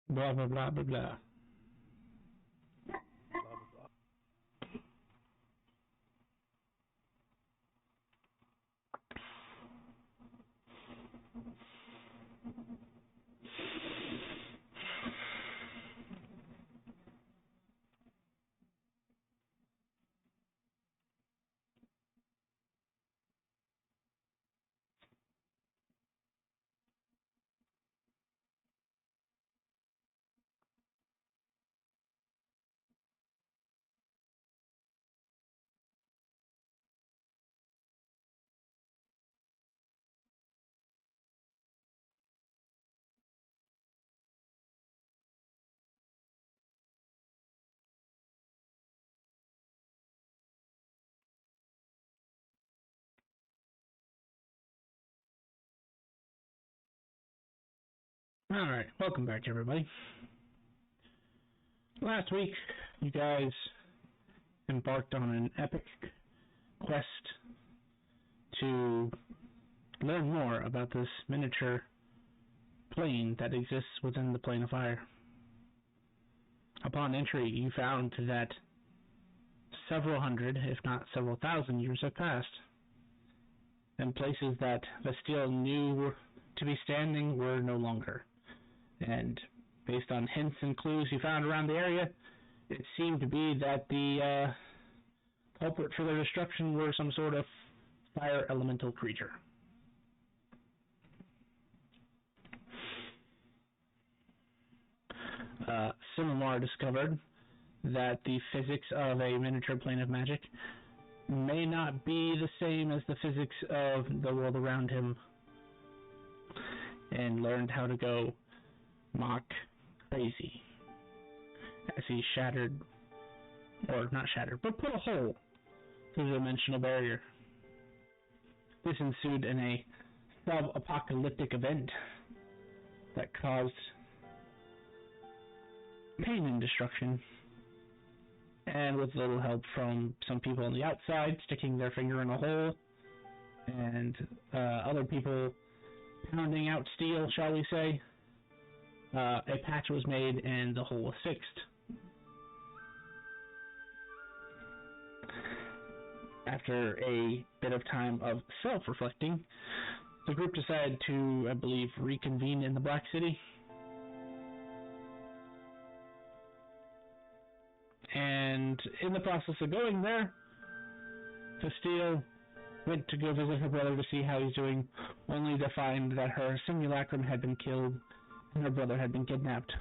Blah blah blah blah blah. Blah, blah, blah. Alright, welcome back everybody. Last week, you guys embarked on an epic quest to learn more about this miniature plane that exists within the plane of fire. Upon entry, you found that several hundred, if not several thousand years have passed, and places that Vestiel knew to be standing were no longer. And based on hints and clues you found around the area, it seemed to be that the culprit for their destruction were some sort of fire elemental creature. Simamar discovered that the physics of a miniature plane of magic may not be the same as the physics of the world around him, and learned how to go mock crazy as he shattered, or not shattered, but put a hole through the dimensional barrier. This ensued in a sub-apocalyptic event that caused pain and destruction, and with little help from some people on the outside sticking their finger in a hole, and other people pounding out steel, shall we say, a patch was made and the hole was fixed. After a bit of time of self-reflecting, the group decided to, I believe, reconvene in the Black City. And in the process of going there, Castile went to go visit her brother to see how he's doing, only to find that her simulacrum had been killed and her brother had been kidnapped.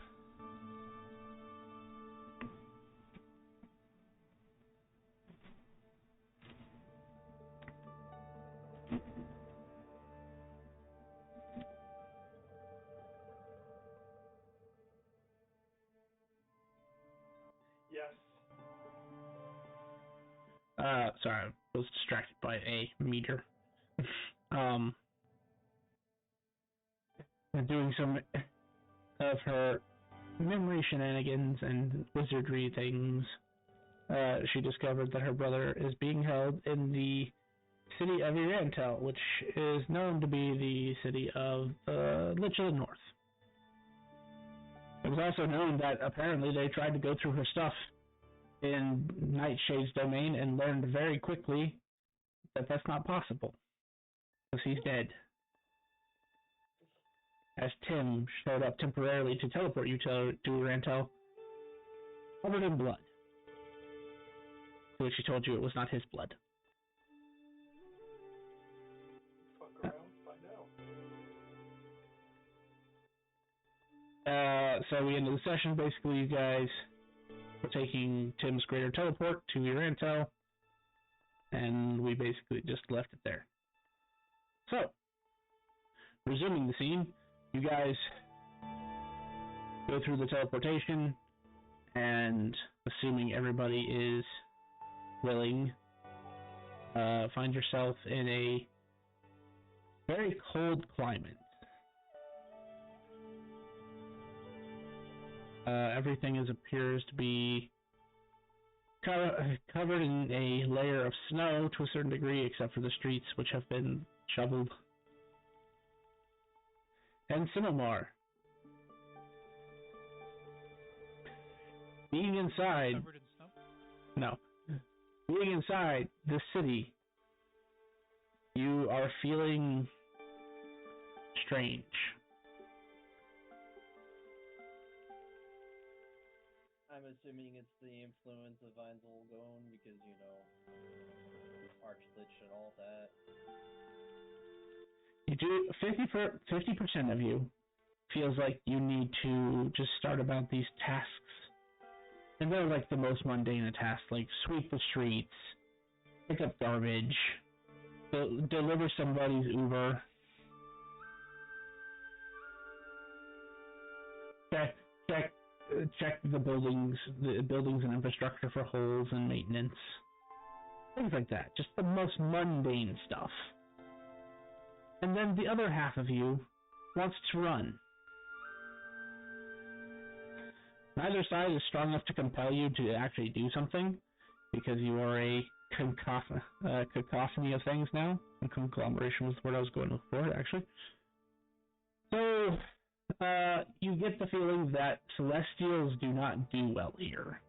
Yes. Sorry, I was distracted by a meter. Doing some of her memory shenanigans and wizardry things, she discovered that her brother is being held in the city of Irantel, which is known to be the city of Lich of the North. It was also known that apparently they tried to go through her stuff in Nightshade's domain and learned very quickly that that's not possible, because he's dead. As Tim showed up temporarily to teleport you to Irantel, covered in blood. Which he told you it was not his blood. Fuck around, find out. So we ended the session. Basically, you guys were taking Tim's greater teleport to Irantel, and we basically just left it there. So, resuming the scene, you guys go through the teleportation, and assuming everybody is willing, find yourself in a very cold climate. Everything appears to be covered in a layer of snow to a certain degree, except for the streets, which have been shoveled. And Simamar, being inside, Covered in snow? no, being inside the city, you are feeling strange. I'm assuming it's the influence of Einzelgone because, you know, Archlich and all that. You do 50% of you feels like you need to just start about these tasks. And they're like the most mundane of tasks, like sweep the streets, pick up garbage, deliver somebody's Uber. Check the buildings and infrastructure for holes and maintenance. Things like that. Just the most mundane stuff. And then the other half of you wants to run. Neither side is strong enough to compel you to actually do something, because you are a cacophony of things now. A conglomeration was the word I was going for, actually. So, you get the feeling that Celestials do not do well here.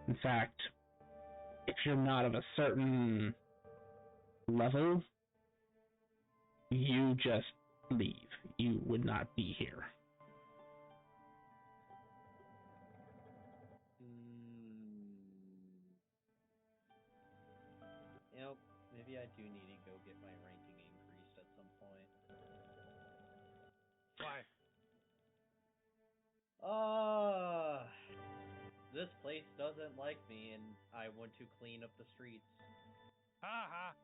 In fact, if you're not of a certain level, you just leave. You would not be here. You know, maybe I do need to go get my ranking increased at some point. Why? This place doesn't like me, and I want to clean up the streets. Ha ha!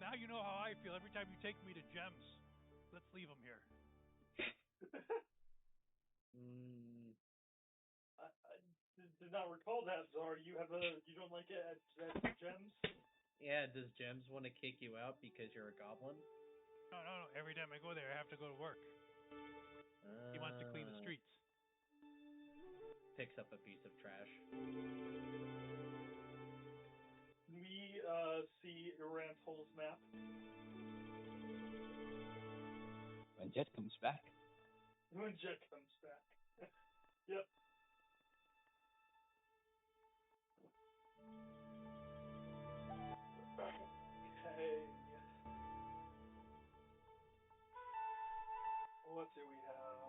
Now you know how I feel every time you take me to Gems. Let's leave them here. I did not recall that, Zar. You don't like it at Gems? Yeah, does Gems want to kick you out because you're a goblin? No. Every time I go there, I have to go to work. He wants to clean the streets. Picks up a piece of trash. We see Irantol's map. When Jet comes back. When Jet comes back. Yep. Okay. What do we have?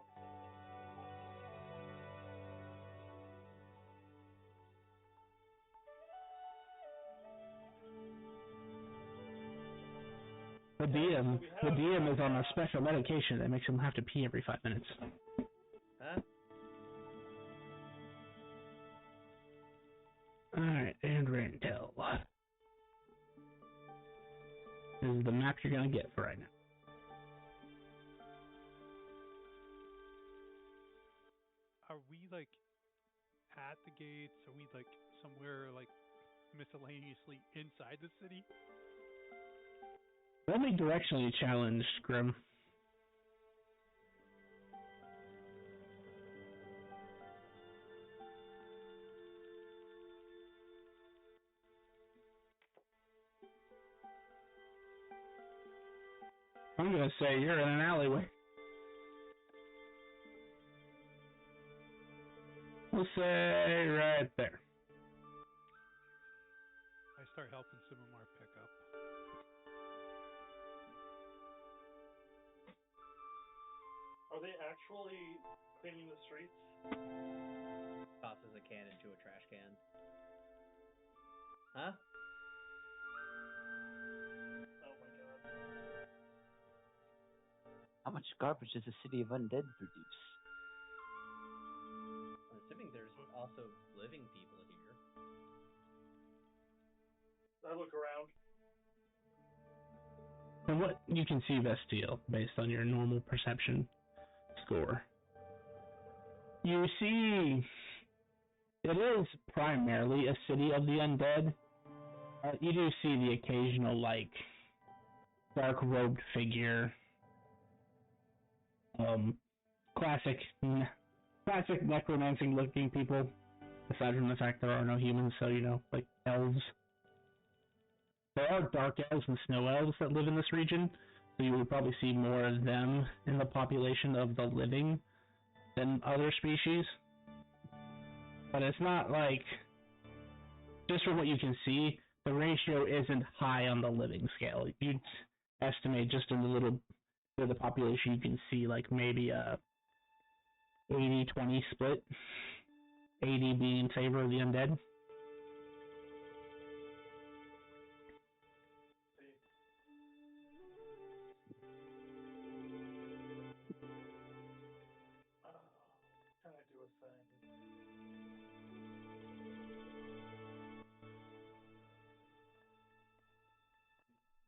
The DM is on a special medication that makes him have to pee every 5 minutes. Huh? Alright, and Rantel. This is the map you're gonna get for right now. Are we, like, at the gates? Are we, like, somewhere, like, miscellaneously inside the city? Let me directionally challenge Grim. I'm gonna say you're in an alleyway. We'll say right there. I start helping Sumimar pick up. Are they actually cleaning the streets? Tosses a can into a trash can. Huh? Oh my god. How much garbage does the city of undead produce? I'm assuming there's also living people here. I look around. From what you can see, Vestiel, based on your normal perception score, you see it is primarily a city of the undead. You do see the occasional, like, dark-robed figure. Classic necromancing-looking people, aside from the fact there are no humans, so, you know, like elves. There are dark elves and snow elves that live in this region, so you would probably see more of them in the population of the living than other species. but it's not like, just from what you can see, the ratio isn't high on the living scale. You'd estimate just in the little bit of the population you can see like maybe a 80-20 split, 80 being in favor of the undead. Can I do a thing?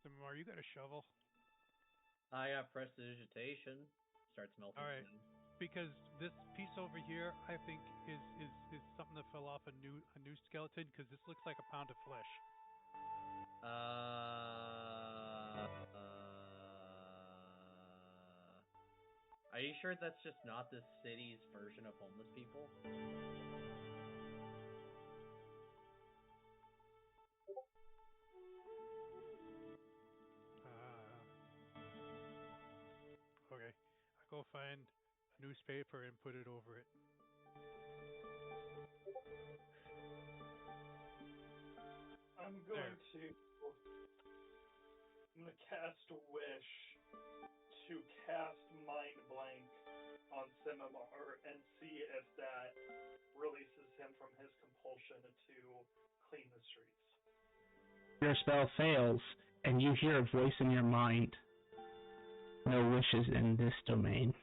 Samar, you got a shovel? I got prestidigitation. Starts melting. All right. down. Because this piece over here, I think, is something that fell off a new skeleton. Because this looks like a pound of flesh. Are you sure that's just not the city's version of homeless people? Okay, I go find a newspaper and put it over it. I'm going to cast a wish to cast Mind Blank on Simimar and see if that releases him from his compulsion to clean the streets. Your spell fails, and you hear a voice in your mind. No wishes in this domain.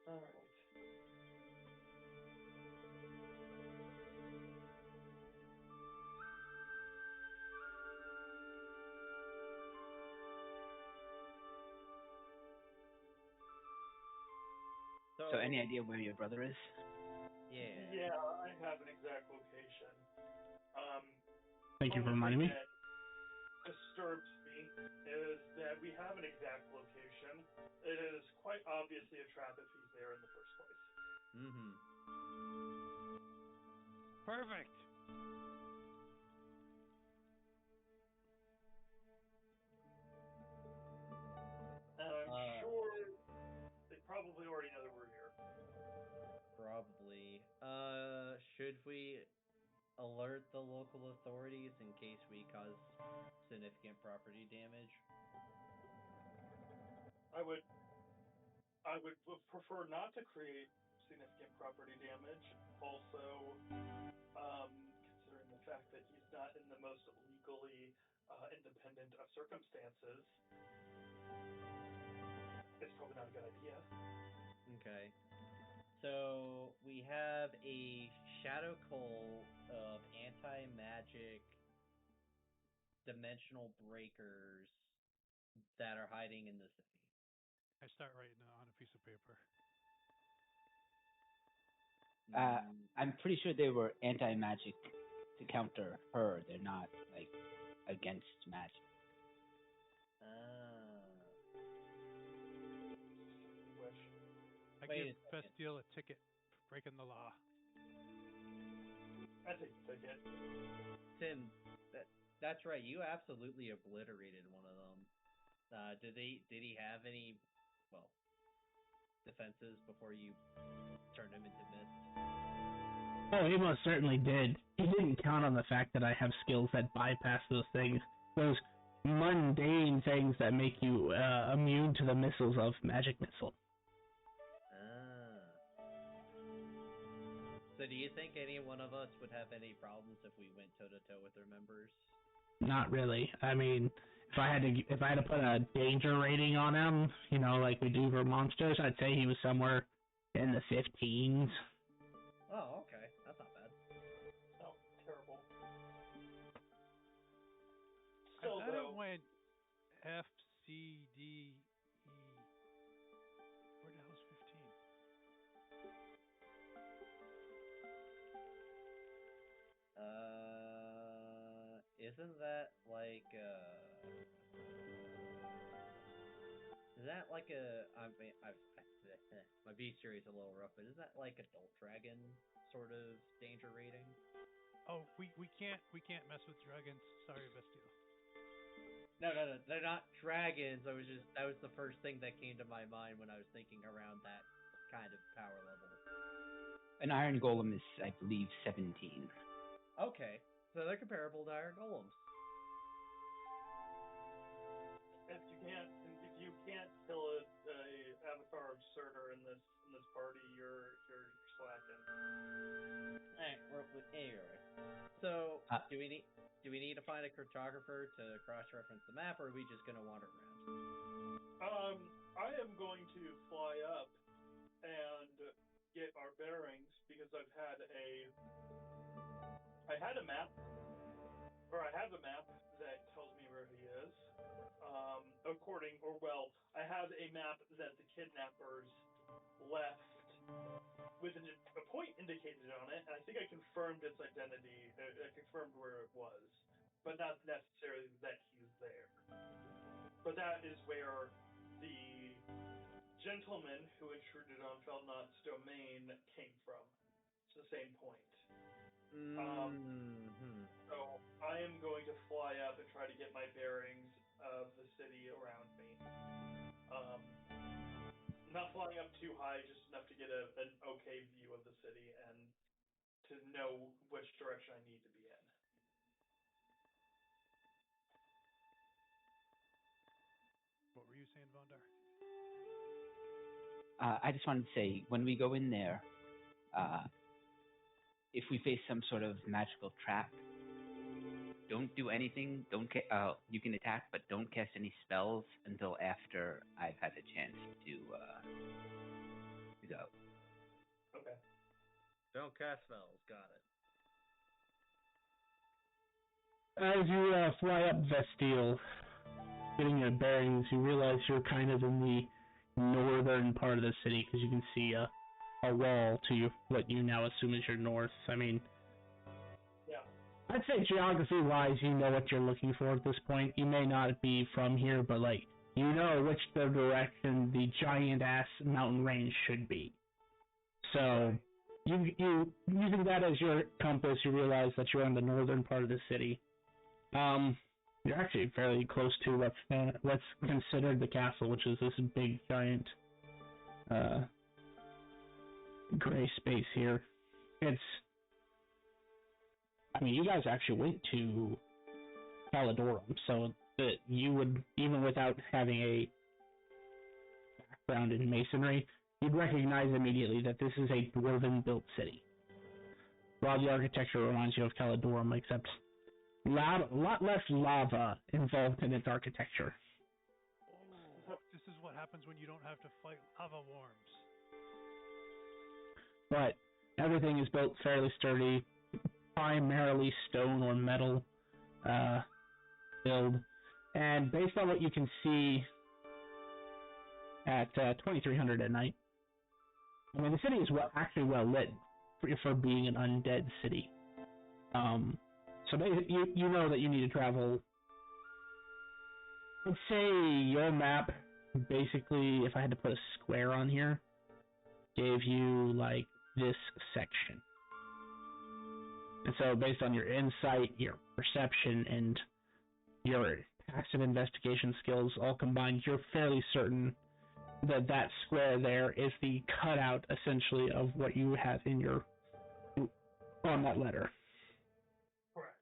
Alright. So any idea where your brother is? Yeah. Yeah, I have an exact location. Thank you for only reminding me. thing that disturbs me is that we have an exact location. It is quite obviously a trap if he's there in the first place. Mm-hmm. Perfect. And I'm sure they probably already know that we're here. Probably. Should we alert the local authorities in case we cause significant property damage? I would prefer not to create significant property damage. Also, considering the fact that he's not in the most legally independent of circumstances, it's probably not a good idea. Okay. So we have a shadow cult of anti-magic dimensional breakers that are hiding in the city. I start writing it on a piece of paper. I'm pretty sure they were anti-magic to counter her. They're not like against magic. Wish. I Wait give a second. Bastille a ticket for breaking the law. I take the ticket. Tim, that's right. You absolutely obliterated one of them. Did he have any, well, defenses before you turned him into mist? Oh, he most certainly did. He didn't count on the fact that I have skills that bypass those things. Those mundane things that make you immune to the missiles of magic missile. So do you think any one of us would have any problems if we went toe-to-toe with their members? Not really. I mean, if I had to put a danger rating on him, you know, like we do for monsters, I'd say he was somewhere in the 15s. Oh, okay. That's not bad. Oh, terrible. I Still, thought though, it went F, C, D, E. Where the hell's 15? Isn't that like is that like a? I mean, my bestiary is a little rough, but is that like adult dragon sort of danger rating? Oh, we can't mess with dragons. Sorry, Bastille. No, they're not dragons. That was the first thing that came to my mind when I was thinking around that kind of power level. An iron golem is, I believe, 17. Okay, so they're comparable to iron golems. If you can't kill a avatar of Surtur in this party, you're slacking. Anyway, so do we need to find a cartographer to cross-reference the map, or are we just gonna wander around? I am going to fly up and get our bearings because I have a map that tells me where he is. I have a map that the kidnappers left with a point indicated on it, and I think I confirmed its identity. I confirmed where it was, but not necessarily that he's there. But that is where the gentleman who intruded on Feldnot's domain came from. It's the same point. So I am going to fly up and try to get my bearings of the city around me. Not flying up too high, just enough to get an okay view of the city and to know which direction I need to be in. What were you saying, Vondar? I just wanted to say, when we go in there, if we face some sort of magical trap, don't do anything. You can attack, but don't cast any spells until after I've had a chance to go. Okay. Don't cast spells. Got it. As you fly up Vestile, getting your bearings, you realize you're kind of in the northern part of the city because you can see a wall to what you now assume is your north. I mean, yeah. I'd say geography-wise, you know what you're looking for at this point. You may not be from here, but you know which the direction the giant-ass mountain range should be. So, you using that as your compass, you realize that you're in the northern part of the city. You're actually fairly close to what's considered the castle, which is this big, giant, gray space here. You guys actually went to Caladorum, so that you would, even without having a background in masonry, you'd recognize immediately that this is a dwarven-built city. While the architecture reminds you of Caladorum, except a lot less lava involved in its architecture. Oh, this is what happens when you don't have to fight lava worms. But everything is built fairly sturdy, primarily stone or metal build. And based on what you can see at 2300 at night, the city is actually well lit for being an undead city. So you know that you need to travel. I'd say your map, basically, if I had to put a square on here, gave you this section. And so based on your insight, your perception, and your passive investigation skills all combined, you're fairly certain that square there is the cutout, essentially, of what you have on that letter. Correct.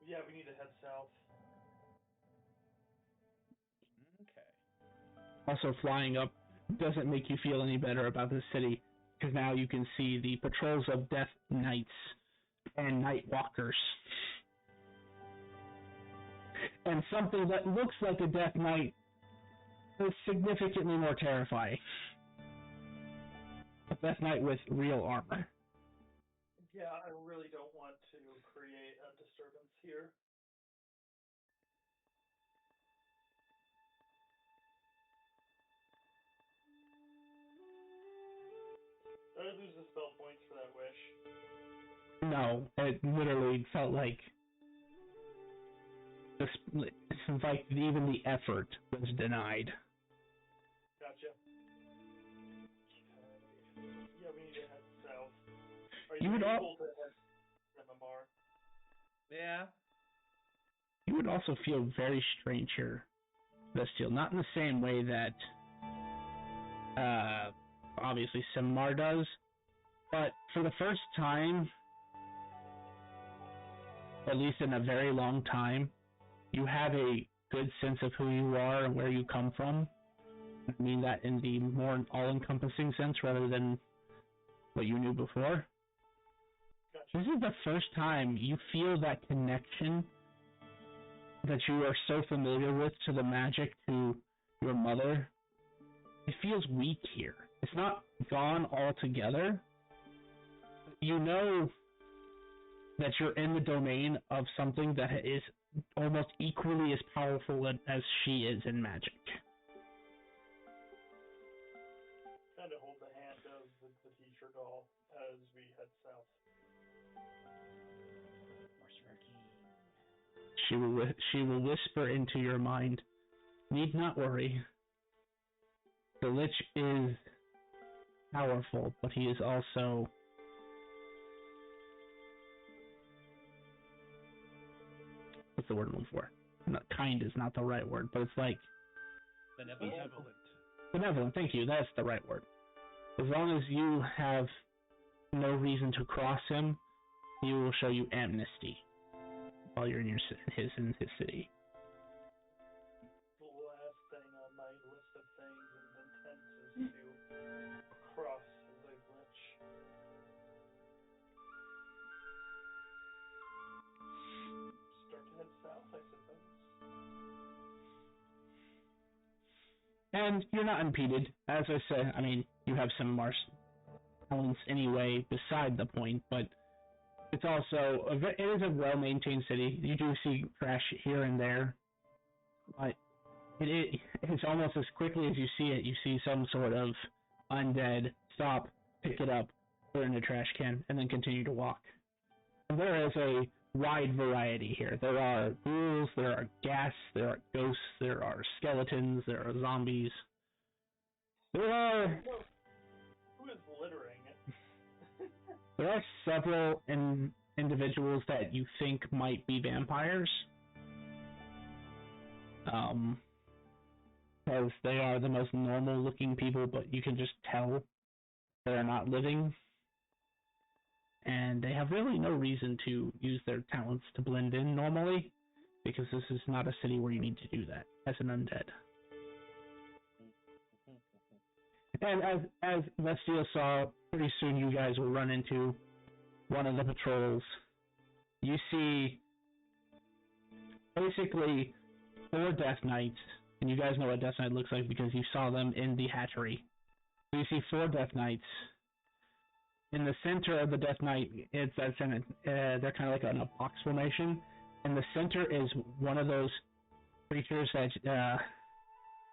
Yeah, we need to head south. Okay. Also, flying up doesn't make you feel any better about the city, because now you can see the patrols of Death Knights and Night Walkers. And something that looks like a Death Knight is significantly more terrifying. A Death Knight with real armor. Yeah, I really don't want to create a disturbance here. Did I lose the spell points for that wish? No, it literally felt like even the effort was denied. Gotcha. Okay. Yeah, we need to head south. Are You would able to hit MMR. Yeah. You would also feel very strange here, Vestiel. Not in the same way that obviously Simar does, but for the first time, at least in a very long time, you have a good sense of who you are and where you come from. I mean that in the more all-encompassing sense rather than what you knew before. Gotcha. This is the first time you feel that connection that you are so familiar with to the magic to your mother. It feels weak here. It's not gone altogether. You know that you're in the domain of something that is almost equally as powerful as she is in magic. Kind of hold the hand of the teacher doll as we head south. She will whisper into your mind, "Need not worry. The Lich is powerful, but he is also what's the word I'm looking for? Not kind is not the right word, but it's like Benevolent. benevolent. Thank you. That's the right word. As long as you have no reason to cross him, he will show you amnesty while you're in his city. The last thing on my list of things and intents is to cross the Lich. Start to head south, I suppose. And you're not impeded. As I said, I mean, you have some marsh talents anyway, beside the point, but it's also, it is a well-maintained city. You do see trash here and there, but it's almost as quickly as you see some sort of undead stop, pick it up, put it in a trash can, and then continue to walk. And there is a wide variety here. There are ghouls, there are ghasts, there are ghosts, there are skeletons, there are zombies. There are Who is littering? there are several individuals that you think might be vampires. Because they are the most normal looking people, but you can just tell they're not living. And they have really no reason to use their talents to blend in normally, because this is not a city where you need to do that as an undead. And as Vestiel saw, pretty soon you guys will run into one of the patrols. You see basically 4 Death Knights, and you guys know what Death Knight looks like because you saw them in the hatchery. So you see 4 Death Knights. In the center of the Death Knight, they're kind of like in a box formation. In the center is one of those creatures that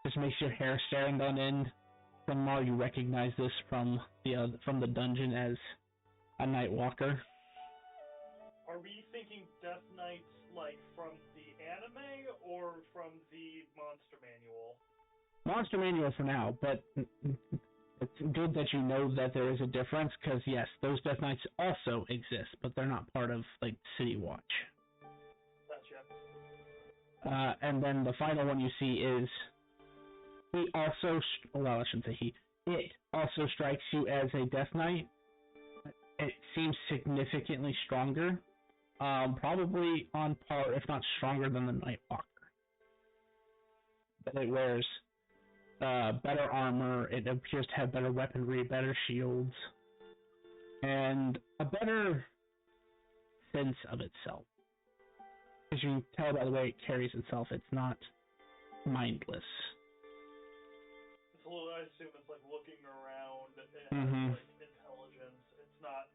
just makes your hair stand on end. Somehow you recognize this from the dungeon as a Night Walker. Are we thinking Death Knights like from the anime or from the Monster Manual? Monster Manual for now, but it's good that you know that there is a difference, because yes, those Death Knights also exist, but they're not part of like City Watch. Gotcha. And then the final one you see is he also, well, I shouldn't say he, it also strikes you as a Death Knight. It seems significantly stronger, probably on par, if not stronger than the Night Walker. But it wears better armor, it appears to have better weaponry, better shields, and a better sense of itself. As you can tell by the way it carries itself, it's not mindless. It's a little, I assume it's like looking around and like intelligence. It's not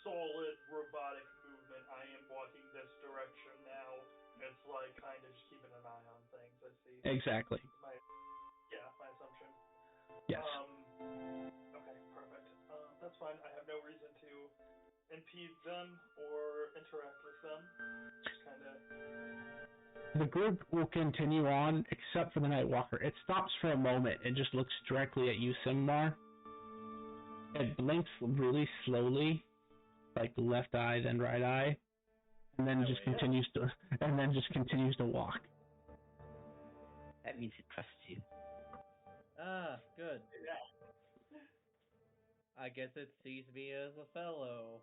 solid robotic movement. I am walking this direction now. It's like kind of just keeping an eye on things. I see. Exactly. My assumption. Yes. Okay, perfect. That's fine. I have no reason to impede them or interact with them. Just kind of. The group will continue on, except for the Night Walker. It stops for a moment and just looks directly at you, Simbar. It blinks really slowly, like left eye, then right eye, and then just continues to walk. That means it trusts you. Ah, good. Yeah. I guess it sees me as a fellow.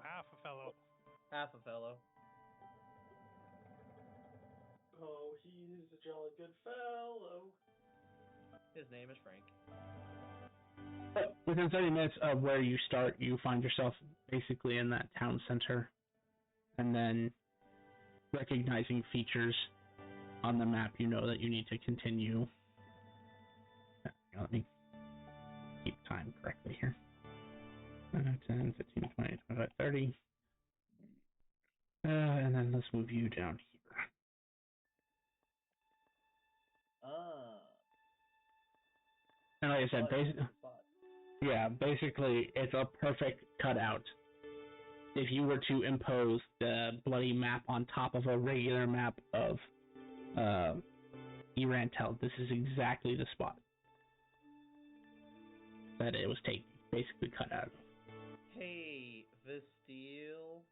Half a fellow. Half a fellow. Oh, he's a jolly good fellow. His name is Frank. But within 30 minutes of where you start, you find yourself basically in that town center, and then recognizing features on the map, you know that you need to continue. Let me keep time correctly here. 10, 15, 20, 25, 30. And then let's move you down here. And like I said, basically, it's a perfect cutout. If you were to impose the bloody map on top of a regular map of Irantel, this is exactly the spot that it was basically cut out. Hey, Vesteel.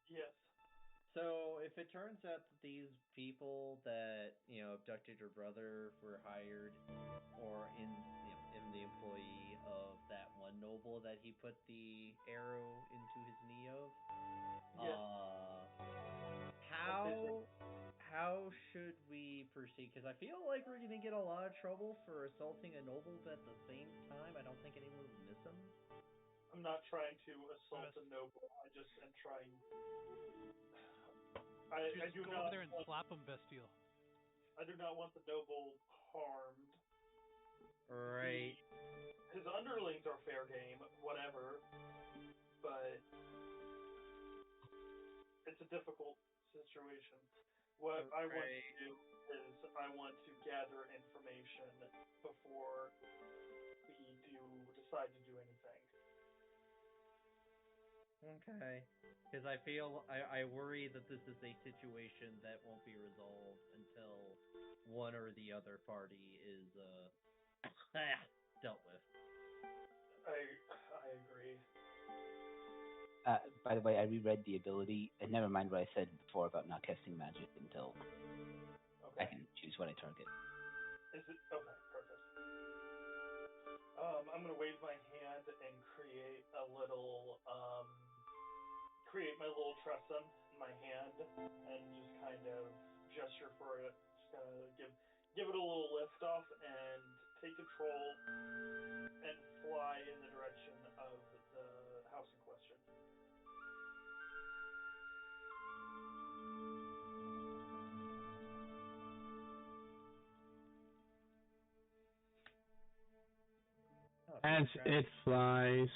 Yes. So, if it turns out that these people that, abducted your brother were hired or in the employee of that one noble that he put the arrow into his knee of, Yes. how should we proceed? Because I feel like we're going to get a lot of trouble for assaulting a noble, but at the same time, I don't think anyone would miss him. I'm not trying to assault a noble. I just am trying. I do go not over there and slap him, Bestial. I do not want the noble harmed. Right. His underlings are fair game, whatever, but it's a difficult situation. What I want to do is I want to gather information before we decide to do anything. Okay. Because I worry that this is a situation that won't be resolved until one or the other party is dealt with. I agree. By the way, I reread the ability, and never mind what I said before about not casting magic until I can choose what I target. Is it okay? Perfect. I'm gonna wave my hand and create my little tressum in my hand, and just kind of gesture for it. Just kind of give it a little lift off and take control and fly in the direction of the house in question. As it flies,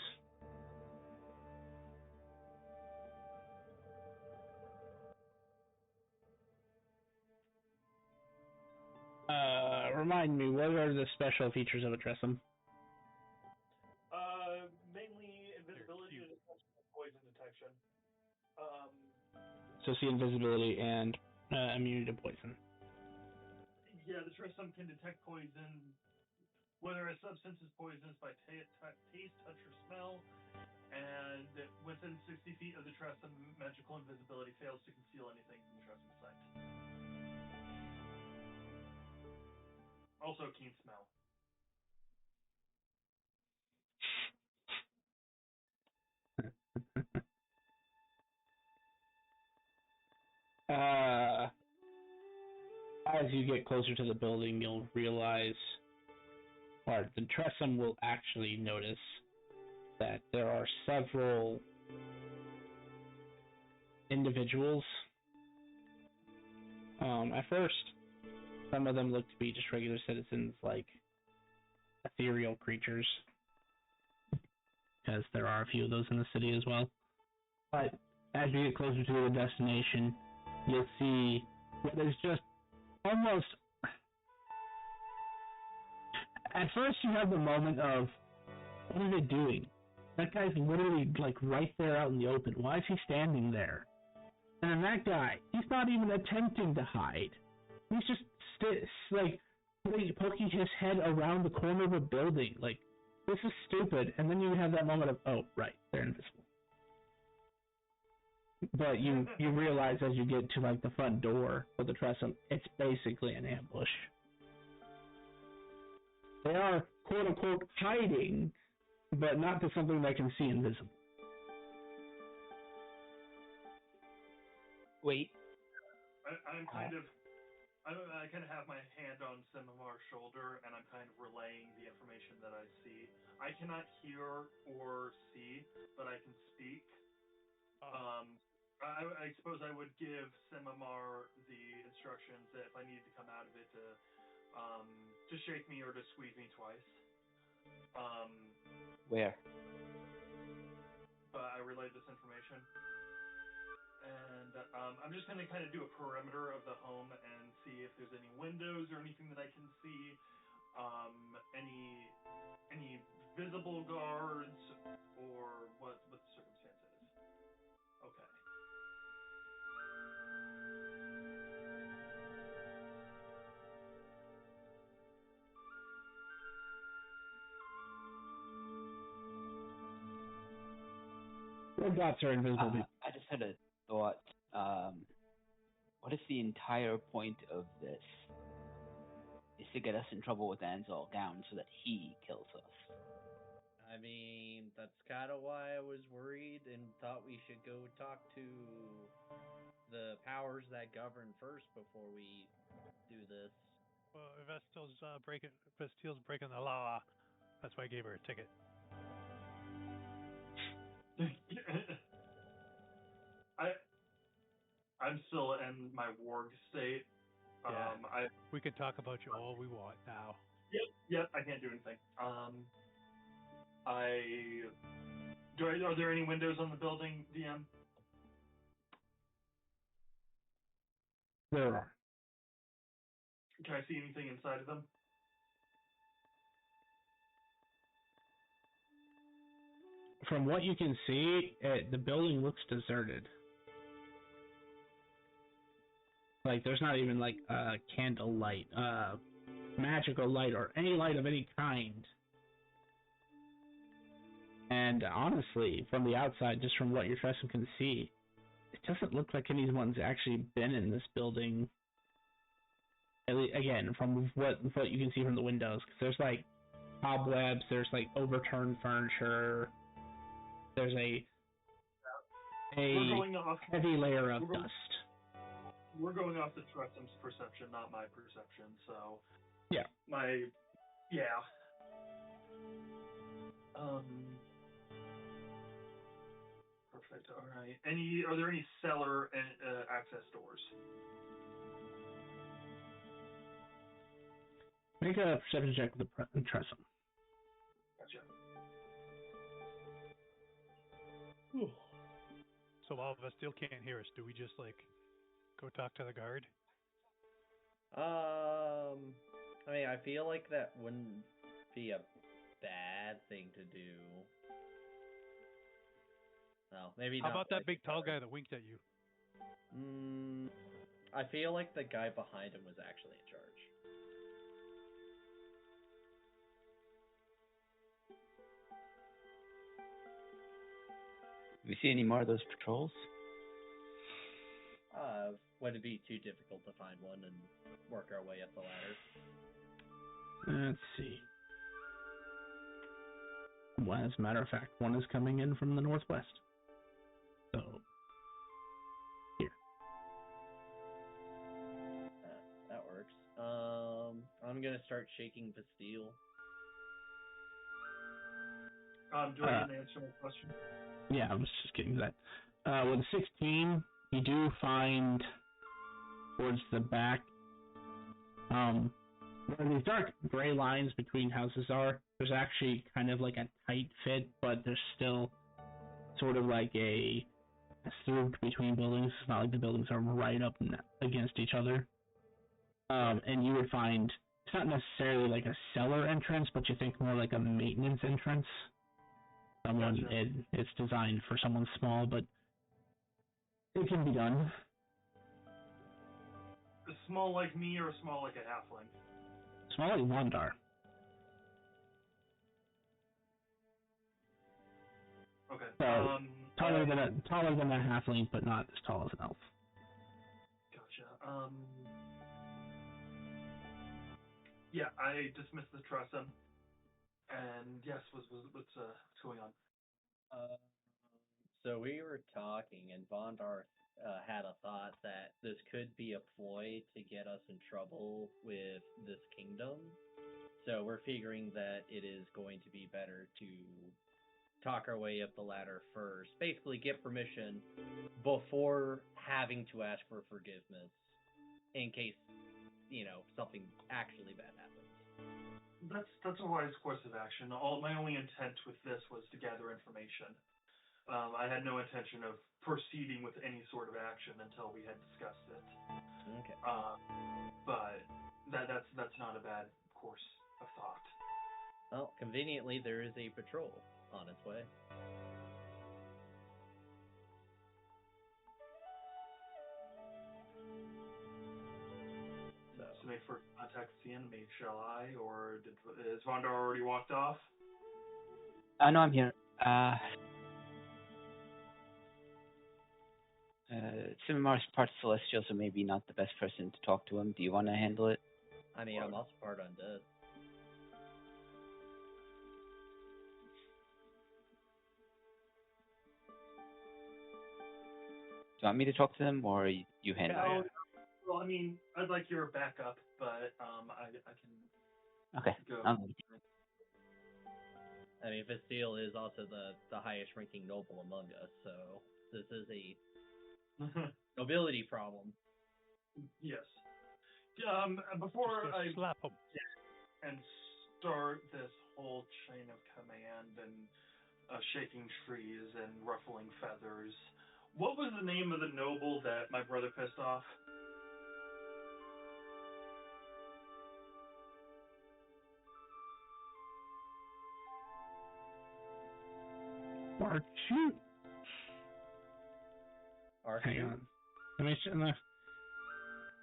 remind me, what are the special features of a tressum? Mainly invisibility detection and poison detection. So see invisibility and immunity to poison. Yeah, the tressum can detect poison, whether a substance is poisonous by taste, touch, or smell, and within 60 feet of the tressum, magical invisibility fails to conceal anything from the tressum sight. Also, keen smell. As you get closer to the building, you'll realize, or the Tressum will actually notice, that there are several individuals. At first, some of them look to be just regular citizens, like ethereal creatures, because there are a few of those in the city as well. But as you get closer to the destination, you'll see what is just almost... At first you have the moment of, what are they doing? That guy's literally like right there out in the open. Why is he standing there? And then that guy, he's not even attempting to hide. He's just poking his head around the corner of a building. Like, this is stupid. And then you have that moment of, oh, right, they're invisible. But you realize as you get to like the front door of the Tressum, it's basically an ambush. They are quote unquote hiding, but not to something they can see invisible. Wait. I kind of have my hand on Simimar's shoulder, and I'm kind of relaying the information that I see. I cannot hear or see, but I can speak. I suppose I would give Simimar the instructions that if I need to come out of it to shake me or to squeeze me twice. Where? But I relayed this information. And I'm just going to kind of do a perimeter of the home and see if there's any windows or anything that I can see. Any visible guards or what the circumstance is. Okay. Red dots are invisible. I just had a thought. What if the entire point of this is to get us in trouble with Anzal down so that he kills us? I mean, that's kind of why I was worried and thought we should go talk to the powers that govern first before we do this. Well, if Vestil's breaking the law, that's why I gave her a ticket. I'm still in my warg state. Yeah. We can talk about you all we want now. Yep, I can't do anything. Are there any windows on the building, DM? There are. Can I see anything inside of them? From what you can see, the building looks deserted. Like, there's not even, like, a candle light, magical light, or any light of any kind. And honestly, from the outside, just from what your Tressum can see, it doesn't look like anyone's actually been in this building. Again, from what you can see from the windows, because there's, like, cobwebs, there's, like, overturned furniture, there's a heavy layer of dust. We're going off the Tressum's perception, not my perception, so... Yeah. Perfect, alright. Are there any cellar access doors? Make a perception check with the Tressum. Gotcha. So while Vestil can't hear us, do we just, like, go talk to the guard? I mean, I feel like that wouldn't be a bad thing to do. No, maybe not. How about that big tall guy that winked at you? I feel like the guy behind him was actually in charge. Do we see any more of those patrols? Would it be too difficult to find one and work our way up the ladder? Let's see. Well, as a matter of fact, one is coming in from the northwest. So, here. That works. I'm gonna start shaking Bastille. Do I need to answer my question? Yeah, I was just getting to that. With 16, you do find towards the back, where these dark gray lines between houses are, there's actually kind of like a tight fit, but there's still sort of like a through between buildings. It's not like the buildings are right up against each other. And you would find, it's not necessarily like a cellar entrance, but you think more like a maintenance entrance. Gotcha. It's designed for someone small, but it can be done. Small like me or small like a halfling? Small like Wandar. Okay. So, taller than a halfling, but not as tall as an elf. Gotcha. Yeah, I dismissed the Tressum. And yes, what's going on? So we were talking, and Vondar had a thought that this could be a ploy to get us in trouble with this kingdom. So we're figuring that it is going to be better to talk our way up the ladder first. Basically, get permission before having to ask for forgiveness in case, something actually bad happens. That's a wise course of action. My only intent with this was to gather information. I had no intention of proceeding with any sort of action until we had discussed it. Okay. But that's not a bad course of thought. Well, conveniently, there is a patrol on its way. So make for contact with the enemy, shall I? Or is Vondar already walked off? No, I'm here. Simar's part celestial, so maybe not the best person to talk to him. Do you want to handle it? I mean, I'm also part undead. Do you want me to talk to them, or you handle it? Well, I mean, I'd like your backup, but I can. Okay. Go. I mean, Vasteel is also the highest ranking noble among us, so this is a nobility problem. Yes. Before I slap him and start this whole chain of command and shaking trees and ruffling feathers, what was the name of the noble that my brother pissed off? Archie? Archie? Hang on.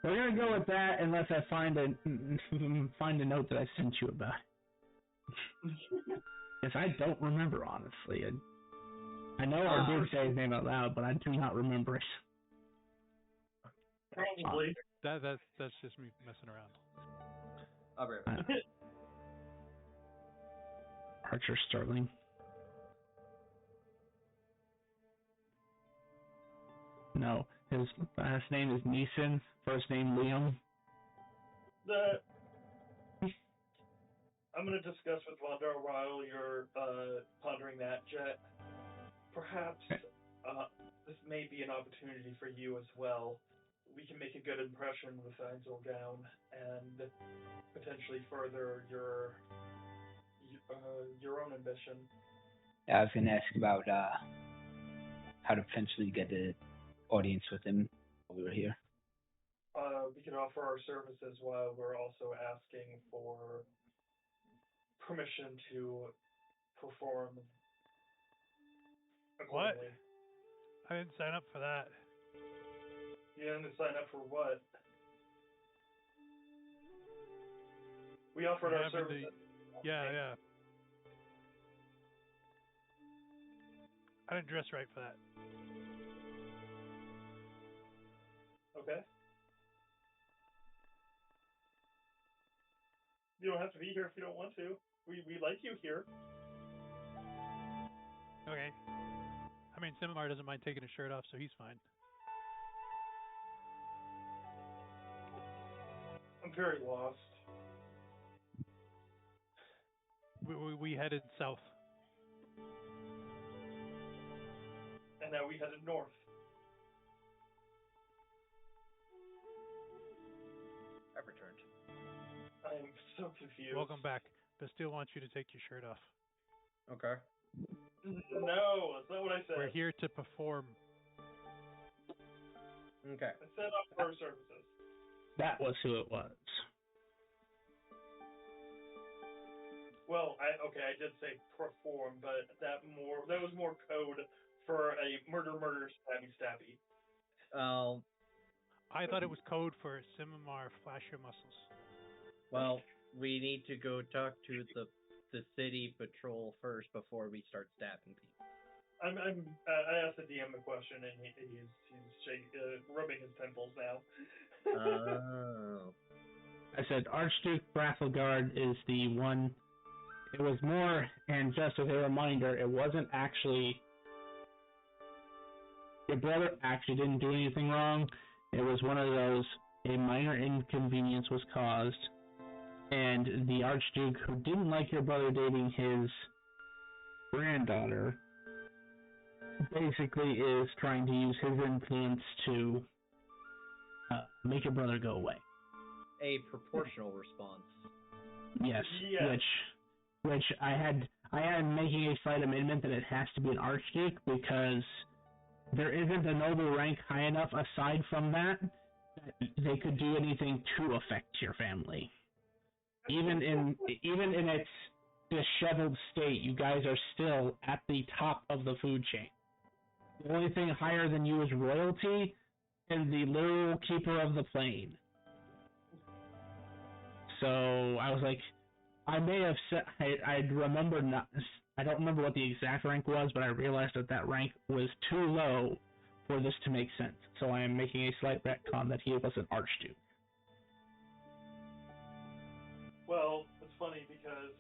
We're gonna go with that unless I find a note that I sent you about. Because I don't remember, honestly. I know I did say his name out loud, but I do not remember it. Probably. That's just me messing around. I'll be right back. Archer Sterling. No, his last name is Neeson. First name Liam. I'm going to discuss with Vondar while you're pondering that, Jet. Perhaps this may be an opportunity for you as well. We can make a good impression with Einzelgown and potentially further your own ambition. Yeah, I was going to ask about how to potentially get an audience with him while we were here. We can offer our services while we're also asking for permission to perform accordingly. What? I didn't sign up for that. You didn't sign up for what? We offered our services. Yeah. I didn't dress right for that. Okay. You don't have to be here if you don't want to. We like you here. Okay. I mean, Simar doesn't mind taking his shirt off, so he's fine. I'm very lost. We headed south. And now we headed north. I've returned. I'm so confused. Welcome back. Bastille wants you to take your shirt off. Okay. No, that's not what I said. We're here to perform. Okay. I set up for our services. That was who it was. Well, I did say perform, but that was more code for a murder, stabby. I thought it was code for Simar flash your muscles. Well, we need to go talk to the city patrol first before we start stabbing people. I asked the DM a question, and he's rubbing his temples now. Oh. I said Archduke Brathvelgard is the one. It was more, and just as a reminder, it wasn't actually. Your brother actually didn't do anything wrong. It was one of those, a minor inconvenience was caused, and the Archduke, who didn't like your brother dating his granddaughter, basically is trying to use his influence to make your brother go away. A proportional response. Yes. Which I am making a slight amendment that it has to be an Archduke because there isn't a noble rank high enough aside from that they could do anything to affect your family. Even in its disheveled state, you guys are still at the top of the food chain. The only thing higher than you is royalty and the literal keeper of the plane. So I was like, I may have said, I remember not, I don't remember what the exact rank was, but I realized that rank was too low for this to make sense. So I am making a slight retcon that he was an Archduke. Well, it's funny because,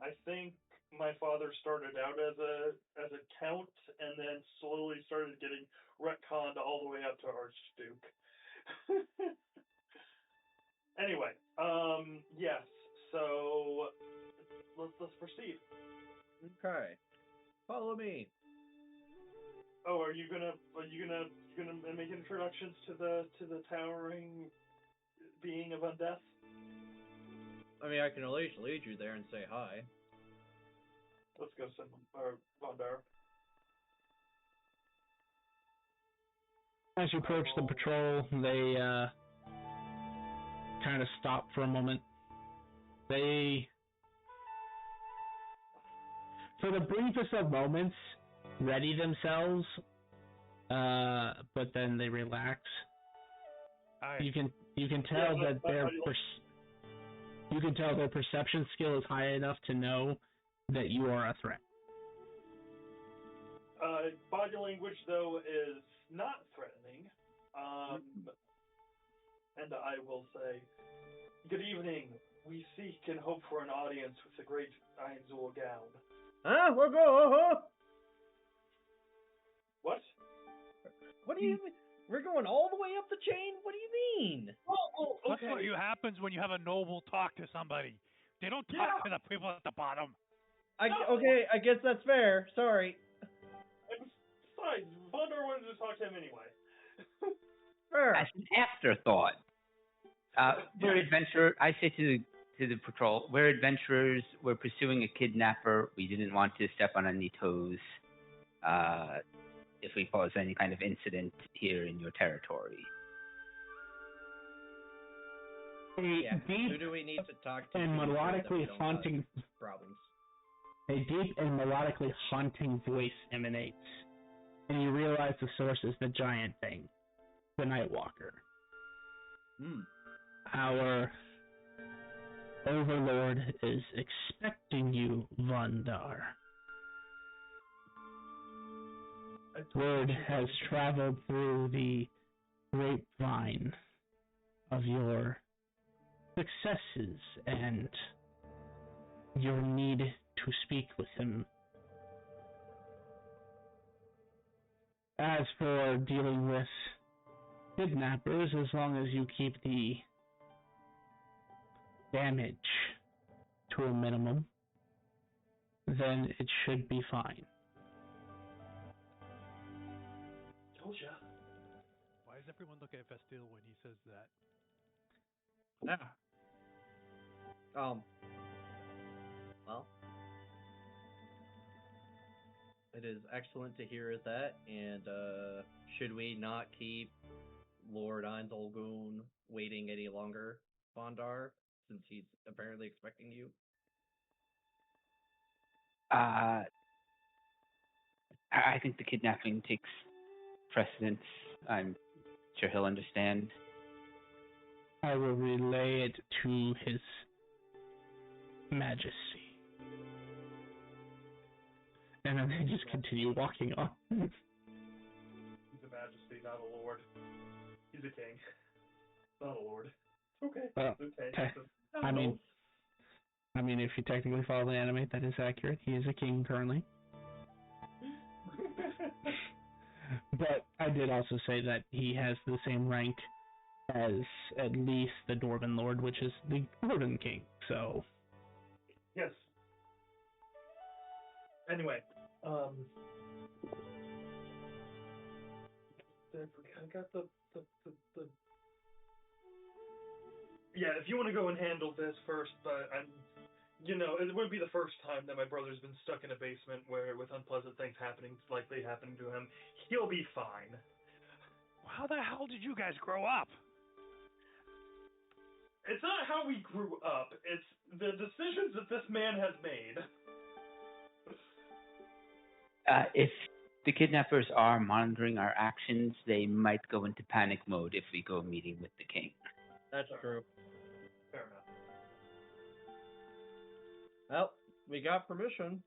I think my father started out as a count and then slowly started getting retconned all the way up to Archduke. Anyway, yes. So let's proceed. Okay. Follow me. Oh, are you gonna make introductions to the towering being of undeath? I mean, I can at least lead you there and say hi. Let's go, Vondar. As you approach the patrol, they kind of stop for a moment. They, for the briefest of moments, ready themselves, but then they relax. You can tell that their perception skill is high enough to know that you are a threat. Body language, though, is not threatening. And I will say, good evening. We seek and hope for an audience with the great Ainzul gown. Huh? We'll go. What? What do you mean? We're going all the way up the chain? What do you mean? Oh, okay. That's what happens when you have a noble talk to somebody. They don't talk to the people at the bottom. Okay, I guess that's fair. Sorry. And besides, Vondar wanted to talk to him anyway. Fair. As an afterthought, we're adventurers. I say to the patrol, we're adventurers. We're pursuing a kidnapper. We didn't want to step on any toes. If we cause any kind of incident here in your territory. Yeah. Who do we need to talk to? And melodically haunting problems. A deep and melodically haunting voice emanates, and you realize the source is the giant thing, the Nightwalker. Our overlord is expecting you, Vondar. Word has traveled through the grapevine of your successes and your need to speak with him. As for dealing with kidnappers, as long as you keep the damage to a minimum, then it should be fine. Told ya. Why does everyone look at Vestil when he says that? Well, it is excellent to hear that, and should we not keep Lord Einzelgoon waiting any longer, Vondar, since he's apparently expecting you? I think the kidnapping takes precedence. I'm sure he'll understand. I will relay it to His Majesty. And then they just continue walking on. He's a majesty, not a lord. He's a king, not a lord. It's okay. It's okay. I mean, if you technically follow the anime, that is accurate. He is a king currently. But I did also say that he has the same rank as at least the Dwarven Lord, which is the Dwarven King. So. Yes. Anyway, I got the. Yeah, if you want to go and handle this first, but it wouldn't be the first time that my brother's been stuck in a basement with unpleasant things likely happening to him. He'll be fine. How the hell did you guys grow up? It's not how we grew up. It's the decisions that this man has made. If the kidnappers are monitoring our actions, they might go into panic mode if we go meeting with the king. That's true. Fair enough. Well, we got permission.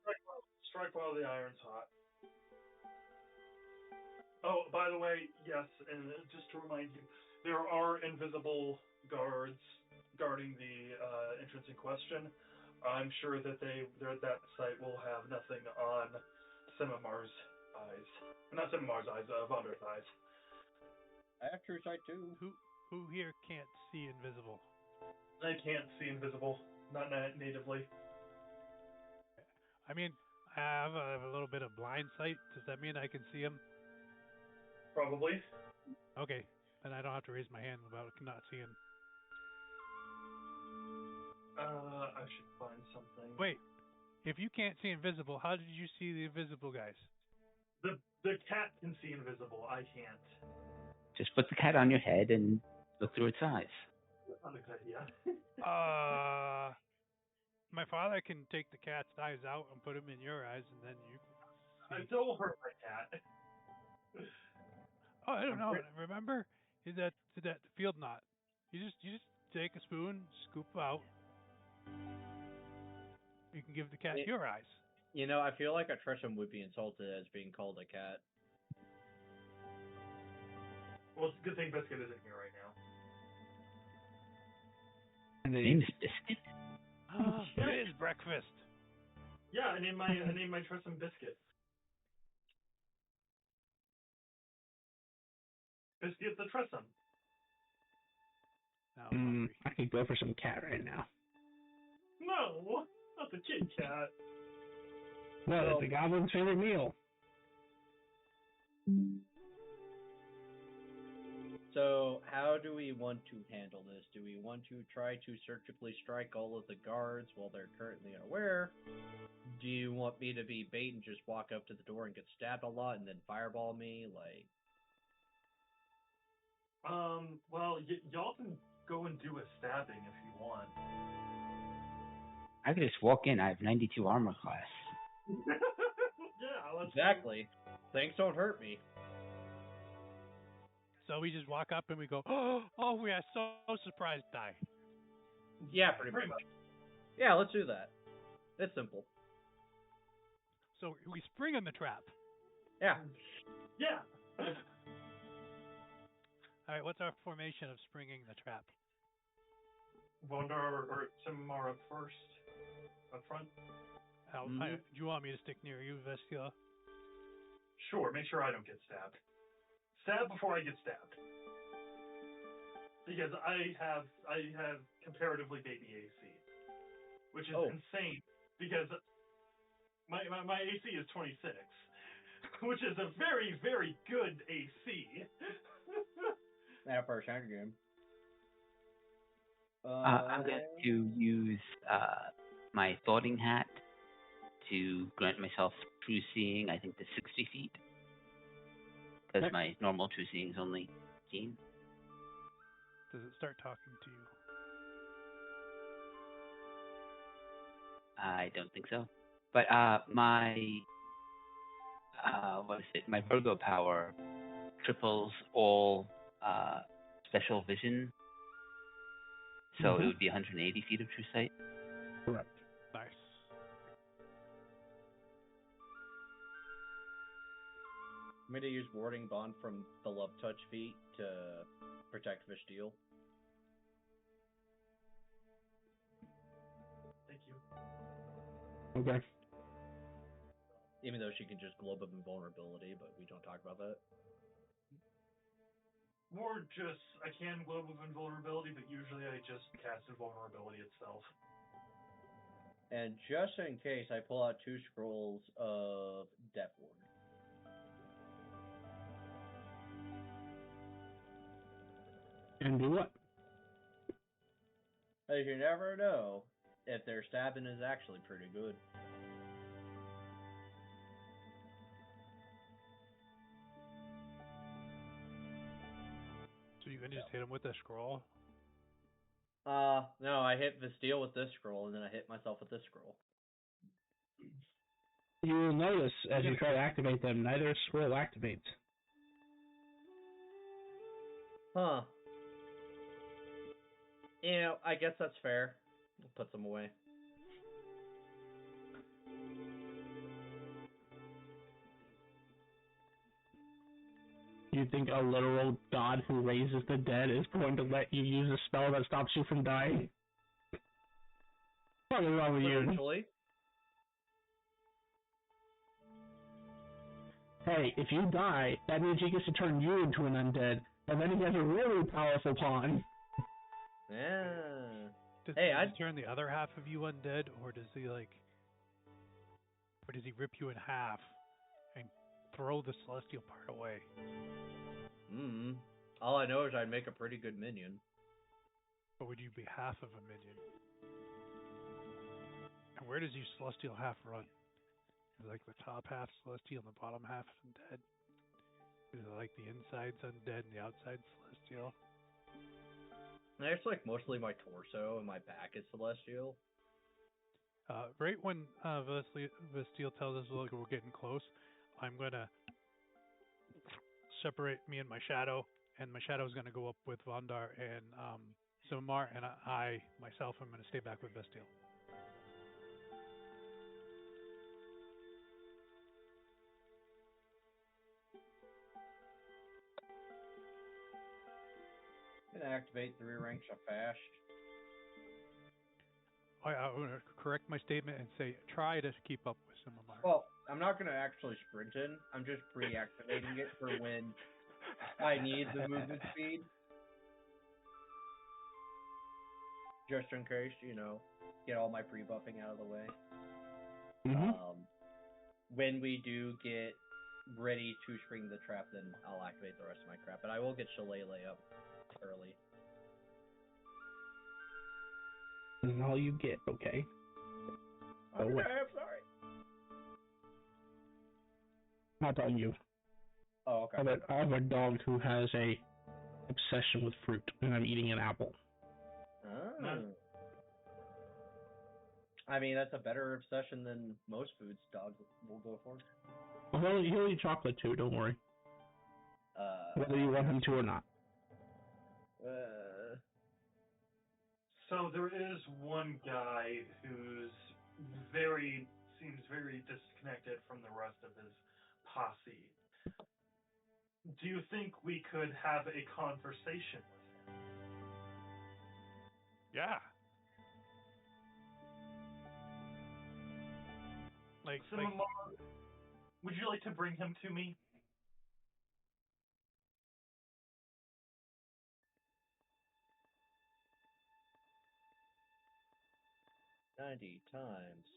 Strike while the iron's hot. Oh, by the way, yes, and just to remind you, there are invisible guards guarding the entrance in question. I'm sure that that site will have nothing on Semimar's eyes. Not Semimar's eyes, Vonder's eyes. I have true sight too. Who here can't see invisible? I can't see invisible, not natively. I mean, I have a little bit of blind sight. Does that mean I can see him? Probably. Okay, then I don't have to raise my hand about not seeing. I should find something. Wait, if you can't see invisible, how did you see the invisible guys? The cat can see invisible. I can't. Just put the cat on your head and look through its eyes. Not a good idea. My father can take the cat's eyes out and put them in your eyes, and then you can see. Don't hurt my cat. Oh, I don't know. Remember, that field knot. You just take a spoon, scoop out. You can give the cat your eyes. I feel like a Tresham would be insulted as being called a cat. Well, it's a good thing Biscuit isn't here right now. And the name is Biscuit? Oh, it is breakfast. Yeah, I named my Tresham Biscuit. Biscuit the Tresham. I could go for some cat right now. No, not the Kit Kat. No, it's a goblin's favorite meal. So, how do we want to handle this? Do we want to try to surgically strike all of the guards while they're currently unaware? Do you want me to be bait and just walk up to the door and get stabbed a lot and then fireball me? Well, y'all can go and do a stabbing if you want. I could just walk in. I have 92 armor class. Yeah, exactly. Things don't hurt me. So we just walk up and we go, oh, we are so surprised, die. Yeah, pretty much. Yeah, let's do that. It's simple. So we spring in the trap. Yeah. Yeah. All right, what's our formation of springing the trap? Vondar or Simar up first? Up front? Do you want me to stick near you, Vestula? Sure, make sure I don't get stabbed. Stab before I get stabbed. Because I have comparatively baby AC. Which is insane because my AC is 26. Which is a very, very good AC. That for a Shanker game. I'm going to use my thoughting hat to grant myself true seeing, I think, to 60 feet. Because my normal true seeing is only 15. Does it start talking to you? I don't think so. But my my Virgo power triples all special vision. So it would be 180 feet of true sight. Correct. Nice. I'm going to use Warding Bond from the Love Touch feat to protect Vestiel. Thank you. Okay. Even though she can just globe of invulnerability, but we don't talk about that. More just, I can globe of invulnerability, but usually I just cast invulnerability itself. And just in case, I pull out 2 scrolls of Death Ward. And do what? As you never know if their stabbing is actually pretty good. So you can just hit him with a scroll? No, I hit Vestiel with this scroll, and then I hit myself with this scroll. You will notice as you try to activate them, neither scroll activates. Huh. You know, I guess that's fair. I'll put them away. You think a literal god who raises the dead is going to let you use a spell that stops you from dying? What's wrong with you? Potentially. Hey, if you die, that means he gets to turn you into an undead, and then he has a really powerful pawn. Yeah. Does he turn the other half of you undead, or does he rip you in half and throw the celestial part away? All I know is I'd make a pretty good minion. Or would you be half of a minion? And where does your celestial half run? Is it like the top half celestial and the bottom half undead? Is it like the inside's undead and the outside's celestial? It's like mostly my torso and my back is celestial. Right when Vestiel tells us like we're getting close, I'm gonna separate me and my shadow, and my shadow's gonna go up with Vondar and Simar, and I myself am gonna stay back with Vestiel. I'm gonna activate 3 ranks of fast. I'm gonna correct my statement and say try to keep up with Simar. Well, I'm not gonna actually sprint in. I'm just pre-activating it for when I need the movement speed. Just in case, get all my pre-buffing out of the way. When we do get ready to spring the trap, then I'll activate the rest of my crap. But I will get Shillelagh up early. And all you get, okay? I'm sorry. Not on you. Oh, okay. I have a dog who has a obsession with fruit, and I'm eating an apple. Oh. I mean, that's a better obsession than most foods dogs will go for. Well, he'll eat chocolate too, don't worry. Whether you want him to or not. So there is one guy who's seems very disconnected from the rest of his posse. Do you think we could have a conversation with him? Yeah. Would you like to bring him to me? $90 times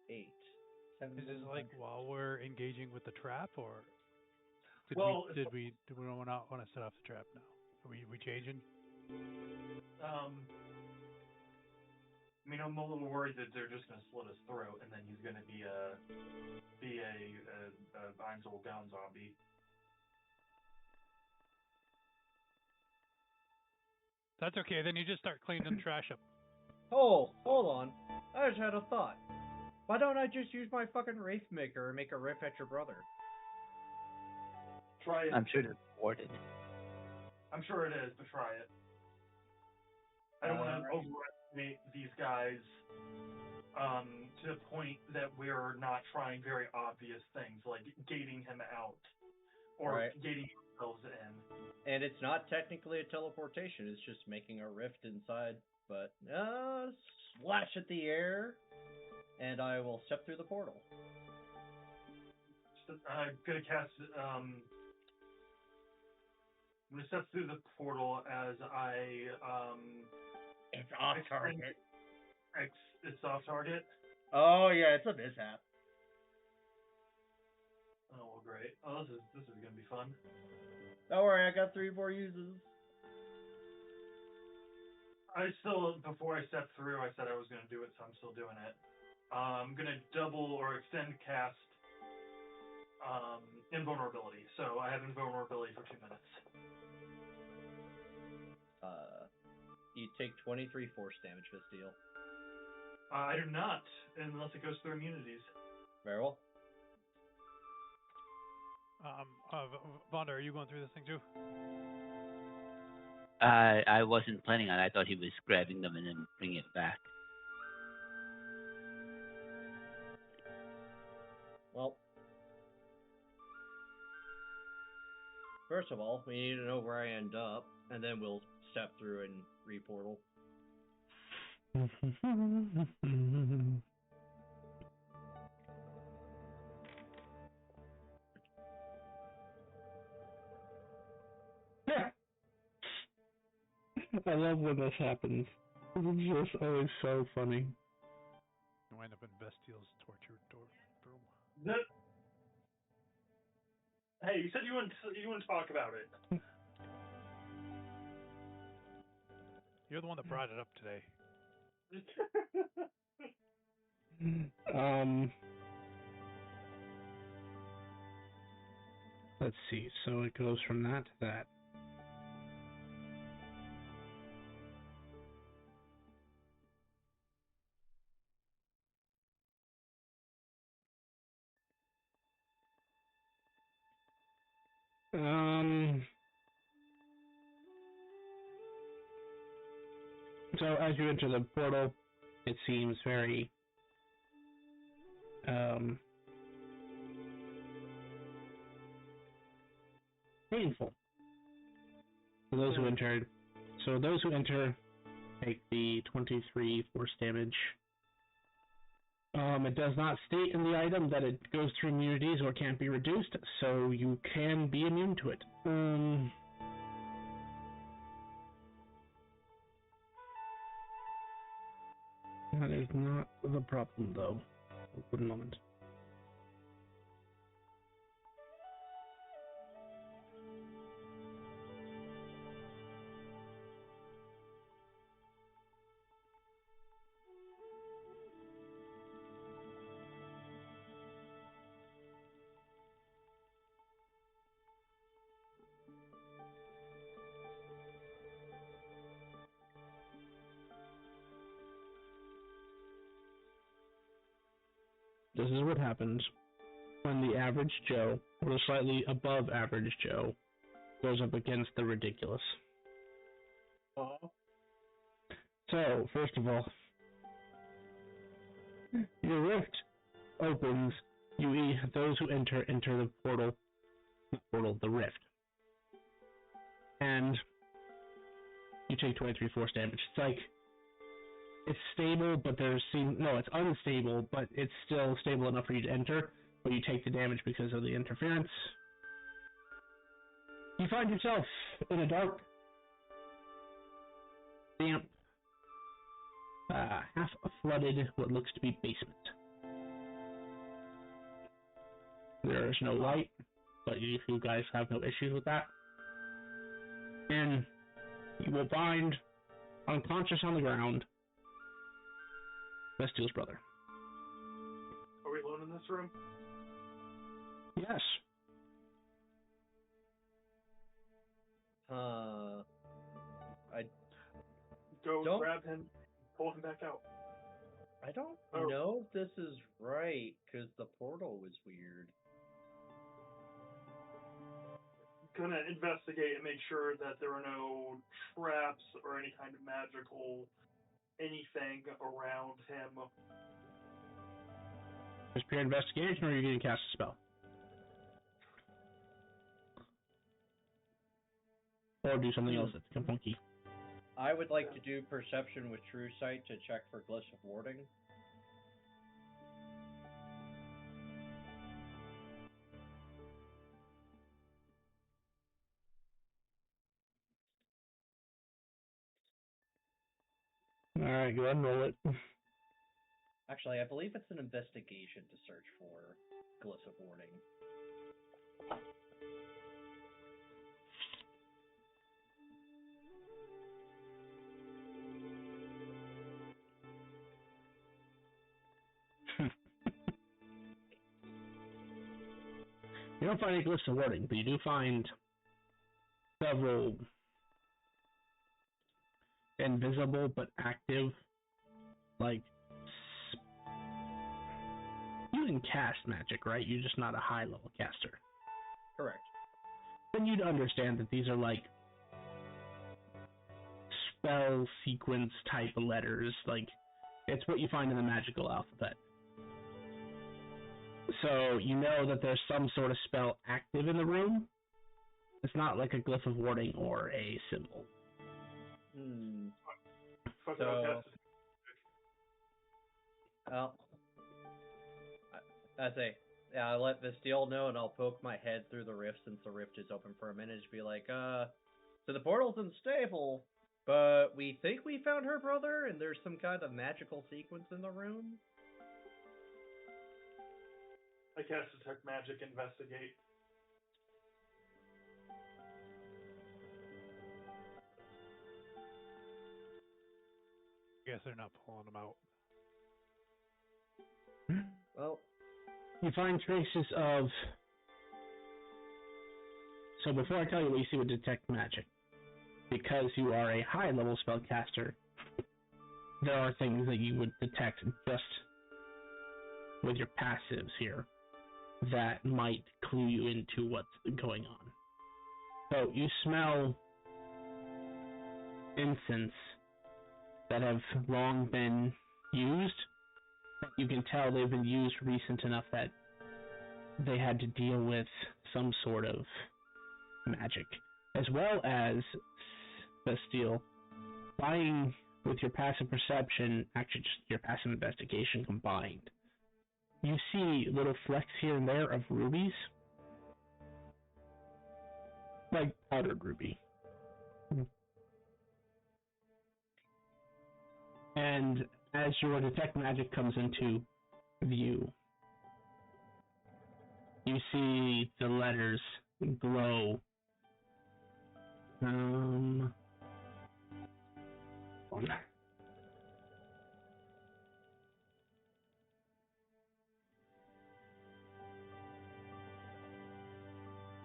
8. Is this like while we're engaging with the trap, or did we not want to set off the trap now? Are we changing? I mean, I'm a little worried that they're just going to slit his throat, and then he's going to be a Einzel down zombie. That's okay. Then you just start cleaning the trash up. Oh, hold on. I just had a thought. Why don't I just use my fucking Wraith Maker and make a riff at your brother? Try it. I'm sure it's rewarded. I'm sure it is, but try it. I don't want to overestimate these guys to the point that we're not trying very obvious things, like gating him out. or Right. gating themselves in. And it's not technically a teleportation, it's just making a rift inside. But, slash at the air, and I will step through the portal. I'm gonna cast. I'm gonna step through the portal as I. It's off target. It's off target. Oh yeah, it's a mishap. Oh well, great. Oh, this is gonna be fun. Don't worry, I got 3 more uses. I still, before I stepped through, I said I was gonna do it, so I'm still doing it. I'm gonna double or extend cast invulnerability. So I have invulnerability for 2 minutes. You take 23 force damage, Visteal. I do not, unless it goes through immunities. Very well. Vonda, are you going through this thing too? I wasn't planning on it. I thought he was grabbing them and then bringing it back. Well, first of all, we need to know where I end up, and then we'll step through and reportal. I love when this happens. It's just always so funny. You wind up in Bestial's torture room. Hey, you said you wouldn't talk about it. You're the one that brought it up today. Let's see. So it goes from that to that. So as you enter the portal, it seems very painful for those who entered. So those who enter take the 23 force damage. It does not state in the item that it goes through immunities or can't be reduced, so you can be immune to it. That is not the problem, though. One moment. This is what happens when the average Joe, or the slightly above average Joe, goes up against the ridiculous. So, first of all, your rift opens. Those who enter the the rift, and you take 23 force damage. It's like it's stable, but it's unstable, but it's still stable enough for you to enter, but you take the damage because of the interference. You find yourself in a dark, damp, half-flooded, what looks to be basement. There is no light, but you guys have no issues with that. And you will find, unconscious on the ground, Bestial's brother. Are we alone in this room? Yes. Go grab him, pull him back out. I don't know if this is right, because the portal was weird. Gonna investigate and make sure that there are no traps or any kind of magical anything around him. Just pure investigation, or are you going to cast a spell? or do something else that's kind of funky. I would like to do perception with true sight to check for glyphs of warding. All right, go ahead and roll it. Actually, I believe it's an investigation to search for glyphs of warding. You don't find any glyphs of warding, but you do find several invisible but active, like, you can cast magic, right? You're just not a high-level caster. Correct. Then you'd understand that these are, like, spell sequence type of letters, like, it's what you find in the magical alphabet. So you know that there's some sort of spell active in the room. It's not like a glyph of warding or a symbol. So, well, I say, yeah, I'll let Vistiel know, and I'll poke my head through the rift since the rift is open for a minute. Just be like, so the portal's unstable, but we think we found her brother, and there's some kind of magical sequence in the room. I cast Detect Magic, Investigate. I guess they're not pulling them out. Well, You find traces of... So before I tell you what you see with Detect Magic, because you are a high-level spellcaster, there are things that you would detect just with your passives here that might clue you into what's going on. So you smell incense that have long been used. You can tell they've been used recent enough that they had to deal with some sort of magic, as well as Bastille buying with your passive perception, actually just your passive investigation combined. You see little flecks here and there of rubies, like powdered ruby. And as your detect magic comes into view, you see the letters glow.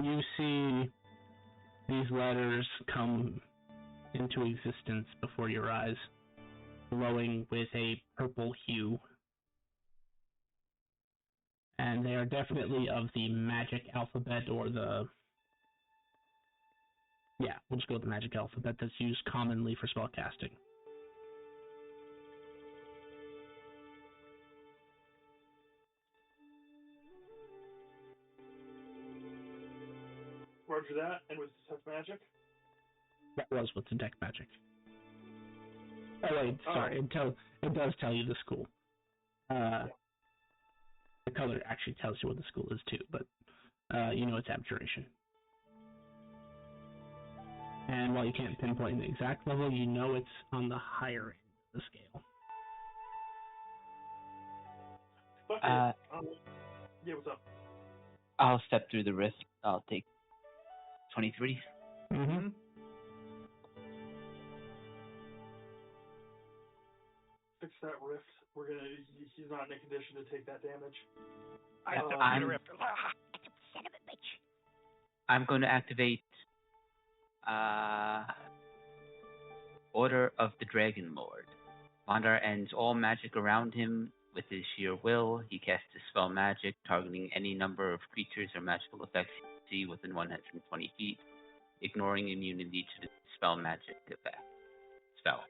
You see these letters come into existence before your eyes, glowing with a purple hue. And they are definitely of the magic alphabet, or the... Yeah, we'll just go with the magic alphabet that's used commonly for spellcasting. Roger that, and with Detect Magic? That was with Detect Magic. Oh wait, sorry, it does tell you the school. The color actually tells you what the school is too, but you know it's abjuration. And while you can't pinpoint the exact level, you know it's on the higher end of the scale. Okay. Yeah, what's up? I'll step through the rift. I'll take 23. Mm-hmm. Fix that rift. He's not in a condition to take that damage. I'm going to activate Order of the Dragon Lord. Mondar ends all magic around him with his sheer will. He casts a spell magic targeting any number of creatures or magical effects he see within 120 feet, ignoring immunity to the spell magic effect. Spell.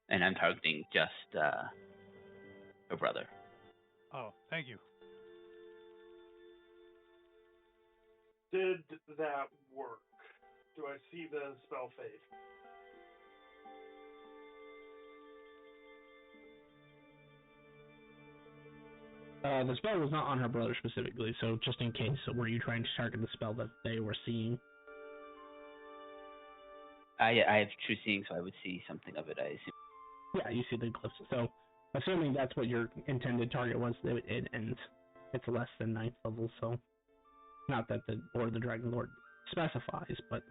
And I'm targeting just her brother. Oh, thank you. Did that work? Do I see the spell fade? The spell was not on her brother specifically, so just in case, were you trying to target the spell that they were seeing? Yeah, I have true seeing, so I would see something of it, I assume. Yeah, you see the glyphs. So, assuming that's what your intended target was, and it's less than 9th level, so not that the Dragon Lord specifies, but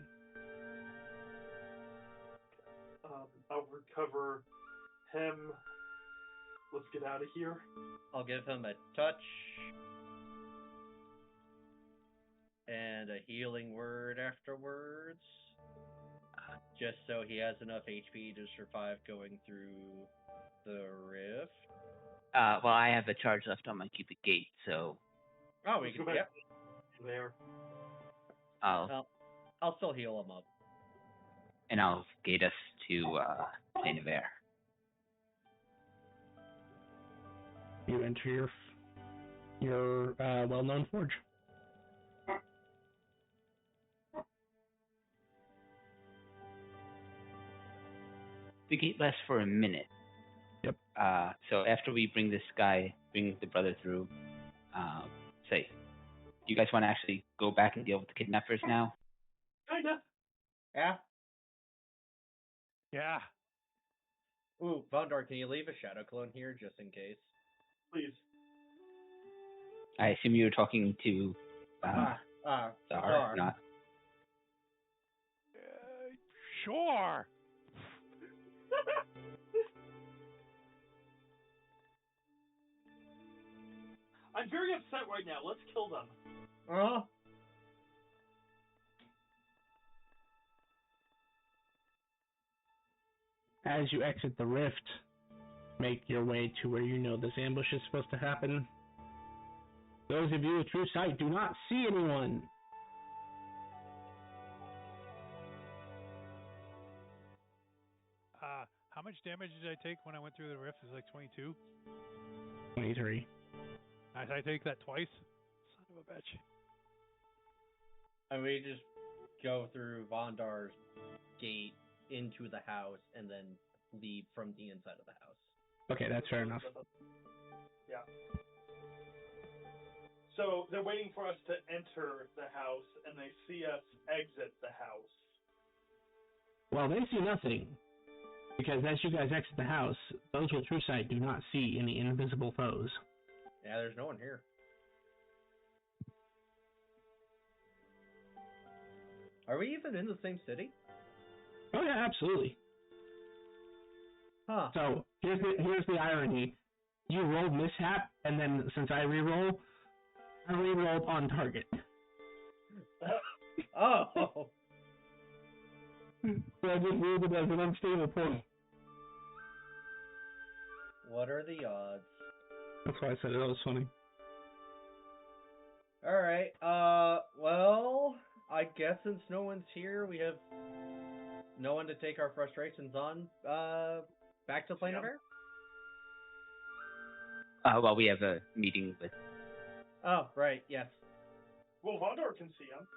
I'll recover him. Let's get out of here. I'll give him a touch and a healing word afterwards, just so he has enough HP to survive going through the rift. Well, I have a charge left on my Cupid Gate, so We can. Go back Yep. there. I'll still heal him up. and I'll gate us to Plane of Air. you enter your well-known forge. The gate lasts for a minute. Yep. So after we bring the brother through, say, do you guys want to actually go back and deal with the kidnappers now? Kinda. Yeah. Yeah. Ooh, Vondor, can you leave a shadow clone here just in case? Please. I assume you were talking to Zar. not. Sure. I'm very upset right now. Let's kill them. As you exit the rift, make your way to where you know this ambush is supposed to happen. Those of you with true sight do not see anyone. How much damage did I take when I went through the rift? It was like 22. 23. I take that twice. Son of a bitch. And we just go through Vondar's gate into the house and then leave from the inside of the house. Okay, that's fair enough. Yeah. So they're waiting for us to enter the house, and they see us exit the house. Well, they see nothing, because as you guys exit the house, those with true sight do not see any invisible foes. Yeah, there's no one here. Are we even in the same city? Oh yeah, absolutely. Huh. So here's the irony: you rolled mishap, and then since I rerolled on target. Oh. So I just ruled it as an unstable point. What are the odds? That's why I said it. That was funny. Alright, well, I guess since no one's here, we have no one to take our frustrations on. Back to Plane of Air? Well, we have a meeting with. Oh, right, yes. Well, Vondor can see him.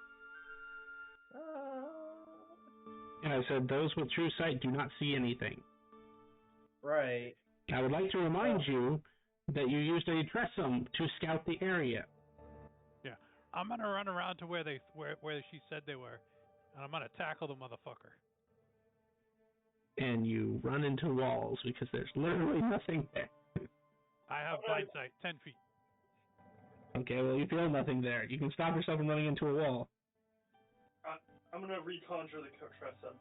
And I said those with true sight do not see anything. Right. I would like to remind you that you used a Tressum to scout the area. Yeah. I'm gonna run around to where she said they were, and I'm gonna tackle the motherfucker. And you run into walls because there's literally nothing there. I have blind sight, 10 feet. Okay, well, you feel nothing there. You can stop yourself from running into a wall. I'm gonna reconjure the Tressum.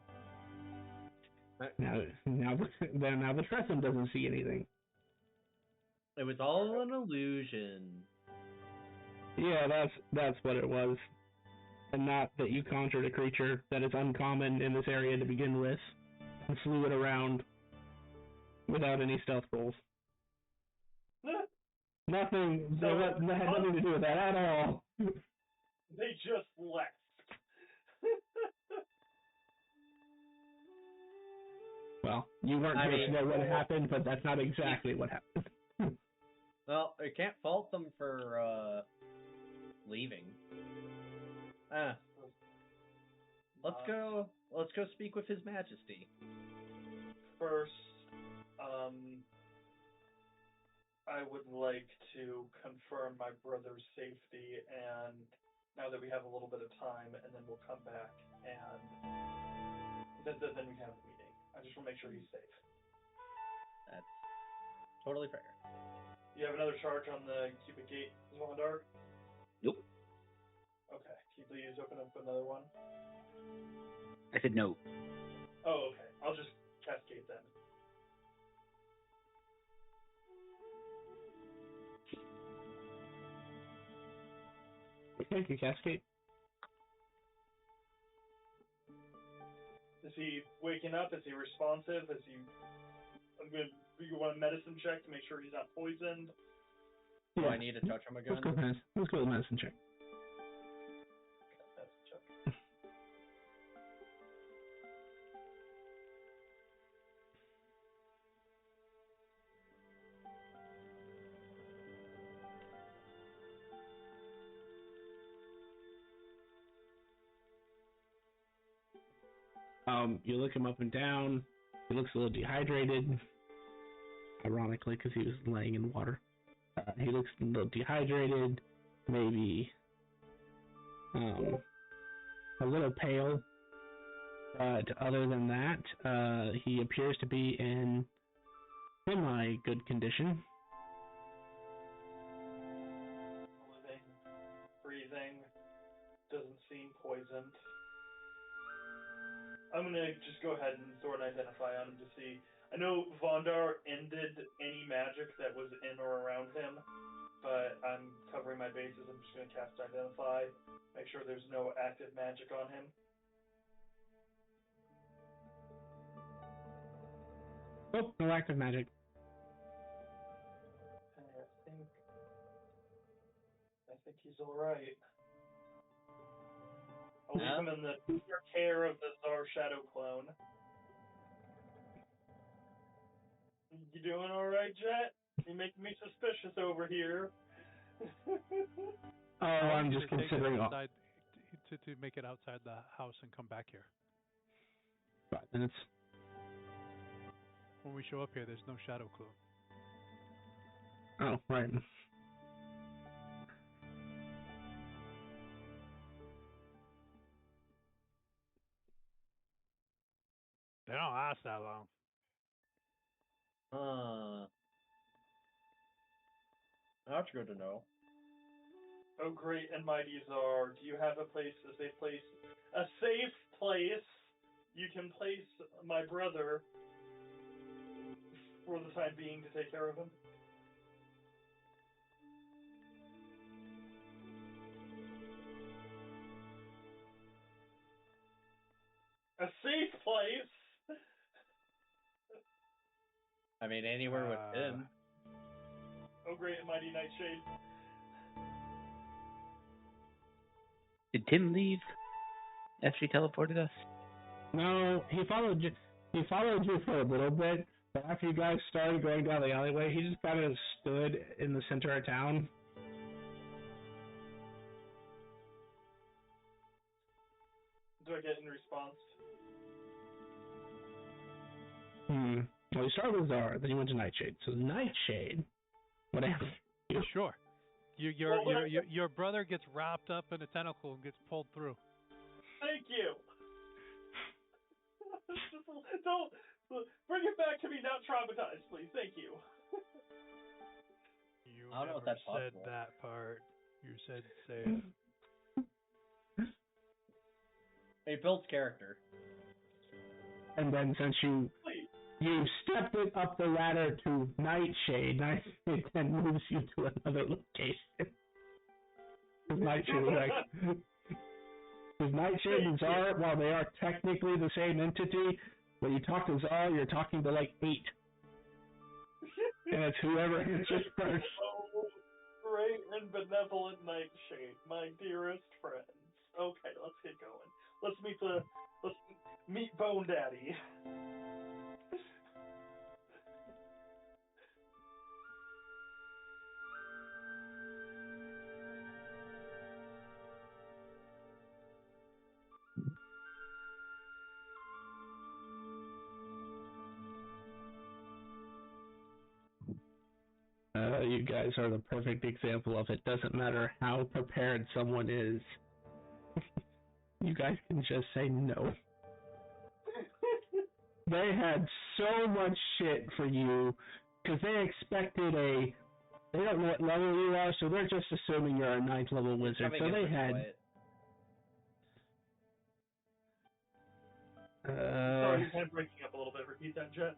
Now the Tressum doesn't see anything. It was all an illusion. Yeah, that's what it was. And not that you conjured a creature that is uncommon in this area to begin with, and flew it around without any stealth rolls. Nothing. That had nothing to do with that at all. They just left. Well, you weren't supposed to know what happened, but that's not exactly what happened. Well, I can't fault them for leaving. Let's go. Let's go speak with His Majesty. First, I would like to confirm my brother's safety, and now that we have a little bit of time, and then we'll come back, and then we can have the meeting. I just want to make sure he's safe. That's totally fair. You have another charge on the cubic gate, Zwandar? Nope. Okay. Can you please open up another one? I said no. Oh, okay. I'll just cascade them. Thank you, Cascade. Is he waking up? Is he responsive? Is he... Do you want a medicine check to make sure he's not poisoned? Do I need to touch him again? Let's go with medicine check. Medicine check. You look him up and down. He looks a little dehydrated. Ironically, because he was laying in water. He looks a little dehydrated, maybe a little pale. But other than that, he appears to be in semi-good condition. Living, breathing, doesn't seem poisoned. I'm gonna just go ahead and throw an identify on him to see. I know Vondar ended any magic that was in or around him, but I'm covering my bases. I'm just gonna cast identify, make sure there's no active magic on him. Oh, no active magic. I think he's all right. I'll leave him in the care of the Tsar Shadow Clone. You doing all right, Jet? You making me suspicious over here. Oh, I'm just considering outside, to make it outside the house and come back here. 5 minutes. When we show up here, there's no shadow clue. Oh, right. They don't last that long. That's good to know. Oh, great and mighty Czar, do you have a safe place you can place my brother for the time being to take care of him? A safe place? I mean, anywhere with him. Oh, great and mighty Nightshade. Did Tim leave after he teleported us? No, he followed you. He followed you for a little bit, but after you guys started going down the alleyway, he just kind of stood in the center of town. Do I get in response? Well, he started with Zara, then he went to Nightshade. So Nightshade, whatever. Sure. Your brother gets wrapped up in a tentacle and gets pulled through. Thank you. Don't bring it back to me now traumatized, please. Thank you. You I don't know if never that's said possible. that part. You said safe. He builds character. And then since you stepped it up the ladder to Nightshade, Nightshade then moves you to another location. Because Nightshade and Zara, while they are technically the same entity, when you talk to Zara, you're talking to like 8. And it's whoever answers first. Oh, great and benevolent Nightshade, my dearest friends. Okay, let's get going. Let's meet Bone Daddy. You guys are the perfect example of it. Doesn't matter how prepared someone is. You guys can just say no. They had so much shit for you because they expected they don't know what level you are, so they're just assuming you're a 9th level wizard. So they had. Sorry, you're kind of breaking up a little bit. Repeat that, Jet.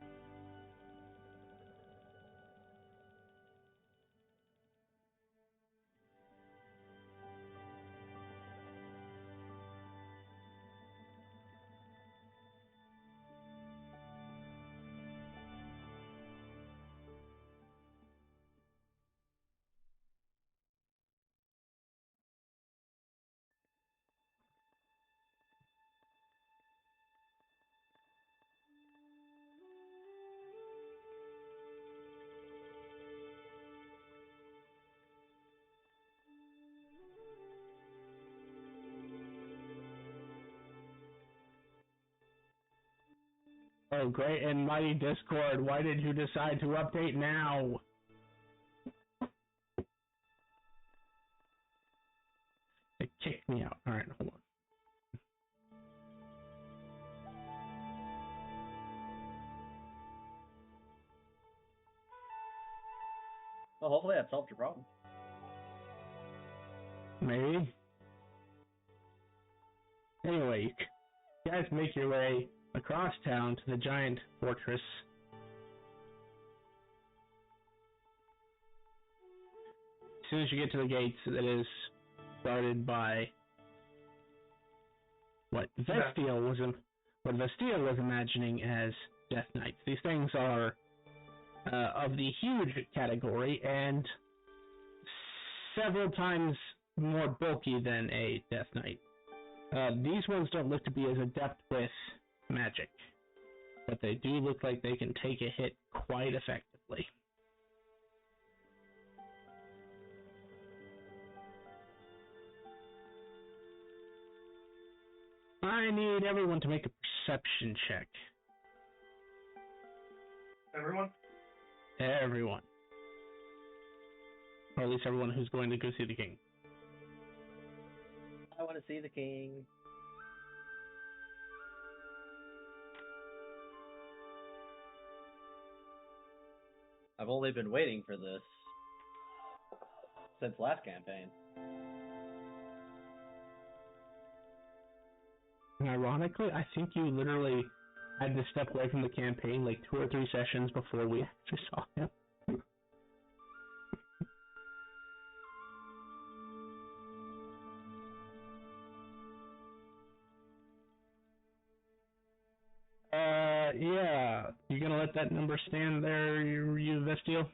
Oh, great and mighty Discord, why did you decide to update now? It kicked me out. Alright, hold on. Well, hopefully that solved your problem. Maybe. Anyway, you guys make your way across town to the giant fortress. As soon as you get to the gates, it is guarded by what Vestial was imagining as Death Knights. These things are of the huge category and several times more bulky than a Death Knight. These ones don't look to be as adept with magic, but they do look like they can take a hit quite effectively. I need everyone to make a perception check. Everyone? Everyone. Or at least everyone who's going to go see the king. I want to see the king. I've only been waiting for this since last campaign. And ironically, I think you literally had to step away from the campaign like 2 or 3 sessions before we actually saw him. Yeah. You gonna let that number stand there, you Vestial?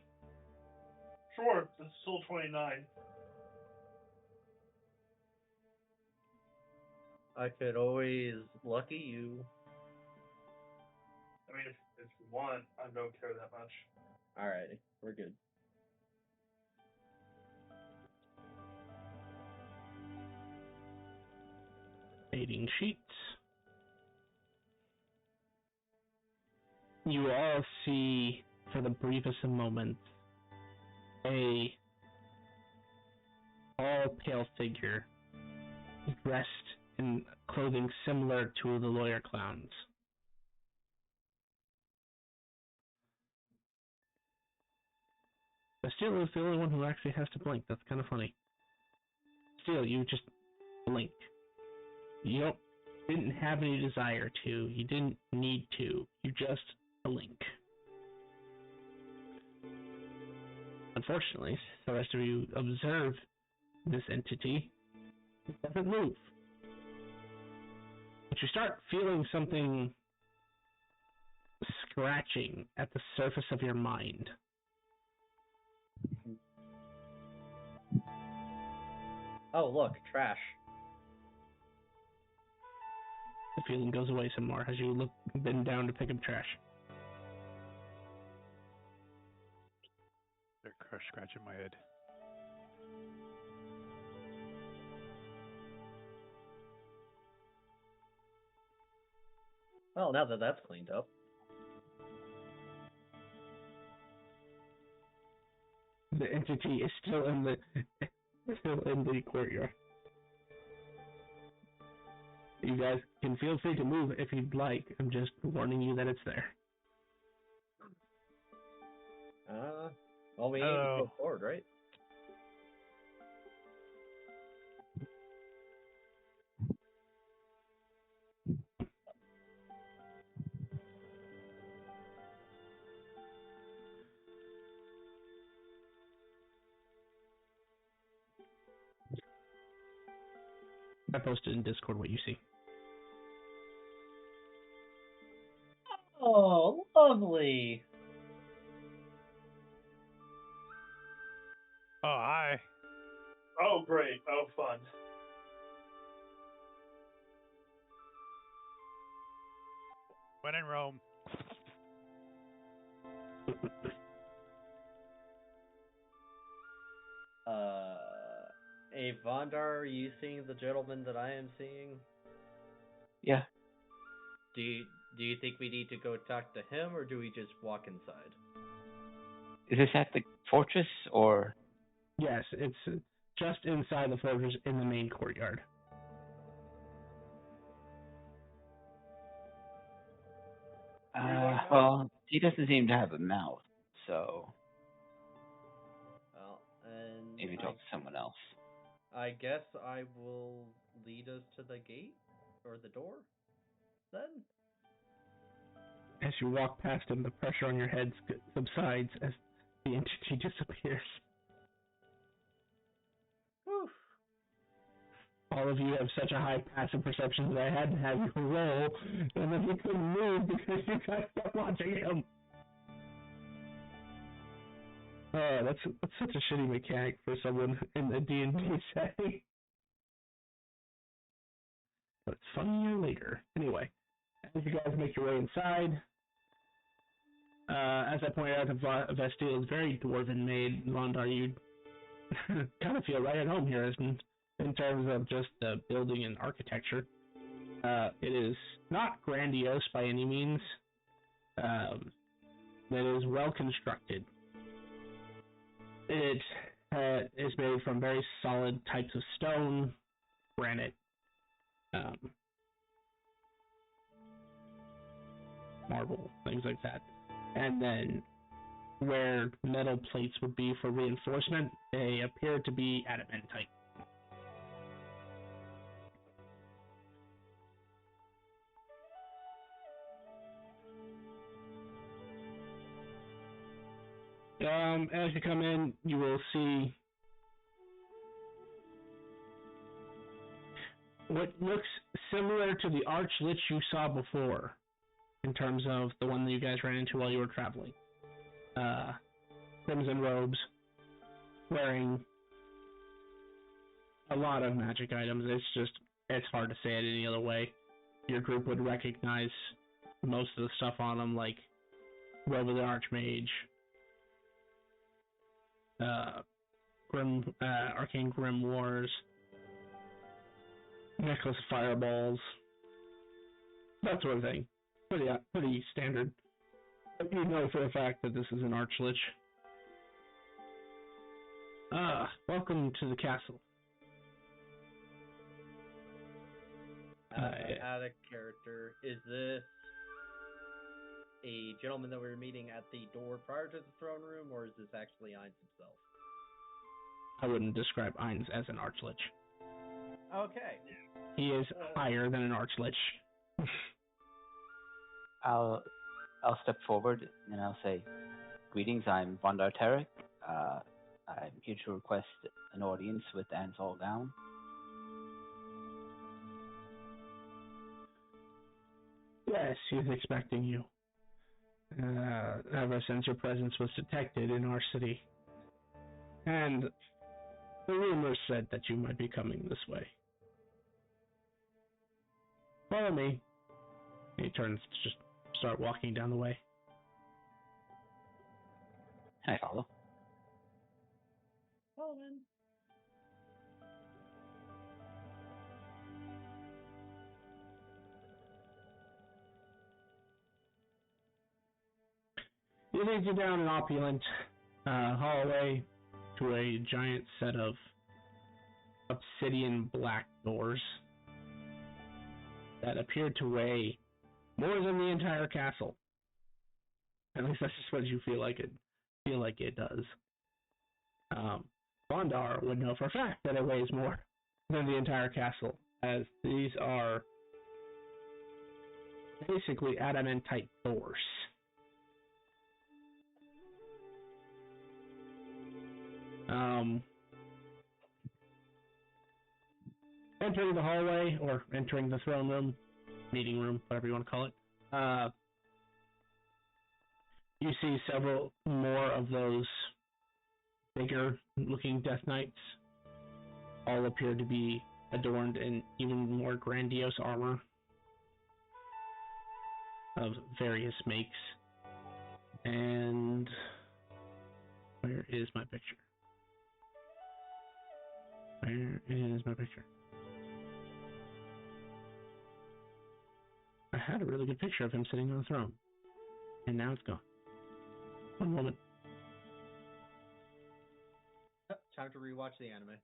Sure, it's still 29. I could always lucky you. I mean, if you want, I don't care that much. Alrighty, we're good. Dating sheets. You all see, for the briefest of moments, a all-pale figure dressed in clothing similar to the lawyer clowns. Steele is the only one who actually has to blink. That's kind of funny. Steele, you just blink. You didn't have any desire to. You didn't need to. You just blink. Unfortunately, the rest of you observe this entity. It doesn't move. But you start feeling something scratching at the surface of your mind. Oh, look, trash. The feeling goes away some more as you bend down to pick up trash. They're scratching my head. Well, now that that's cleaned up. the entity is still in the courtyard. You guys can feel free to move if you'd like. I'm just warning you that it's there. Well, we need to go forward, right? I posted in Discord what you see. Oh, lovely. Oh, hi. Oh, great. Oh, fun. When in Rome. Hey, Vondar, are you seeing the gentleman that I am seeing? Yeah. Do you think we need to go talk to him, or do we just walk inside? Is this at the fortress or? Yes, it's just inside the fortress in the main courtyard. Well, he doesn't seem to have a mouth, so Well, and maybe talk to someone else. I guess I will lead us to the gate or the door. Then. As you walk past him, the pressure on your head subsides as the entity disappears. Whew. All of you have such a high passive perception that I had to have you roll, and then you couldn't move because you guys kept watching him. Oh, that's such a shitty mechanic for someone in the D&D setting. But it's funnier later. Anyway, as you guys make your way inside, as I pointed out, the Vestile is very dwarven made. Vondar, you kind of feel right at home here, in terms of just the building and architecture. It is not grandiose by any means. It is well constructed. It is made from very solid types of stone, granite, marble, things like that. And then where metal plates would be for reinforcement, they appear to be adamantite. As you come in, you will see what looks similar to the archlich you saw before, in terms of the one that you guys ran into while you were traveling. Crimson robes, wearing a lot of magic items. It's hard to say it any other way. Your group would recognize most of the stuff on them, like Robe of the Archmage, Arcane Grimoires, Necklace of Fireballs, that sort of thing. Pretty standard. But you know for a fact that this is an Archlich. Welcome to the castle. Out of character, is this a gentleman that we were meeting at the door prior to the throne room, or is this actually Ainz himself? I wouldn't describe Ainz as an Archlich. Okay. He is higher than an Archlich. I'll step forward and I'll say, "Greetings, I'm Vondar Tarek. I'm here to request an audience with Ansel Gown." Yes, he's expecting you. Ever since your presence was detected in our city. And the rumors said that you might be coming this way. Follow me. He turns to just start walking down the way. I follow. Well then. He leads you down an opulent hallway to a giant set of obsidian black doors that appeared to weigh more than the entire castle. At least that's just what you feel like it does. Bondar would know for a fact that it weighs more than the entire castle, as these are basically adamantite doors. Entering the hallway, or entering the throne room, meeting room, whatever you want to call it, you see several more of those bigger looking Death Knights. All appear to be adorned in even more grandiose armor of various makes. And where is my picture? Where is my picture? I had a really good picture of him sitting on the throne, and now it's gone. One moment. Time to rewatch the anime.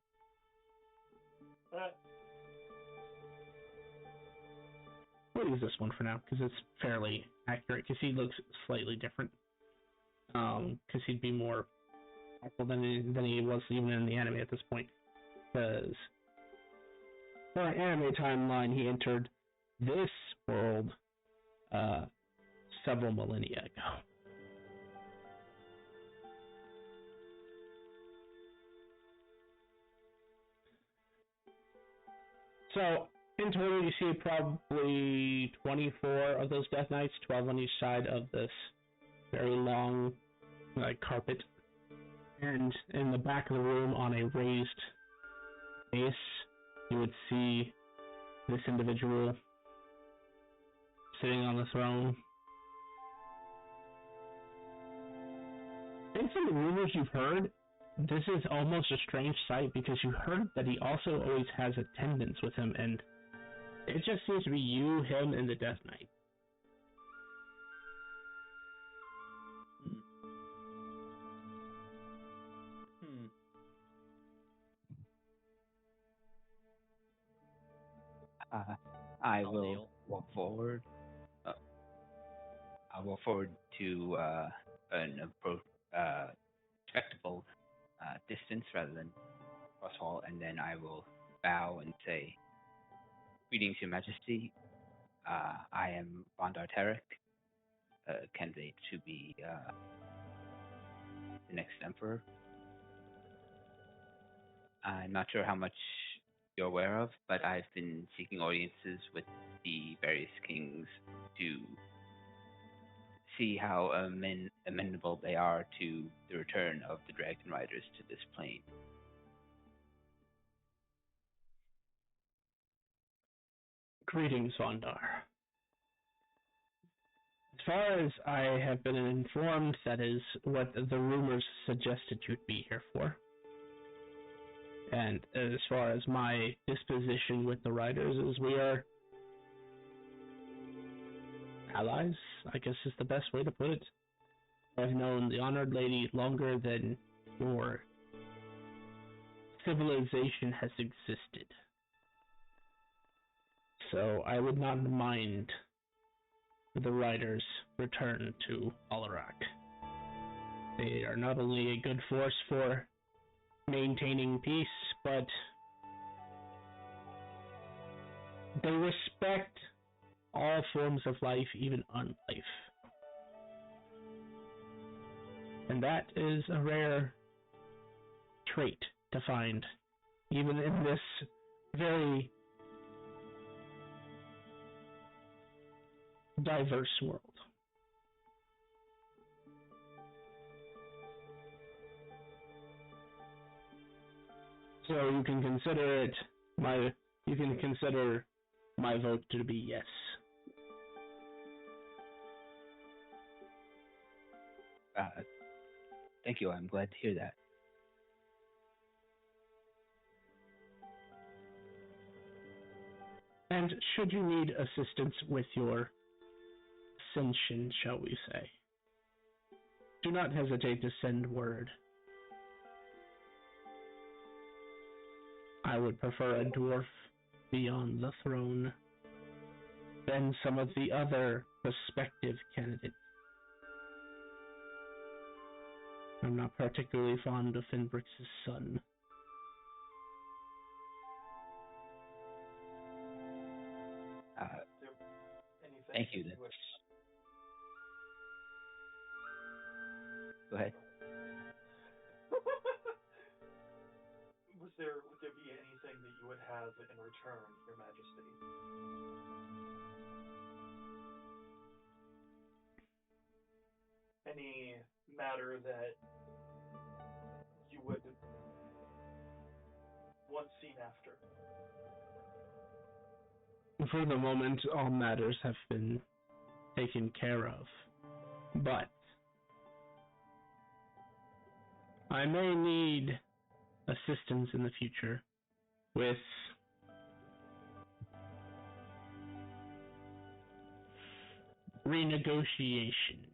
We'll use this one for now, because it's fairly accurate, because he looks slightly different. Because he'd be more powerful than he was even in the anime at this point. Because for an anime timeline, he entered this world several millennia ago. So, in total, you see probably 24 of those Death Knights, 12 on each side of this very long carpet. And in the back of the room, on a raised base, you would see this individual sitting on the throne. Based on the rumors you've heard, this is almost a strange sight, because you heard that he also always has attendants with him, and it just seems to be you, him, and the Death Knight. I will walk forward. I'll walk forward to an respectable distance rather than cross hall, and then I will bow and say, "Greetings, Your Majesty. I am Bondar Tarek, candidate to be the next emperor. I'm not sure how much you're aware of, but I've been seeking audiences with the various kings to see how amenable they are to the return of the Dragon Riders to this plane." Greetings, Vondar. As far as I have been informed, that is what the rumors suggested you'd be here for. And as far as my disposition with the Riders is, we are allies, I guess is the best way to put it. I've known the Honored Lady longer than your civilization has existed. So I would not mind the Riders return to Alarak. They are not only a good force for maintaining peace, but they respect all forms of life, even unlife. And that is a rare trait to find, even in this very diverse world. So you can consider my vote to be yes. Thank you. I'm glad to hear that. And should you need assistance with your ascension, shall we say, do not hesitate to send word. I would prefer a dwarf be on the throne than some of the other prospective candidates. I'm not particularly fond of Finbrix's son. Thank you. Go ahead. Would there be anything that you would have in return, Your Majesty? Any matter that you would want seen after? For the moment, all matters have been taken care of, but I may need assistance in the future with renegotiation.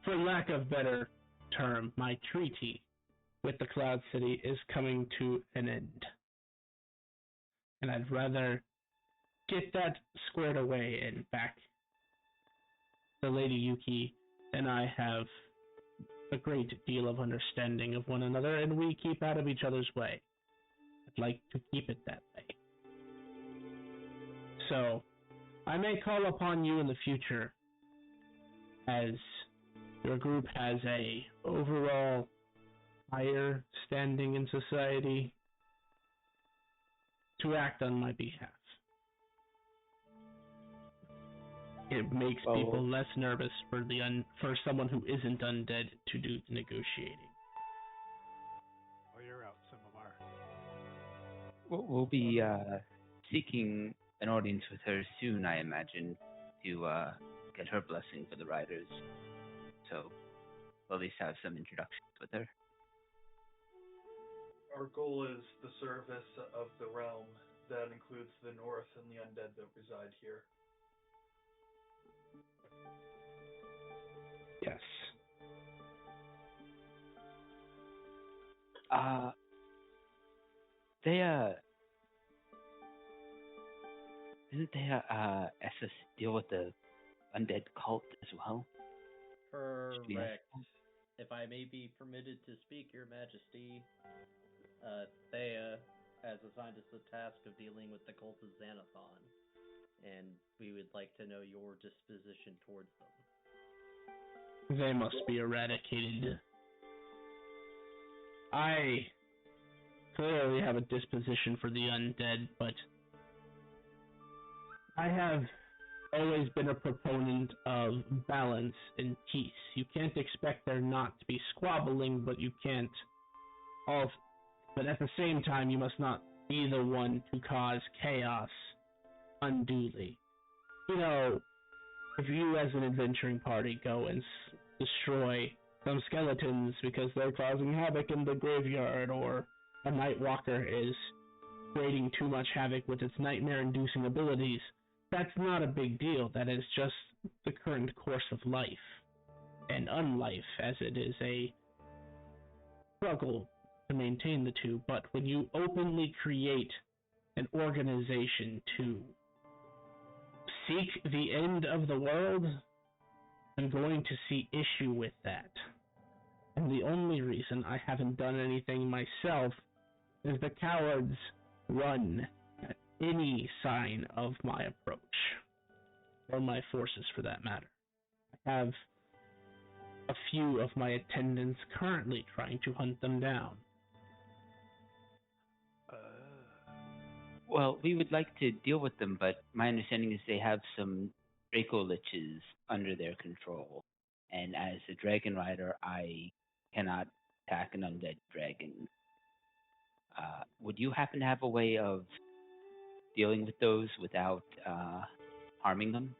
For lack of better term, my treaty with the Cloud City is coming to an end. And I'd rather get that squared away and back. The Lady Yuki and I have a great deal of understanding of one another, and we keep out of each other's way. I'd like to keep it that way. So, I may call upon you in the future, as your group has a overall higher standing in society, to act on my behalf. It makes people less nervous for someone who isn't undead to do the negotiating. Oh, you're out, Simamar. We'll be seeking an audience with her soon, I imagine, to get her blessing for the riders. So we'll at least have some introductions with her. Our goal is the service of the realm. That includes the North and the undead that reside here. Yes. Didn't they Sess deal with the undead cult as well? Correct. If I may be permitted to speak, Your Majesty, Thea has assigned us the task of dealing with the cult of Xanathon, and we would like to know your disposition towards them. They must be eradicated. I clearly have a disposition for the undead, but I have always been a proponent of balance and peace. You can't expect there not to be squabbling, but but at the same time, you must not be the one to cause chaos unduly. You know, if you as an adventuring party go and destroy some skeletons because they're causing havoc in the graveyard, or a Night Walker is creating too much havoc with its nightmare-inducing abilities, that's not a big deal. That is just the current course of life, and unlife, as it is a struggle to maintain the two. But when you openly create an organization to seek the end of the world, I'm going to see issue with that. And the only reason I haven't done anything myself is the cowards run at any sign of my approach, or my forces for that matter. I have a few of my attendants currently trying to hunt them down. Well, we would like to deal with them, but my understanding is they have some Draco Liches under their control. And as a dragon rider, I cannot attack an undead dragon. Would you happen to have a way of dealing with those without harming them?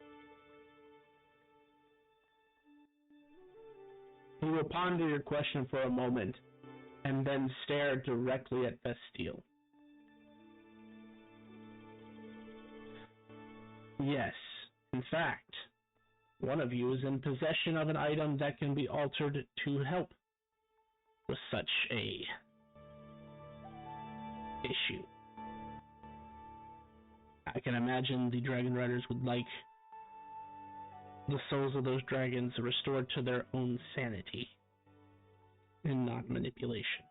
He will ponder your question for a moment, and then stare directly at Bastille. Yes. In fact, one of you is in possession of an item that can be altered to help with such a issue. I can imagine the Dragon Riders would like the souls of those dragons restored to their own sanity and not manipulation.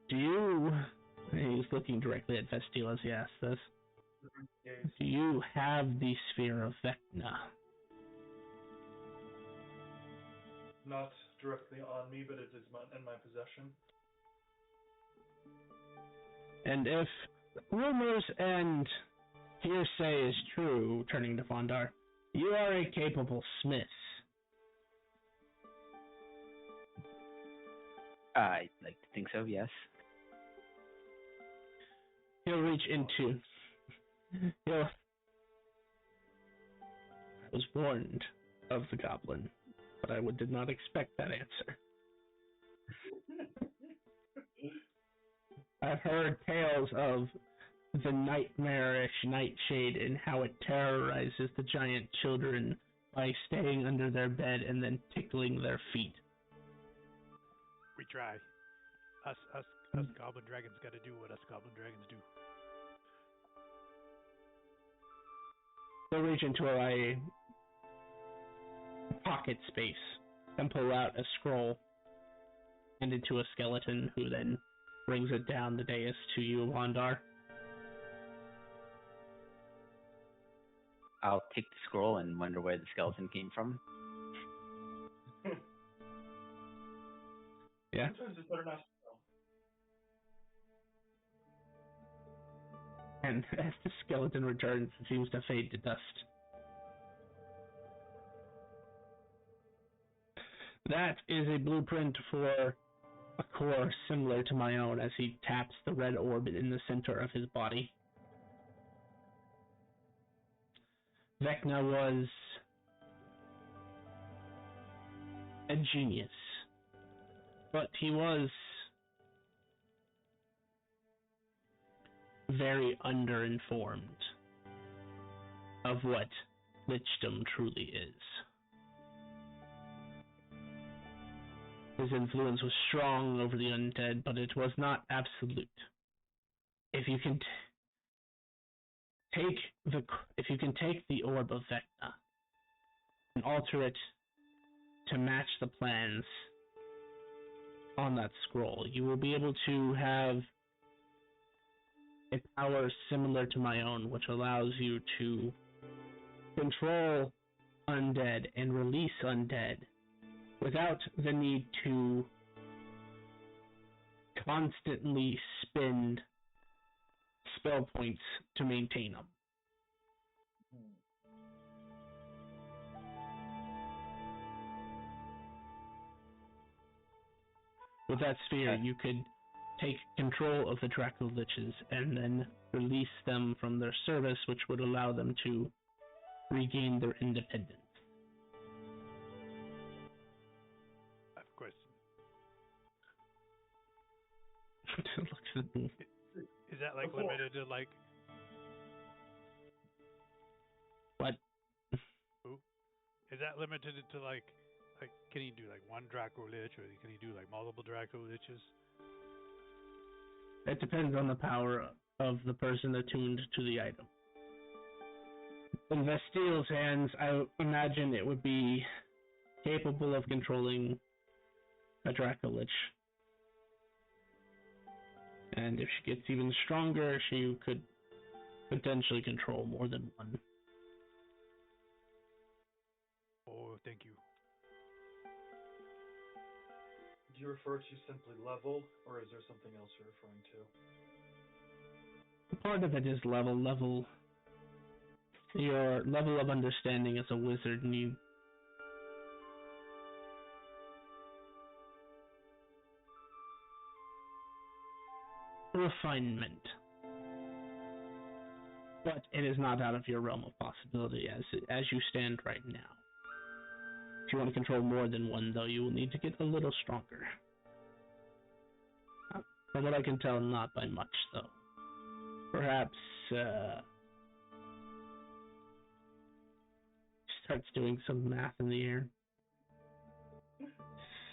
Do you... He's looking directly at Vestiel as he asks this. Yes. Do you have the Sphere of Vecna? Not directly on me, but it is in my possession. And if rumors and hearsay is true, turning to Fondar, you are a capable smith. I'd like to think so, yes. He'll reach into... I was warned of the goblin, but I did not expect that answer. I've heard tales of the nightmarish nightshade and how it terrorizes the giant children by staying under their bed and then tickling their feet. We try. Us goblin dragons gotta do what us goblin dragons do. They'll reach into a pocket space and pull out a scroll, hand it to a skeleton, who then brings it down the dais to you, Wandar. I'll take the scroll and wonder where the skeleton came from. Yeah? Sometimes it's better not to know. And as the skeleton returns, it seems to fade to dust. That is a blueprint for a core similar to my own, as he taps the red orb in the center of his body. Vecna was a genius, but he was very underinformed of what lichdom truly is. His influence was strong over the undead, but it was not absolute. If you can take the orb of Vecna and alter it to match the plans on that scroll, you will be able to have a power similar to my own, which allows you to control undead and release undead without the need to constantly spend spell points to maintain them. With that sphere, you could take control of the Draco Liches and then release them from their service, which would allow them to regain their independence. I have a question. Looks at me. Is that like limited to like? What? Who? Is that limited to like can you do like one Draco Lich, or can you do like multiple Draco Liches? It depends on the power of the person attuned to the item. In Vestiel's hands, I imagine it would be capable of controlling a Draco Lich. And if she gets even stronger, she could potentially control more than one. Oh, thank you. Do you refer to simply level, or is there something else you're referring to? Part of it is level. Your level of understanding as a wizard needs refinement. But it is not out of your realm of possibility as you stand right now. If you want to control more than one, though, you will need to get a little stronger. From what I can tell, not by much, though. Perhaps starts doing some math in the air.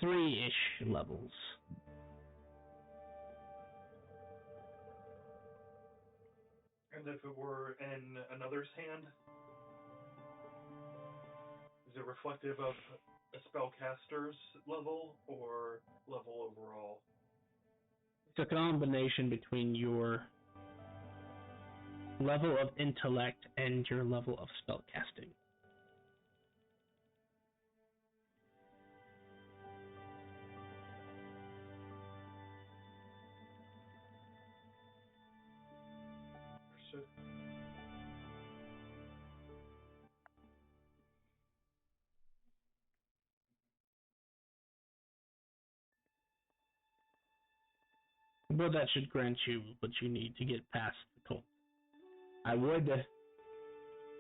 3-ish levels. And if it were in another's hand, is it reflective of a spellcaster's level or level overall? It's a combination between your level of intellect and your level of spellcasting. Understood. But that should grant you what you need to get past the cult. I would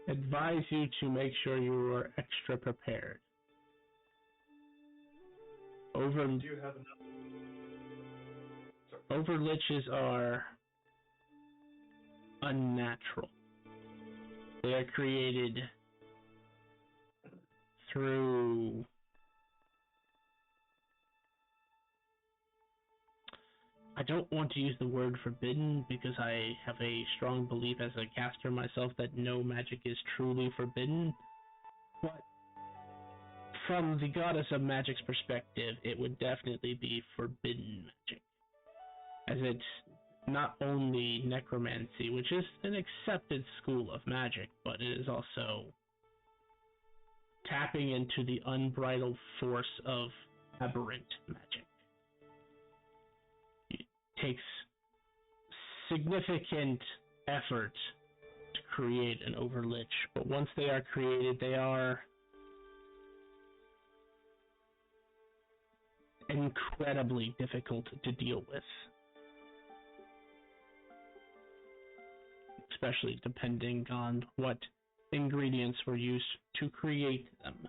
advise you to make sure you are extra prepared. Do you have enough? Sorry. Overliches are unnatural. They are created through I don't want to use the word forbidden because I have a strong belief as a caster myself that no magic is truly forbidden. But from the goddess of magic's perspective, it would definitely be forbidden magic. As it's not only necromancy, which is an accepted school of magic, but it is also tapping into the unbridled force of aberrant magic. It takes significant effort to create an overlich, but once they are created, they are incredibly difficult to deal with. Especially depending on what ingredients were used to create them.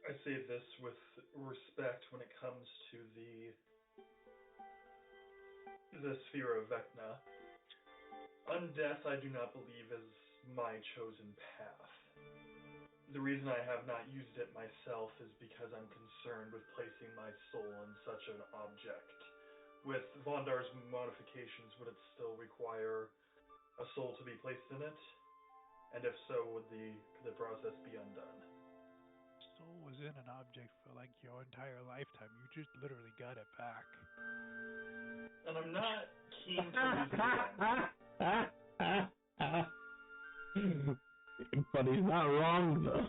I say this with respect when it comes to the sphere of Vecna. Undeath, I do not believe, is my chosen path. The reason I have not used it myself is because I'm concerned with placing my soul in such an object. With Vondar's modifications, would it still require a soul to be placed in it? And if so, would the process be undone? Soul was in an object for like your entire lifetime. You just literally got it back. And I'm not keen to lose it again. But he's not wrong, though.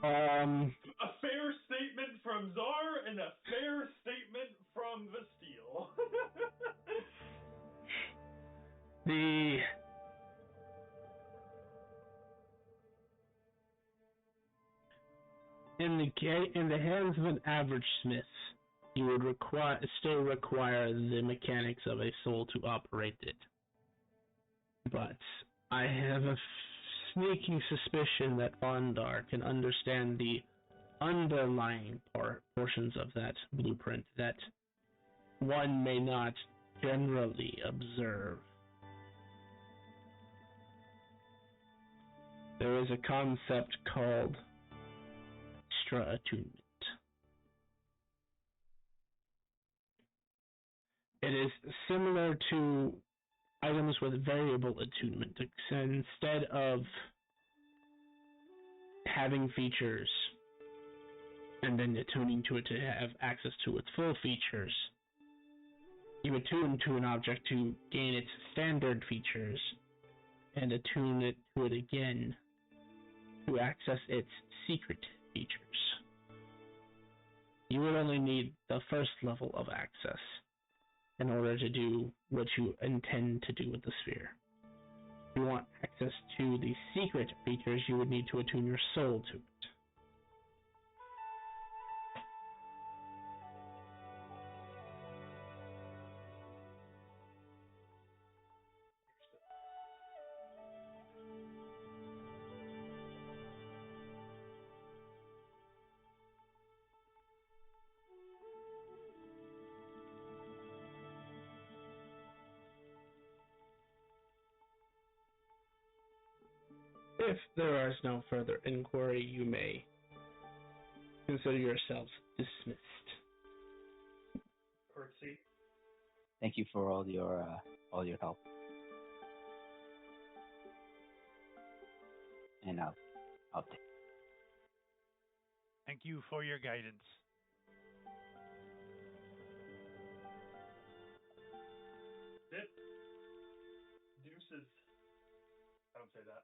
A fair statement from Czar and a fair statement from Vasteel. In the hands of an average smith, you would still require the mechanics of a soul to operate it. But I have a sneaking suspicion that Vondar can understand the underlying portions of that blueprint that one may not generally observe. There is a concept called extra attunement. It is similar to items with variable attunement. Instead of having features and then attuning to it to have access to its full features, you attune to an object to gain its standard features and attune it to it again to access its secret features. You would only need the first level of access in order to do what you intend to do with the sphere. If you want access to the secret features, you would need to attune your soul to it. If there is no further inquiry, you may consider yourselves dismissed. Curtsy. Thank you for all your help. And I'll take. Thank you for your guidance. Deuces. I don't say that.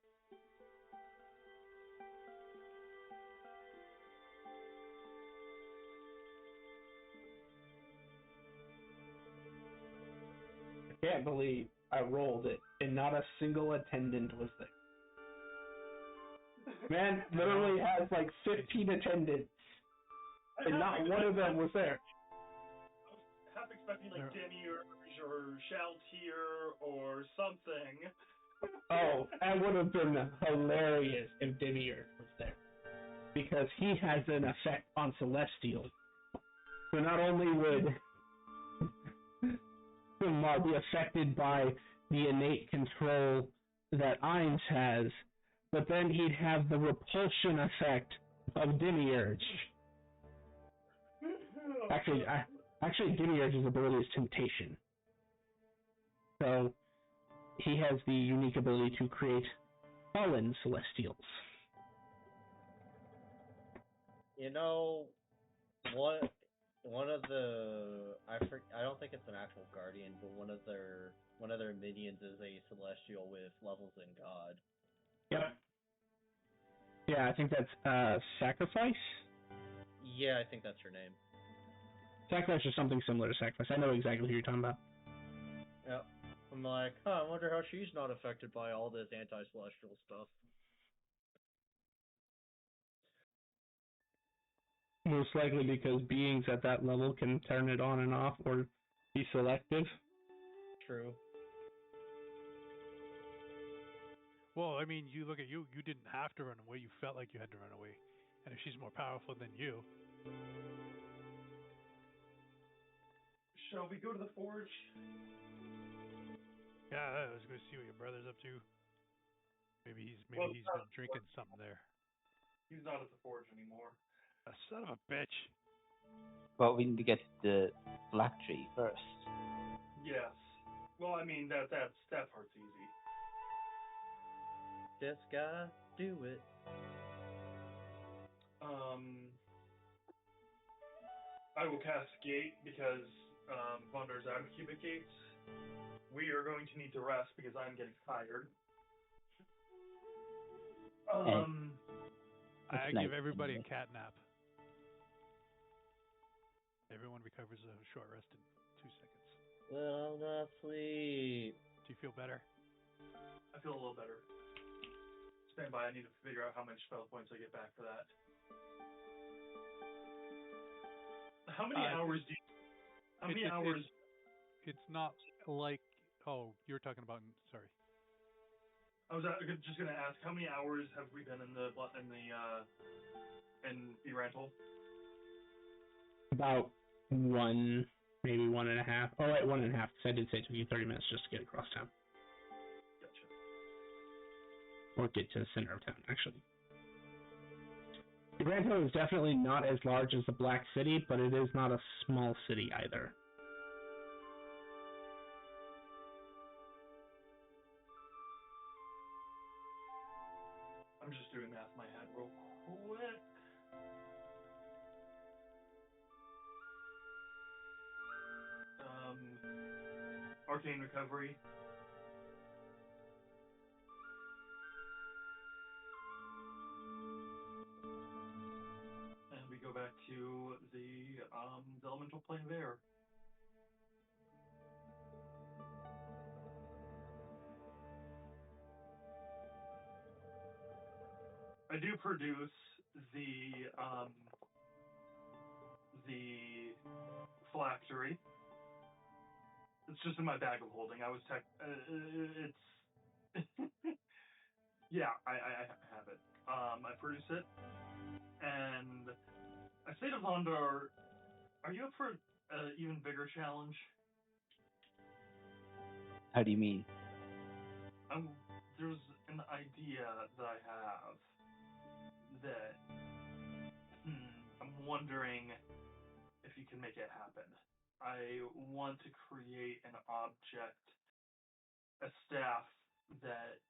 I can't believe I rolled it and not a single attendant was there. Man literally has like 15 attendants and not one of them was there. I was half expecting like Demiurge or Shaltier or something. Oh, that would have been hilarious if Demiurge was there. Because he has an effect on Celestial. So not only would Umar be affected by the innate control that Ainz has, but then he'd have the repulsion effect of Demiurge. Actually, Demiurge's ability is temptation. So he has the unique ability to create fallen Celestials. You know, one of the I don't think it's an actual guardian, but one of their minions is a celestial with levels in God. Yep. Yeah, I think that's Sacrifice. Yeah, I think that's her name. Sacrifice or something similar to Sacrifice. I know exactly who you're talking about. Yep. I'm like, I wonder how she's not affected by all this anti-celestial stuff. Most likely because beings at that level can turn it on and off or be selective. True. Well, I mean, you look at you didn't have to run away, you felt like you had to run away. And if she's more powerful than you... Shall we go to the forge? Yeah, I was going to see what your brother's up to. Maybe he's been drinking something there. He's not at the forge anymore. A son of a bitch. Well, we need to get the black tree first. Yes. Well, I mean that part's easy. Just gotta do it. I will cast Gate because Vonder's out of cubic gates. We are going to need to rest because I'm getting tired. I give everybody a cat nap. Everyone recovers a short rest in 2 seconds. Well, not sleep. Do you feel better? I feel a little better. Stand by. I need to figure out how many spell points I get back for that. How many hours do you... How many hours... It's not like... Oh, you were talking about... Sorry. I was just going to ask, how many hours have we been in the rental? About 1, maybe 1.5. Oh, wait, 1.5. Because I did say it took you 30 minutes just to get across town. Gotcha. Or get to the center of town, actually. The Grand Hill is definitely not as large as the Black City, but it is not a small city either. I'm just doing math in my head real quick. Arcane Recovery. And we go back to the elemental plane there. I do produce the phylactery. It's just in my bag of holding. I was it's yeah, I have it. I produce it, and I say to Vondar, "Are you up for an even bigger challenge?" How do you mean? There's an idea that I have that I'm wondering if you can make it happen. I want to create an object, a staff that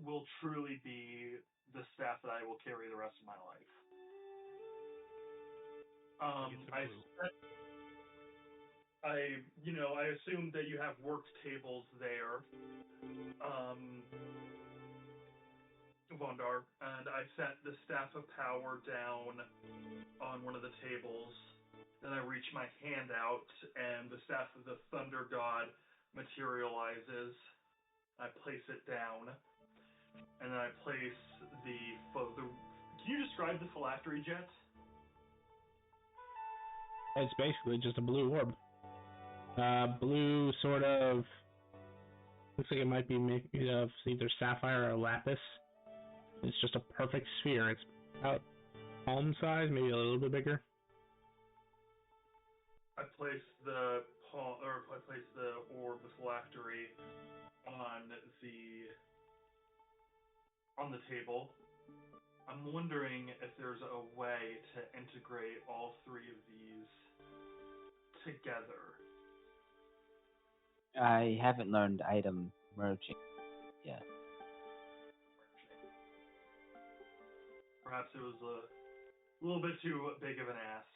will truly be the staff that I will carry the rest of my life. I assume that you have work tables there, Vondar, and I set the Staff of Power down on one of the tables. Then I reach my hand out, and the Staff of the Thunder God materializes. I place it down, and then I place the. Can you describe the phylactery jet? It's basically just a blue orb. Blue sort of looks like it might be made of either sapphire or lapis. It's just a perfect sphere. It's about palm size, maybe a little bit bigger. I place the orb, the phylactery, on the table. I'm wondering if there's a way to integrate all three of these together. I haven't learned item merging yet. Perhaps it was a little bit too big of an ask.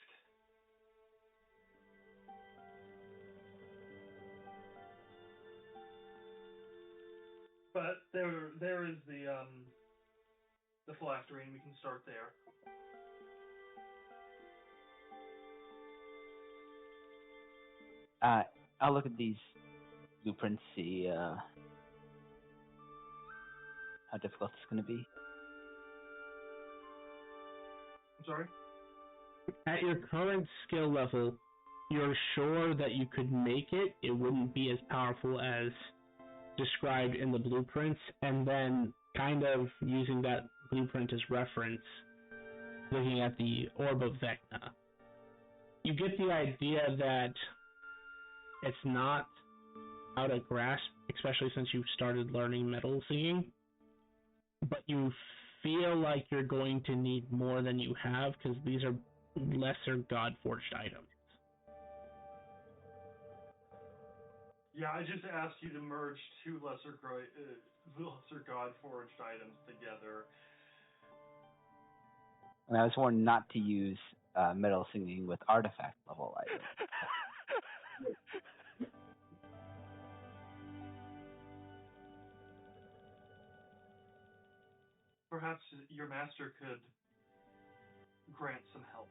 But there is the phylactery, and we can start there. I'll look at these blueprints, see how difficult it's going to be. I'm sorry? At your current skill level, you're sure that you could make it. It wouldn't be as powerful as described in the blueprints, and then kind of using that blueprint as reference, looking at the Orb of Vecna. You get the idea that it's not out of grasp, especially since you've started learning metal singing, but you feel like you're going to need more than you have because these are lesser God-forged items. Yeah, I just asked you to merge two lesser God-forged items together. And I was warned not to use metal singing with artifact level items. Perhaps your master could grant some help.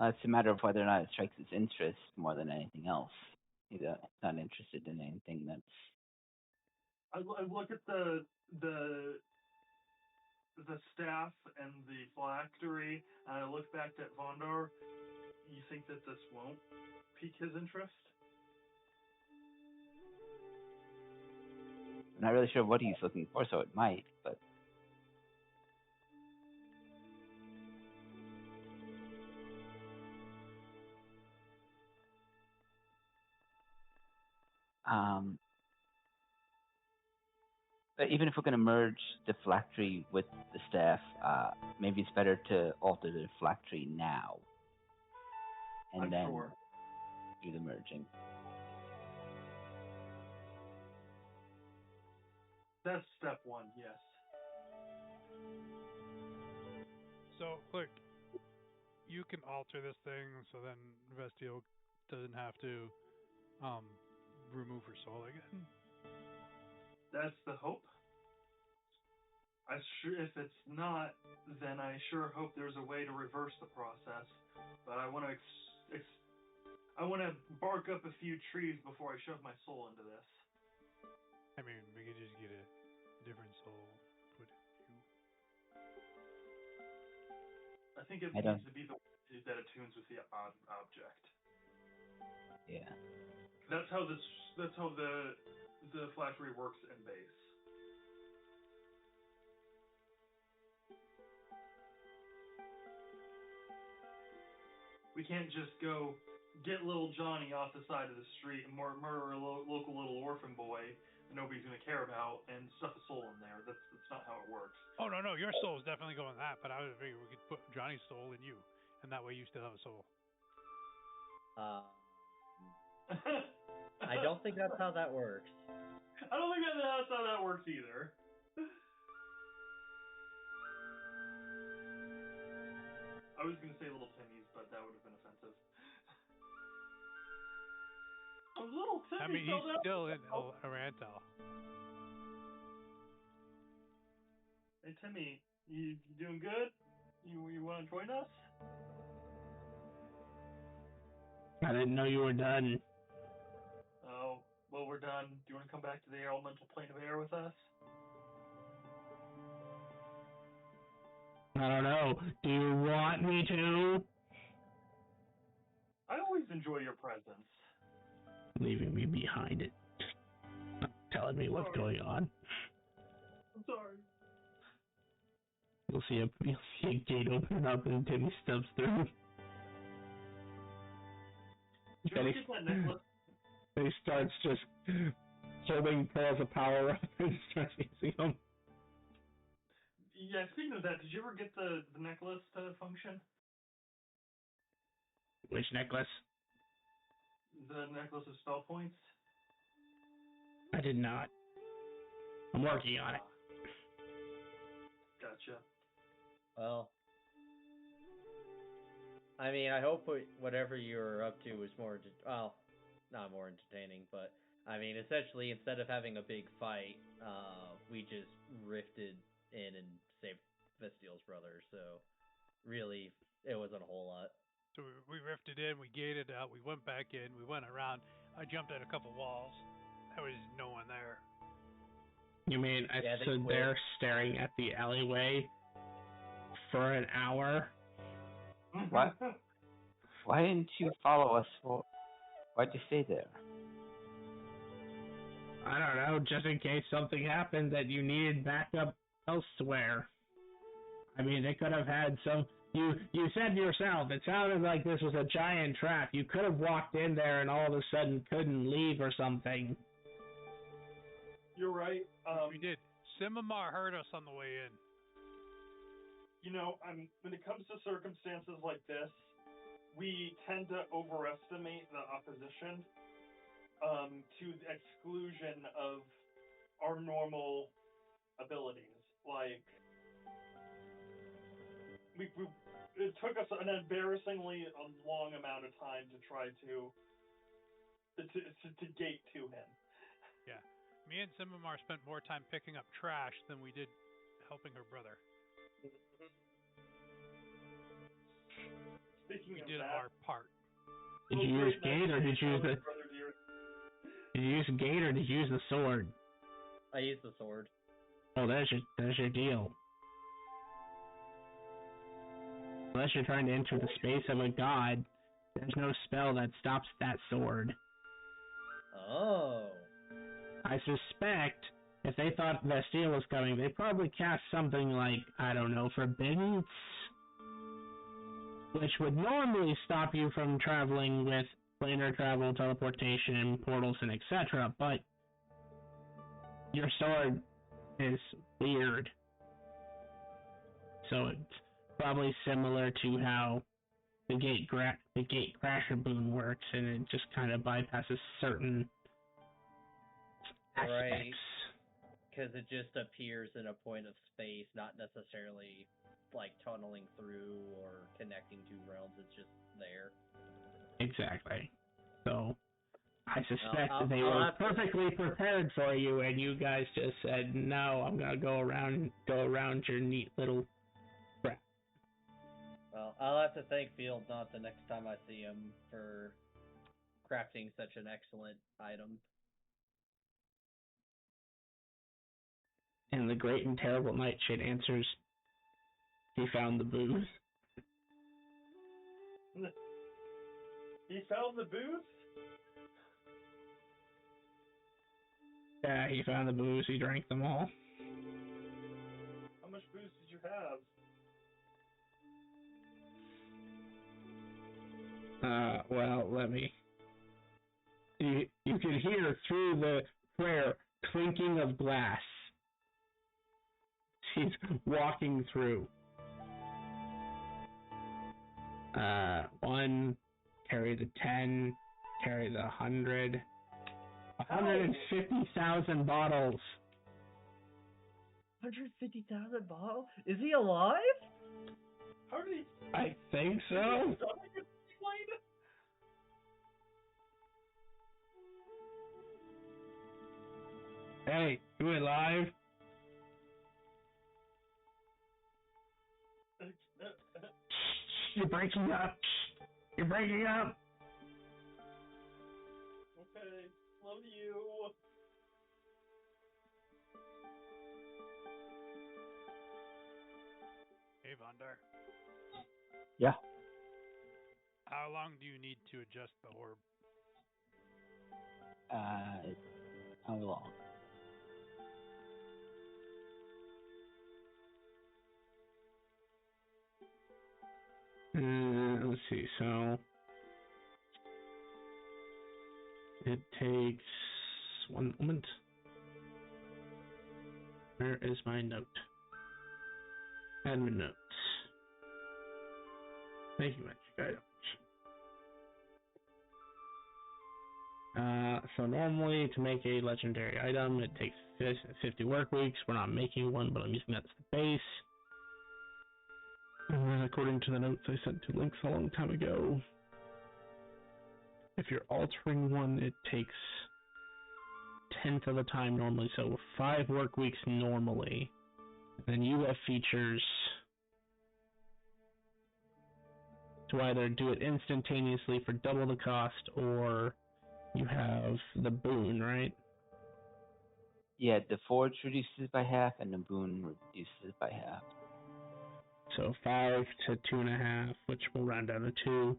It's a matter of whether or not it strikes his interest more than anything else. He's not interested in anything that's... I look at the staff and the phylactery, and I look back at Vondar. You think that this won't pique his interest? I'm not really sure what he's looking for, so it might, but... But even if we're going to merge the phylactery with the staff, maybe it's better to alter the phylactery now. And then do the merging. That's step one, yes. So, look, you can alter this thing so then Vestio doesn't have to remove her soul again. That's the hope. If it's not, then I sure hope there's a way to reverse the process. But I want to bark up a few trees before I shove my soul into this. I mean, we could just get a different soul put in you. I think it needs to be the way that attunes with the object. Yeah. That's how the phylactery works in base. We can't just go get little Johnny off the side of the street and murder a local little orphan boy that nobody's gonna care about and stuff a soul in there. That's not how it works. Oh no, your soul is definitely going that. But I would figure we could put Johnny's soul in you, and that way you still have a soul. I don't think that's how that works. I don't think that's how that works either. I was gonna say little Timmy's, but that would have been offensive. A little Timmy. I mean, he's still in Arantel. Hey Timmy, you doing good? You want to join us? I didn't know you were done. Oh, well, we're done. Do you want to come back to the elemental plane of air with us? I don't know. Do you want me to? I always enjoy your presence. Leaving me behind it. Telling me what's going on. I'm sorry. You'll see a gate open up and Timmy steps through. Did you ever get that necklace? He starts just holding Pearls of Power up and starts using them. Yeah, speaking of that, did you ever get the necklace to function? Which necklace? The necklace of spell points? I did not. I'm working on it. Gotcha. Well, I mean, I hope whatever you were up to was more, well, not more entertaining, but I mean, essentially, instead of having a big fight, we just rifted in and saved Vestial's brother. So, really, it wasn't a whole lot. So we rifted in, we gated out, we went back in, we went around. I jumped at a couple walls. There was no one there. You mean I stood there staring at the alleyway for an hour? What? Why didn't you follow us? Why'd you stay there? I don't know, just in case something happened that you needed backup elsewhere. I mean, they could have had some... You said yourself, it sounded like this was a giant trap. You could have walked in there and all of a sudden couldn't leave or something. You're right. We did. Simamar heard us on the way in. You know, when it comes to circumstances like this, we tend to overestimate the opposition to the exclusion of our normal abilities. Like, it took us an embarrassingly long amount of time to try to gate to him. Yeah. Me and Simamar spent more time picking up trash than we did helping her brother. Speaking we of did that, our part. Did you use gate or did you use the... Did you use gate or did you use the sword? I used the sword. Oh, there's your deal. Unless you're trying to enter the space of a god, there's no spell that stops that sword. Oh. I suspect if they thought Vestial was coming, they'd probably cast something like, I don't know, Forbidden, which would normally stop you from traveling with planar travel, teleportation, portals, and etc., but your sword is weird. So it's probably similar to how the gate crasher boon works, and it just kind of bypasses certain aspects. Right. Because it just appears in a point of space, not necessarily like tunneling through or connecting two realms. It's just there. Exactly. So I suspect they were perfectly prepared for you, and you guys just said, "No, I'm gonna go around your neat little crap." Well, I'll have to thank Field not the next time I see him for crafting such an excellent item. And the great and terrible Nightshade answers, "He found the booze." He found the booze? Yeah, he found the booze. He drank them all. How much booze did you have? Well, let me. You can hear through the prayer clinking of glass. She's walking through. 1, carry the 10, carry the 100. 150,000 bottles. 150,000 bottles? Is he alive? How did he? I think so. Hey, you alive? You're breaking up. You're breaking up. Okay, love you. Hey, Vondar. Yeah. How long do you need to adjust the orb? How long? Let's see. So it takes 1 moment. Where is my note? Admin notes. Thank you, Magic items. So normally to make a legendary item, it takes 50 work weeks. We're not making one, but I'm using that as the base. According to the notes I sent to Links a long time ago, if you're altering one, it takes 1/10 of the time normally, so 5 work weeks normally. And then you have features to either do it instantaneously for double the cost, or you have the boon, right? Yeah, the forge reduces by half, and the boon reduces by half. So 5 to 2.5, which will round down to 2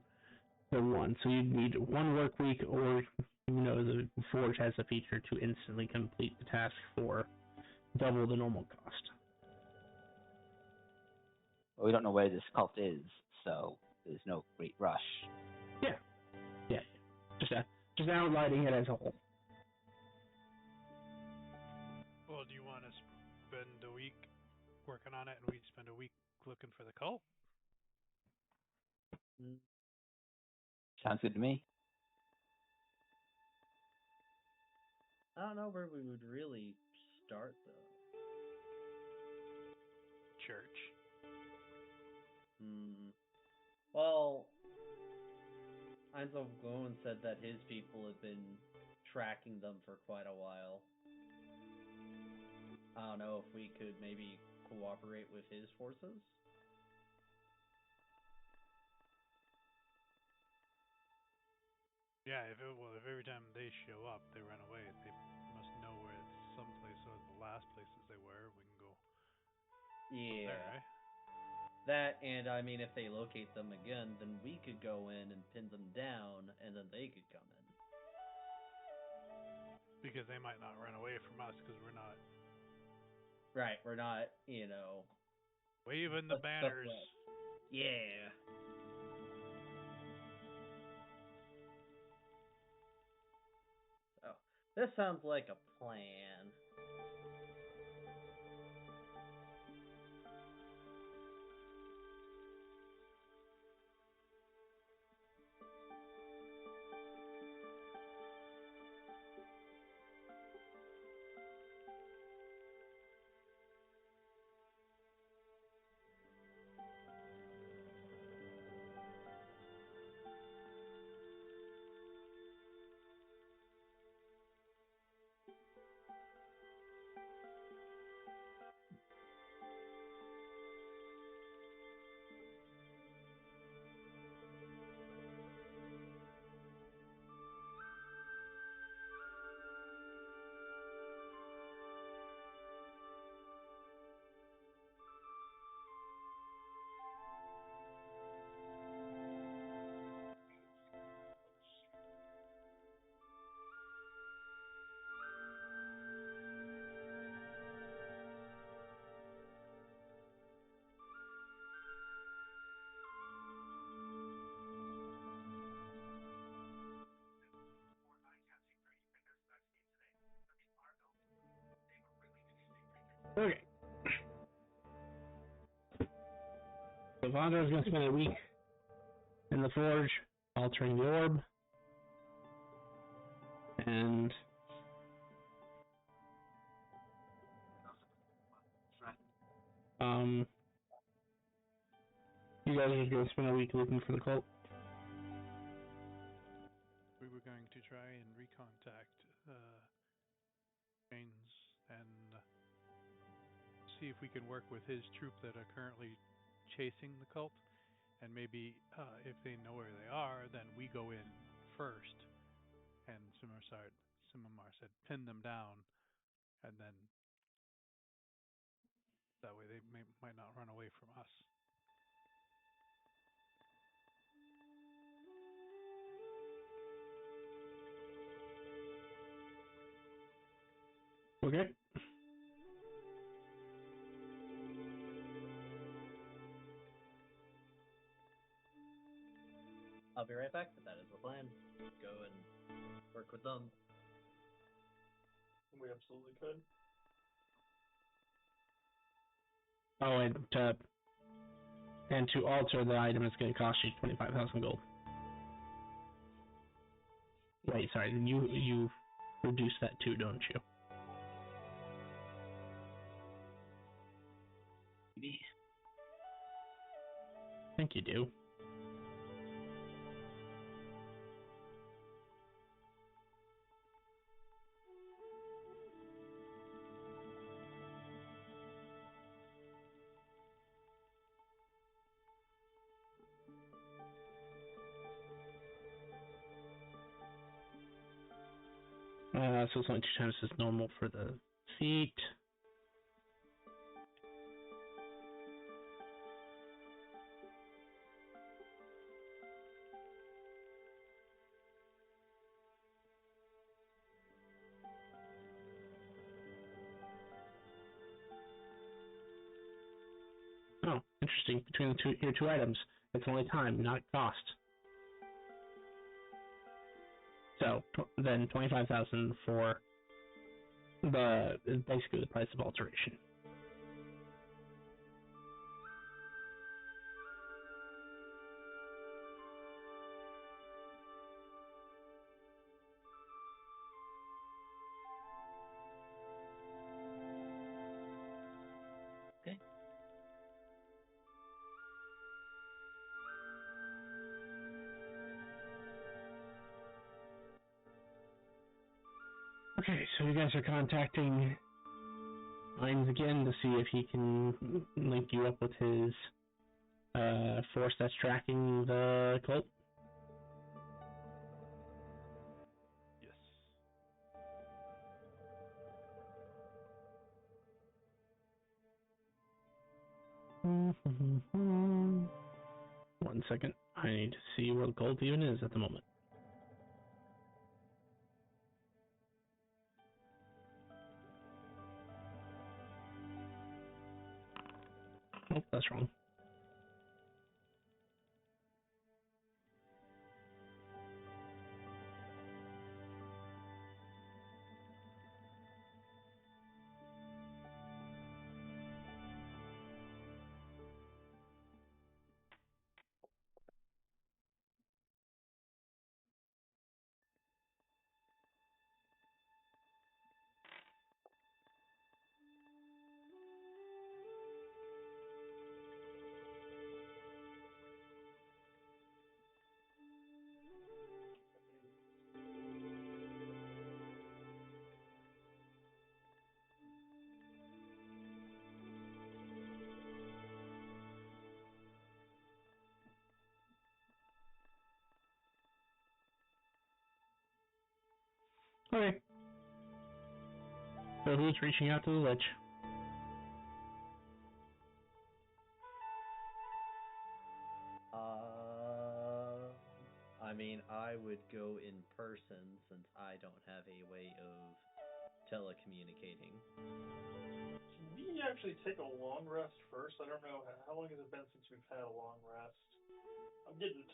to 1. So you'd need 1 work week, or the forge has a feature to instantly complete the task for double the normal cost. Well, we don't know where this cult is, so there's no great rush. Yeah. Just outlining it as a whole. Well, do you want to spend a week working on it, and we spend a week looking for the cult? Sounds good to me. I don't know where we would really start, though. Church. Well, Heinz of Goen said that his people have been tracking them for quite a while. I don't know if we could maybe cooperate with his forces. Yeah, if every time they show up, they run away, they must know where someplace or the last places they were. We can go Yeah. there, right? That, and I mean, if they locate them again, then we could go in and pin them down, and then they could come in. Because they might not run away from us, because we're not Right, we're not, waving the banners. Yeah. Oh, this sounds like a plan. Okay. So Vondra's going to spend a week in the forge, altering the orb, and you guys are going to spend a week looking for the cult. We were going to try and recontact James and see if we can work with his troop that are currently chasing the cult, and maybe if they know where they are, then we go in first. And Simamar said, pin them down, and then that way they might not run away from us. Okay. I'll be right back, but that is the plan. Go and work with them. We absolutely could. Oh, and to alter the item, it's going to cost you 25,000 gold. Wait, sorry, you reduce that too, don't you? I think you do. So it's only 2 times as normal for the seat. Oh, interesting. Between your two items, it's only time, not cost. So then 25,000 for basically the price of alteration. Okay. Okay, so you guys are contacting Mines again to see if he can link you up with his force that's tracking the cult. Yes. One second. I need to see where the cult even is at the moment. Oh, that's wrong. Okay. So who's reaching out to the lich? I mean, I would go in person since I don't have a way of telecommunicating. Can we actually take a long rest first? I don't know how long has it been since we've had a long rest. I'm getting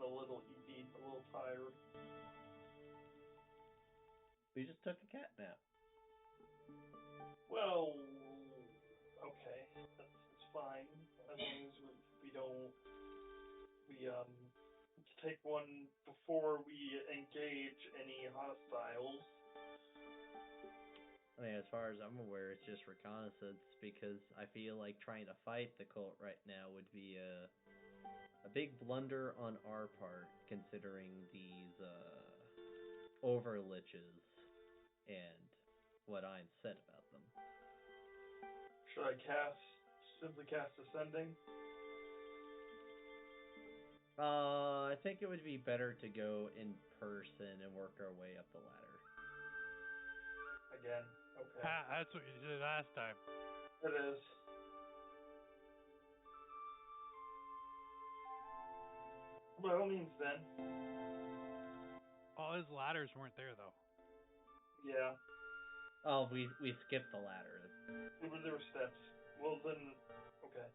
a little eepy, a little tired. We just took a cat nap. Well, Okay, that's fine. As long as we don't take one before we engage any hostiles. I mean, as far as I'm aware, it's just reconnaissance because I feel like trying to fight the cult right now would be a big blunder on our part, considering these overliches and what I'm said about them. Should I simply cast Ascending? I think it would be better to go in person and work our way up the ladder. Again, okay. That's what you did last time. It is. By all means, then. All his ladders weren't there, though. Yeah. Oh, we skipped the ladder. There were steps. Well, then, okay.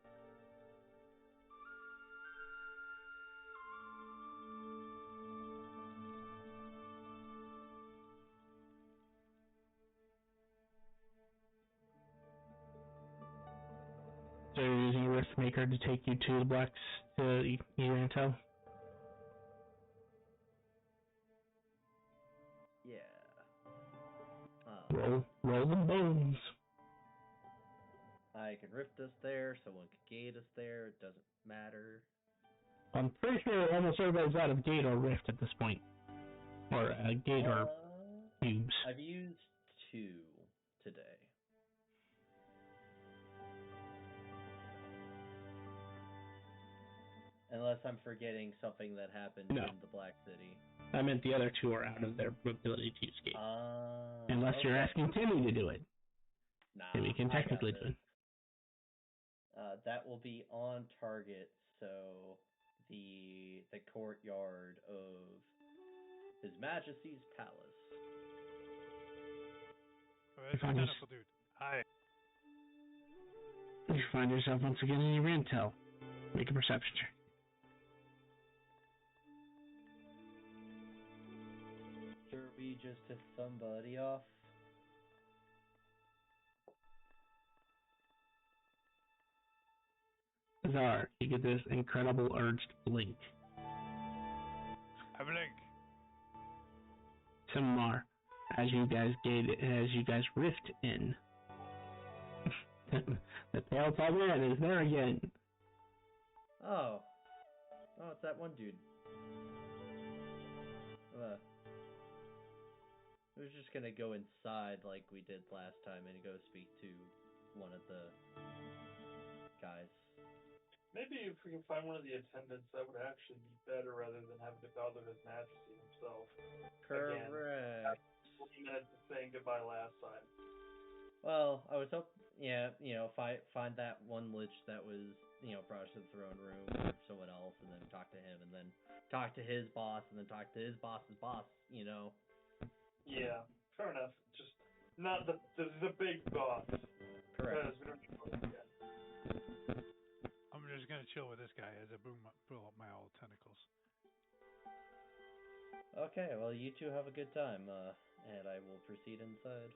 So you're using a rift maker to take you to the blacks to Urantel? Yeah. Roll the bones. I can rift us there, someone can gate us there, it doesn't matter. I'm pretty sure almost everybody's out of gate or rift at this point. Or gate or cubes. I've used 2 today. Unless I'm forgetting something that happened in the Black City. I meant the other 2 are out of their ability to use gate. Unless Okay. you're asking Timmy to do it. Nah, Timmy can technically do it. That will be on target, so the courtyard of His Majesty's Palace. Where's the tentacle dude? Hi. You find yourself once again in Urantel. Make a perception check. Sure, we just took somebody off. Zar, you get this incredible urge to blink. I blink. Samar, as you guys rift in, the pale tall man is there again. Oh, it's that one dude. We're just gonna go inside like we did last time and go speak to one of the guys. Maybe if we can find one of the attendants, that would actually be better rather than having to bother His Majesty himself. Correct. Again, 40 minutes of saying goodbye last time. Well, I was hoping, find that one lich that was, brought us to the throne room, or someone else, and then talk to him, and then talk to his boss, and then talk to his boss's boss, Yeah, fair enough. Just not the big boss. Correct. Because we don't need to look yet. I'm just gonna chill with this guy as I pull up my old tentacles. Okay, well, you two have a good time, and I will proceed inside.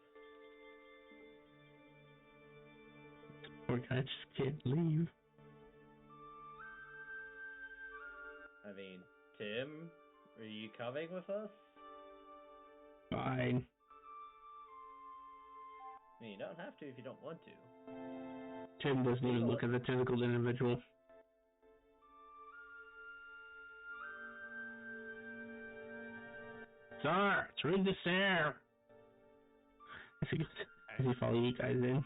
Poor guy just can't leave. I mean, Tim, are you coming with us? Fine. I mean, you don't have to if you don't want to. Tim doesn't even look at the tentacled individual. Sir, it's read this air. Does he follow you guys in?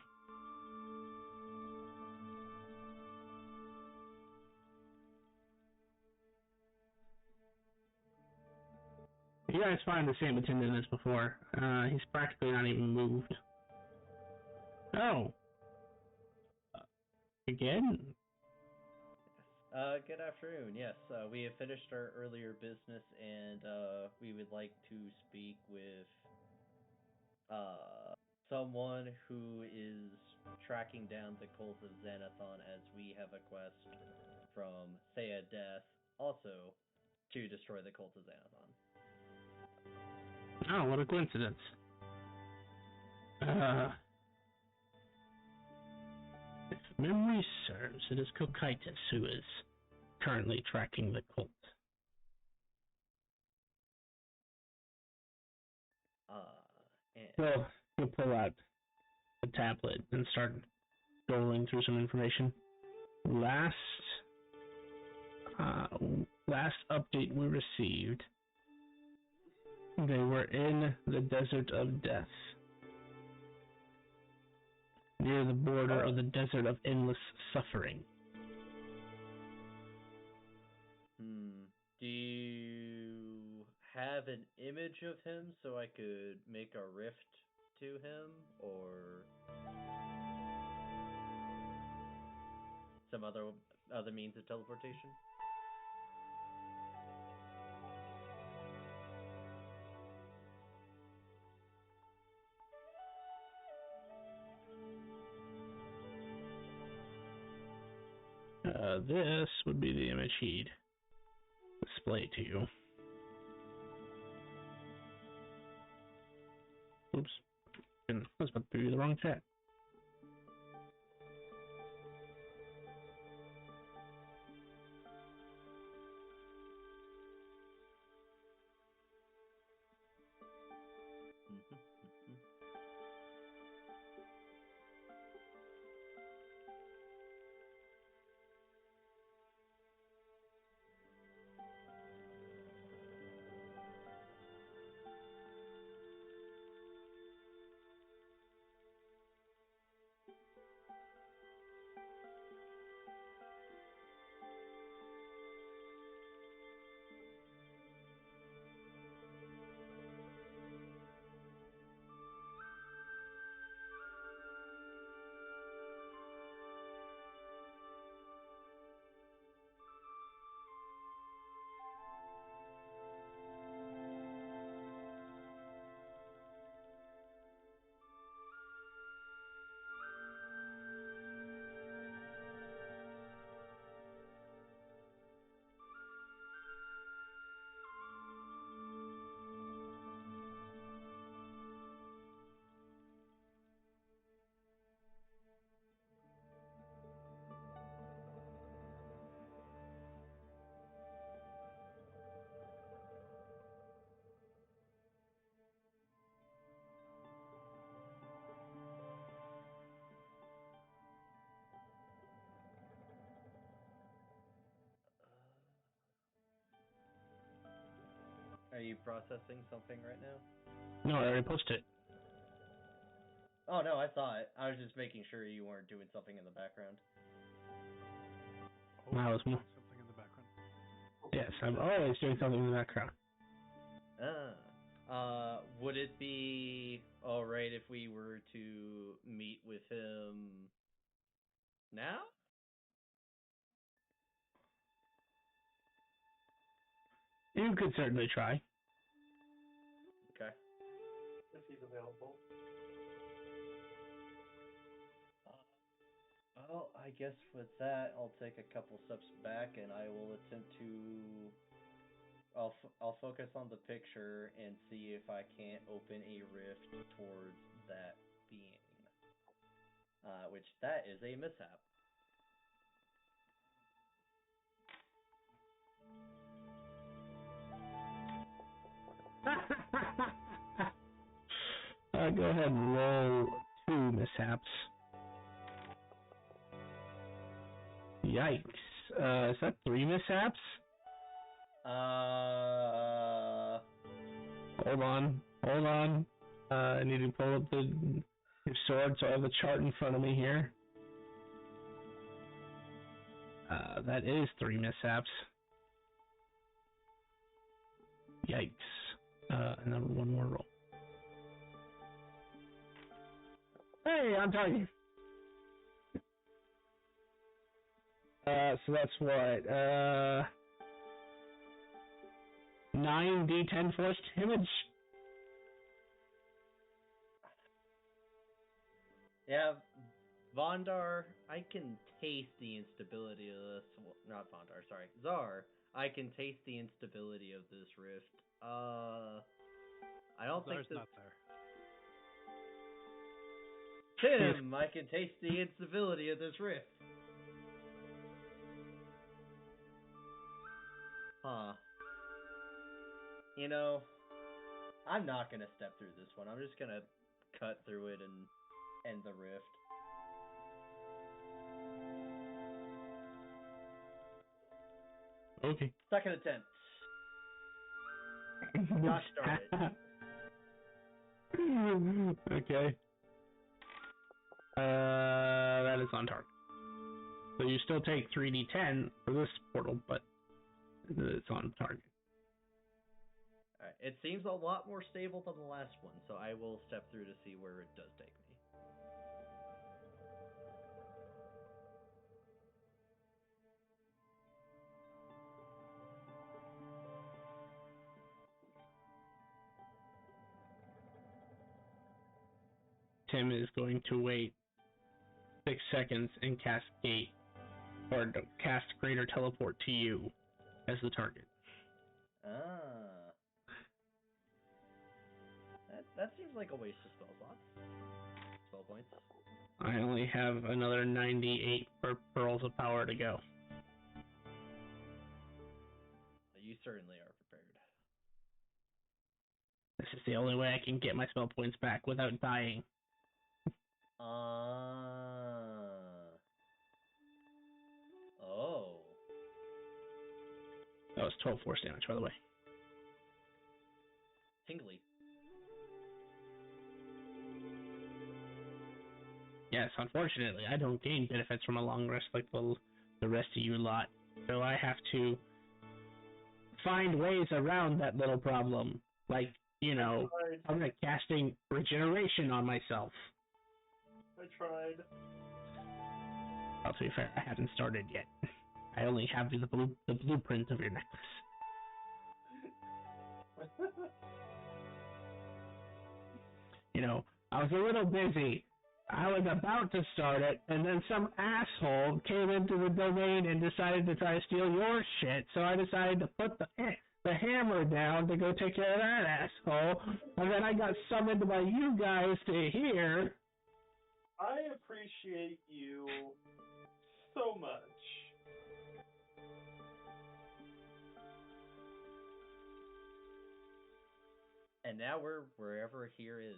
You guys find the same attendant as before. He's practically not even moved. Oh. Again? Good afternoon. Yes, we have finished our earlier business, and we would like to speak with someone who is tracking down the cult of Xanathon, as we have a quest from Thea Death, also to destroy the cult of Xanathon. Oh, what a coincidence. If memory serves, it is Cocytus who is currently tracking the cult. And Well, he'll pull out the tablet and start scrolling through some information. Last update we received, they were in the Desert of Death, near the border of the Desert of Endless Suffering. Do you have an image of him so I could make a rift to him, or some other means of teleportation? This would be the image he'd display to you. Oops. I was about to do the wrong chat. Are you processing something right now? No, I already posted it. Oh no, I saw it. I was just making sure you weren't doing something in the background. Oh, I was doing more. something in the background. Yes, I'm always doing something in the background. Would it be alright if we were to meet with him now? You could certainly try. Okay. If he's available. Well, I guess with that, I'll take a couple steps back and I will attempt to. I'll focus on the picture and see if I can't open a rift towards that being. Which that is a mishap. Go ahead and roll 2 mishaps. Yikes. Is that 3 mishaps? Hold on. I need to pull up your sword so I have the chart in front of me here. That is 3 mishaps. Yikes. And then one more roll. Hey, I'm target. So that's what, 9d10 force damage? Yeah, Vondar, I can taste the instability of this. Well, not Vondar, sorry. Czar, I can taste the instability of this rift. I don't Czar's think not there. Tim, I can taste the instability of this rift. Huh. You know, I'm not gonna step through this one. I'm just gonna cut through it and end the rift. Okay. Second attempt. Gosh darn it. Okay. That is on target. So you still take 3d10 for this portal, but it's on target. Alright, it seems a lot more stable than the last one, so I will step through to see where it does take me. Tim is going to wait 6 seconds and cast Gate, or cast Greater Teleport to you as the target. That seems like a waste of spell slots. Spell points. I only have another 98 pearls of power to go. You certainly are prepared. This is the only way I can get my spell points back without dying. Oh. That was 12 force damage, by the way. Tingly. Yes, unfortunately, I don't gain benefits from a long rest like the rest of you lot. So I have to find ways around that little problem. Like, you know, I'm like casting regeneration on myself. I tried. Well, to be fair, I haven't started yet. I only have the blueprint of your necklace. You know, I was a little busy. I was about to start it, and then some asshole came into the domain and decided to try to steal your shit, so I decided to put the hammer down to go take care of that asshole, and then I got summoned by you guys to here. I appreciate you so much. And now we're wherever here is.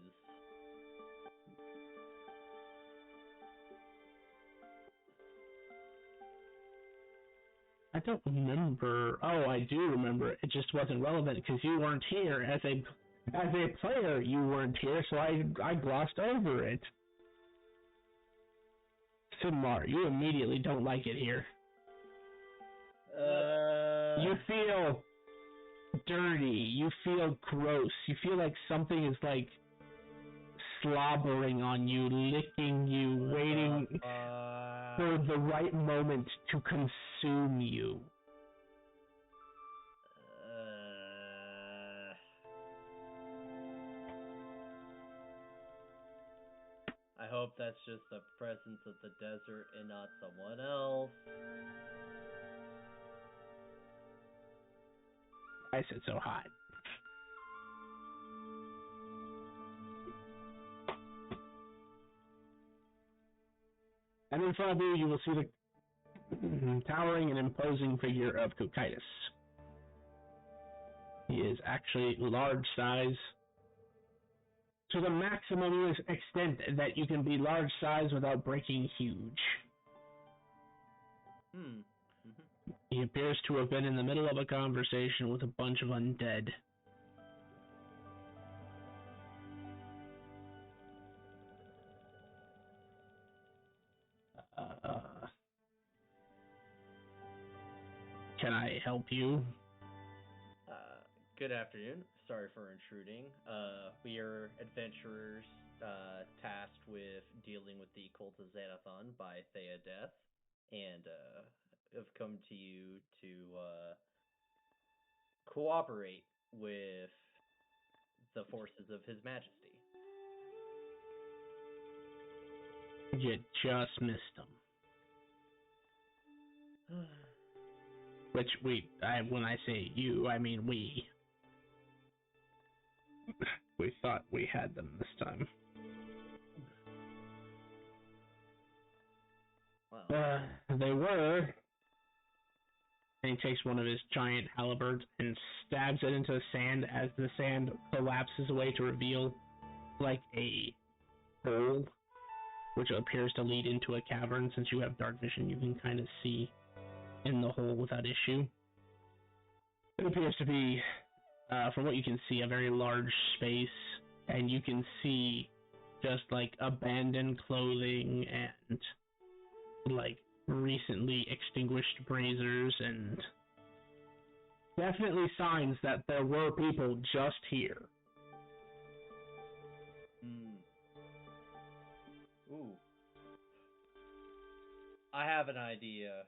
I don't remember. Oh, I do remember. It just wasn't relevant because you weren't here. As a player, you weren't here, so I glossed over it. Simar, you immediately don't like it here. You feel dirty. You feel gross. You feel like something is like slobbering on you, licking you, waiting for the right moment to consume you. I hope that's just the presence of the desert and not someone else. I said so hot. And in front of you, you will see the towering and imposing figure of Kokaitis. He is actually large size, to the maximum extent that you can be large size without breaking huge. He appears to have been in the middle of a conversation with a bunch of undead. Can I help you? Good afternoon. Sorry for intruding. We are adventurers tasked with dealing with the cult of Xanathon by Thea Death, and have come to you to cooperate with the forces of His Majesty. You just missed him. Which when I say you, I mean we. We thought we had them this time. Wow. They were. And he takes one of his giant halberds and stabs it into the sand as the sand collapses away to reveal like a hole, which appears to lead into a cavern. Since you have dark vision, you can kind of see in the hole without issue. It appears to be, from what you can see, a very large space, and you can see just like abandoned clothing and like recently extinguished braziers and definitely signs that there were people just here. Ooh. I have an idea.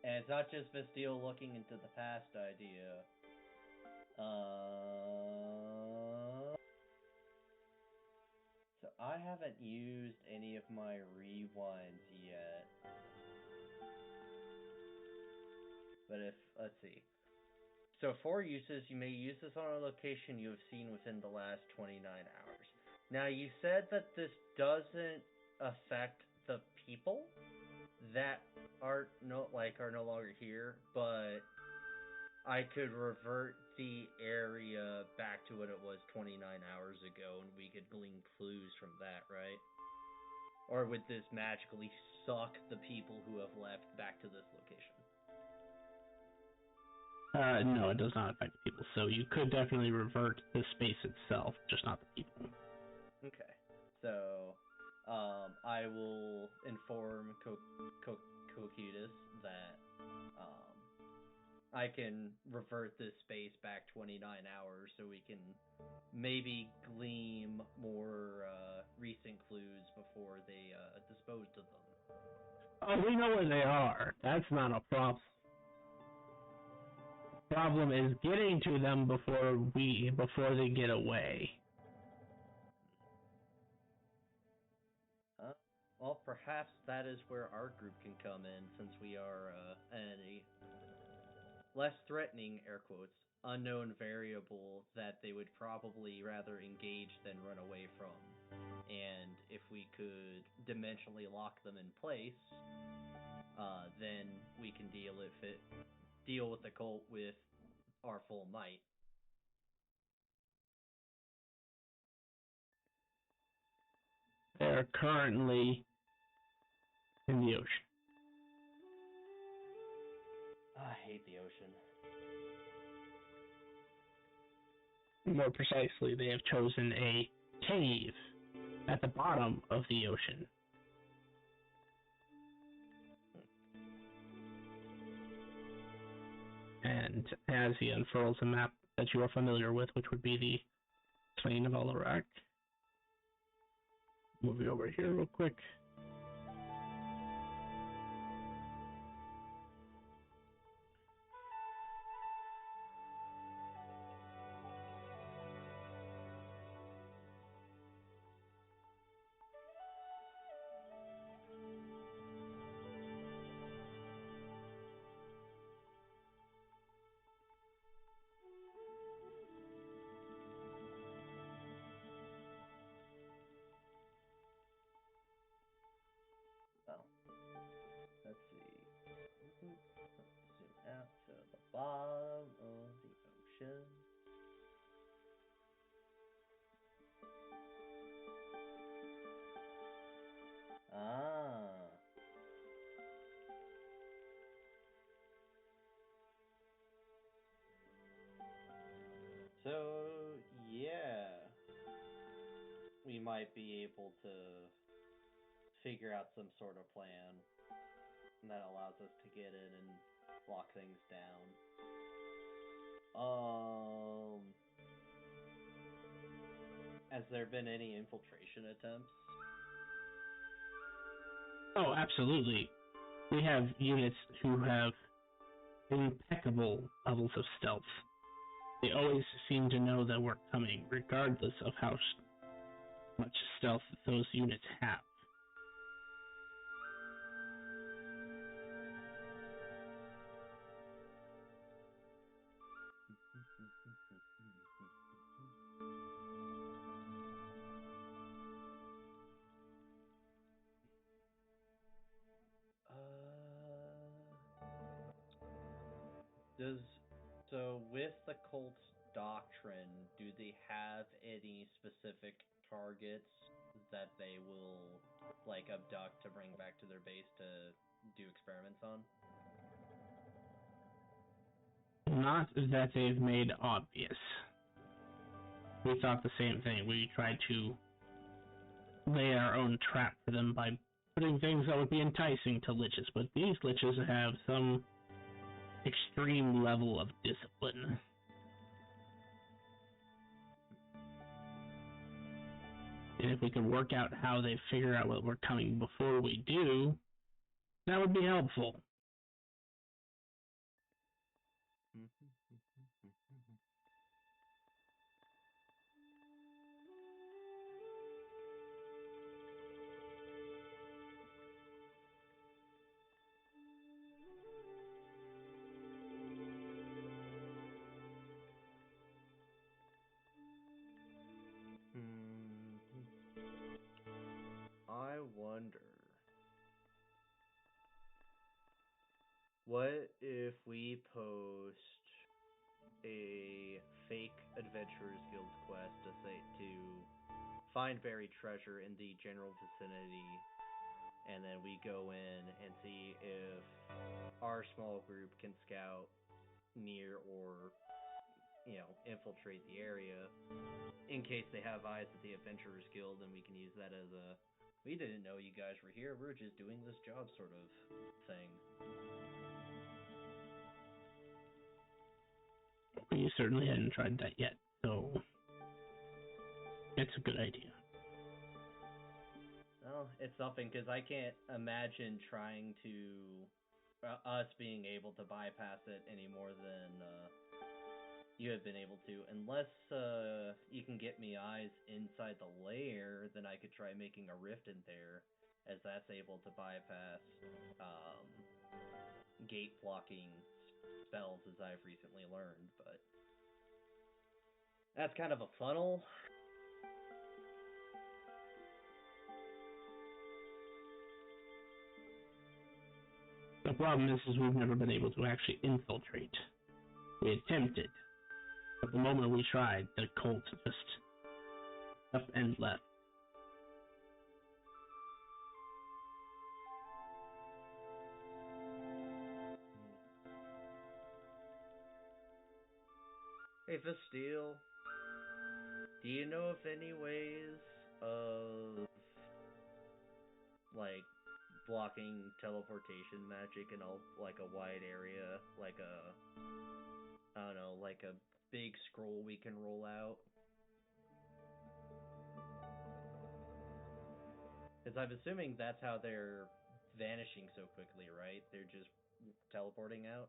And it's not just Bastille looking into the past idea. So I haven't used any of my rewinds yet. But let's see. So 4 uses, you may use this on a location you have seen within the last 29 hours. Now you said that this doesn't affect the people that are no longer here, but I could revert the area back to what it was 29 hours ago, and we could glean clues from that, right? Or would this magically suck the people who have left back to this location? No, it does not affect people, so you could definitely revert the space itself, just not the people. Okay, so I will inform Cocutus that I can revert this space back 29 hours so we can maybe glean more recent clues before they disposed of them. Oh, we know where they are. That's not a problem. Problem is getting to them before they get away. Well, perhaps that is where our group can come in, since we are a less threatening, air quotes, unknown variable that they would probably rather engage than run away from. And if we could dimensionally lock them in place, then we can deal with the cult with our full might. They're currently in the ocean. I hate the ocean. More precisely, they have chosen a cave at the bottom of the ocean. And as he unfurls a map that you are familiar with, which would be the plain of Alarak. Moving over here real quick. Let's see. Zoom out to the bottom of the ocean. So, yeah. We might be able to figure out some sort of plan that allows us to get in and lock things down. Has there been any infiltration attempts? Oh, absolutely. We have units who have impeccable levels of stealth. They always seem to know that we're coming, regardless of how much stealth those units have. So with the cult's doctrine, do they have any specific targets that they will like abduct to bring back to their base to do experiments on? Not that they've made obvious. We thought the same thing. We tried to lay our own trap for them by putting things that would be enticing to liches, but these liches have some extreme level of discipline. And if we could work out how they figure out what we're coming before we do, that would be helpful. I wonder, what if we post a fake Adventurers Guild quest to find buried treasure in the general vicinity, and then we go in and see if our small group can scout near or, infiltrate the area in case they have eyes at the Adventurers Guild, and we can use that as a "we didn't know you guys were here, we're just doing this job" sort of thing. We certainly hadn't tried that yet, so it's a good idea. Well, it's something, because I can't imagine trying to us being able to bypass it any more than you have been able to. Unless you can get me eyes inside the lair, then I could try making a rift in there, as that's able to bypass gate blocking spells, as I've recently learned. But that's kind of a funnel. The problem is we've never been able to actually infiltrate. We attempted, but the moment we tried, the cult just up and left. Hey, Vasteel, do you know of any ways of, like, blocking teleportation magic in a wide area, like a big scroll we can roll out? Because I'm assuming that's how they're vanishing so quickly, right? They're just teleporting out?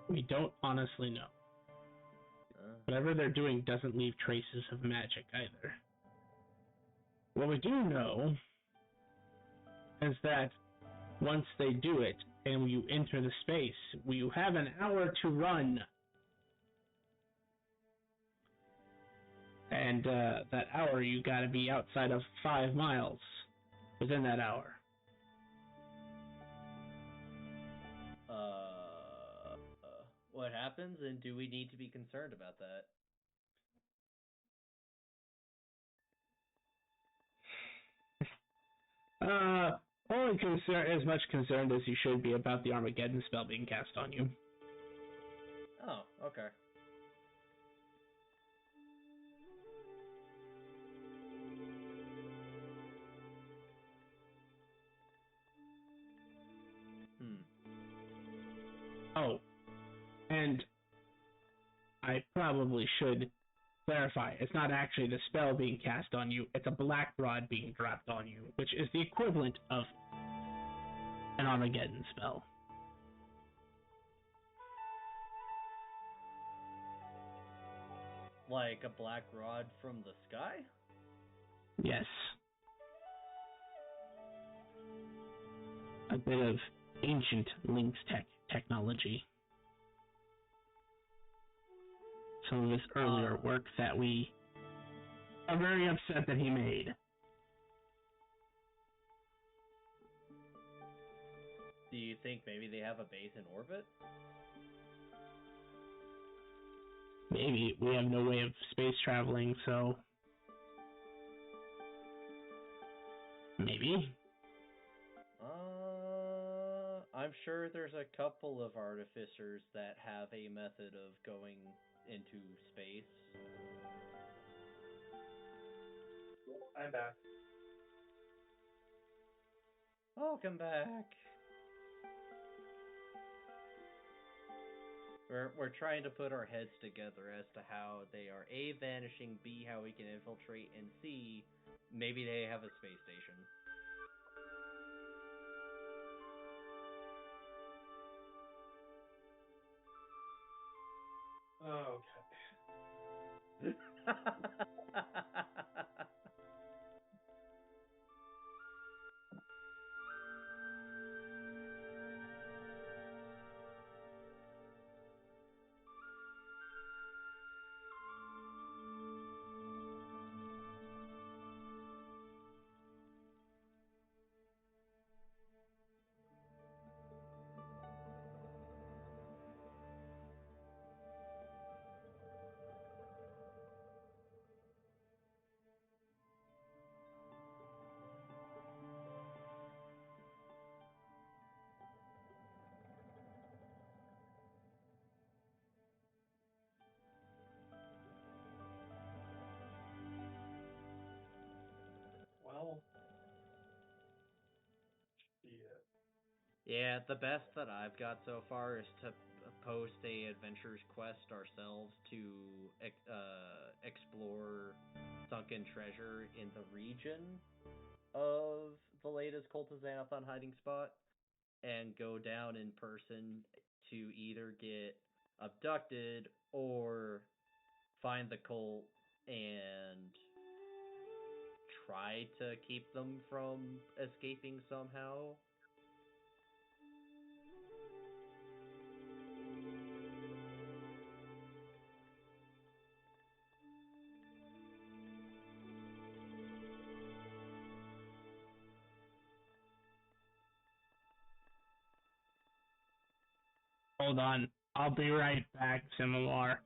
We don't honestly know. Whatever they're doing doesn't leave traces of magic either. What we do know is that once they do it and you enter the space, you have an hour to run. And that hour, you gotta be outside of 5 miles within that hour. What happens, and do we need to be concerned about that? Only as much concerned as you should be about the Armageddon spell being cast on you. Oh, okay. Oh, and I probably should clarify, it's not actually the spell being cast on you, it's a black rod being dropped on you, which is the equivalent of an Armageddon spell. Like a black rod from the sky? Yes. A bit of ancient Link's technology. Some of his earlier work that we are very upset that he made. Do you think maybe they have a base in orbit? Maybe. We have no way of space traveling, so... Maybe? I'm sure there's a couple of artificers that have a method of going into space. I'm back. Welcome back. We're trying to put our heads together as to how they are A, vanishing, B, how we can infiltrate, and C, maybe they have a space station. Okay. Well, Yeah, the best that I've got so far is to post a adventurer's quest ourselves to explore sunken treasure in the region of the latest Cult of Xanathon hiding spot, and go down in person to either get abducted or find the cult and try to keep them from escaping somehow. Hold on. I'll be right back, Similar.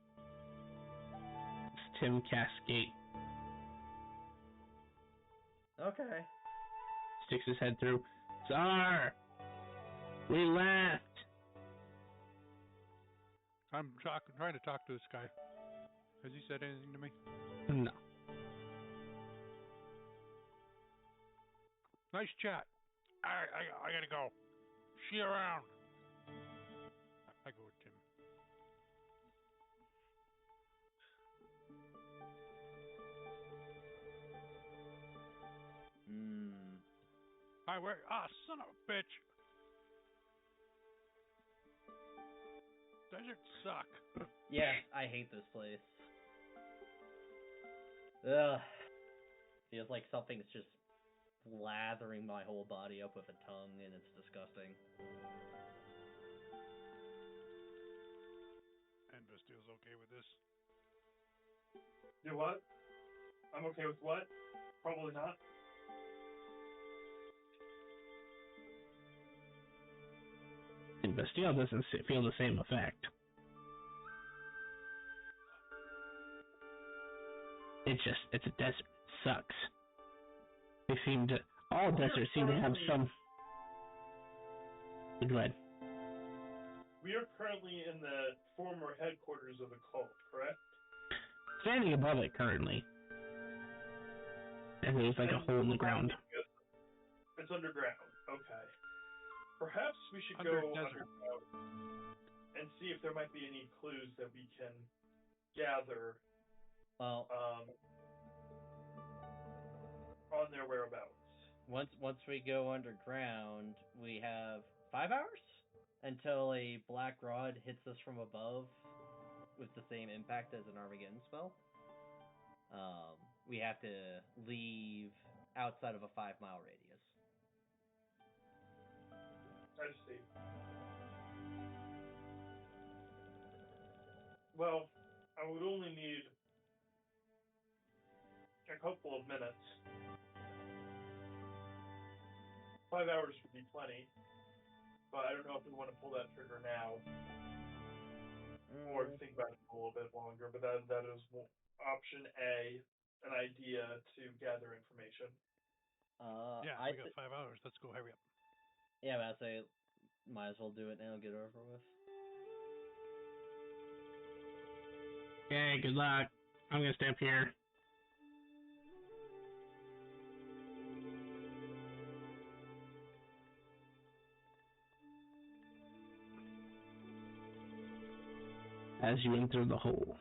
It's Tim Cascade. Okay. Sticks his head through. Sir! We left! I'm trying to talk to this guy. Has he said anything to me? No. Nice chat. I gotta go. See you around. I go with Tim. Where? Son of a bitch. Deserts suck. Yeah, I hate this place. Ugh. Feels like something's just lathering my whole body up with a tongue, and it's disgusting. And Bastile's okay with this? You what? I'm okay with what? Probably not. And Bastille doesn't feel the same effect. It's a desert. It sucks. All deserts seem to have some... Go ahead. We are currently in the former headquarters of the cult, correct? Standing above it currently. And there's like a hole in the ground. It's underground. Okay. Perhaps we should go underground and see if there might be any clues that we can gather Well, on their whereabouts. once we go underground, we have 5 hours until a black rod hits us from above with the same impact as an Armageddon spell. We have to leave outside of a 5-mile radius. I see. Well, I would only need a couple of minutes. 5 hours would be plenty. but I don't know if we want to pull that trigger now or think about it a little bit longer. But that is option A, an idea to gather information. Yeah, we got 5 hours. Let's go. Hurry up. Yeah, but I'd say might as well do it now. Get it over with. Okay, good luck. I'm gonna stay up here. As you enter the hole,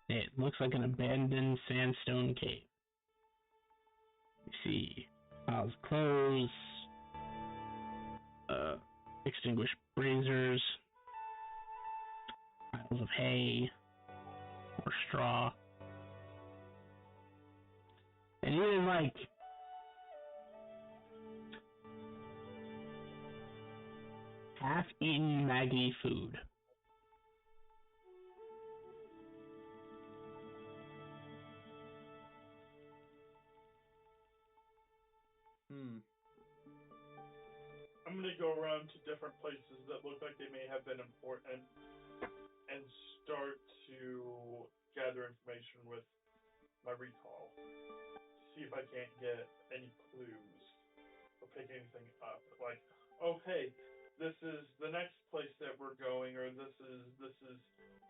it looks like an abandoned sandstone cave. You see piles of clothes, extinguished braziers, piles of hay or straw, and even like half-eaten maggoty food. I'm going to go around to different places that look like they may have been important and start to gather information with my recall. See if I can't get any clues or pick anything up. Like, oh, hey, this is the next place that we're going, or this is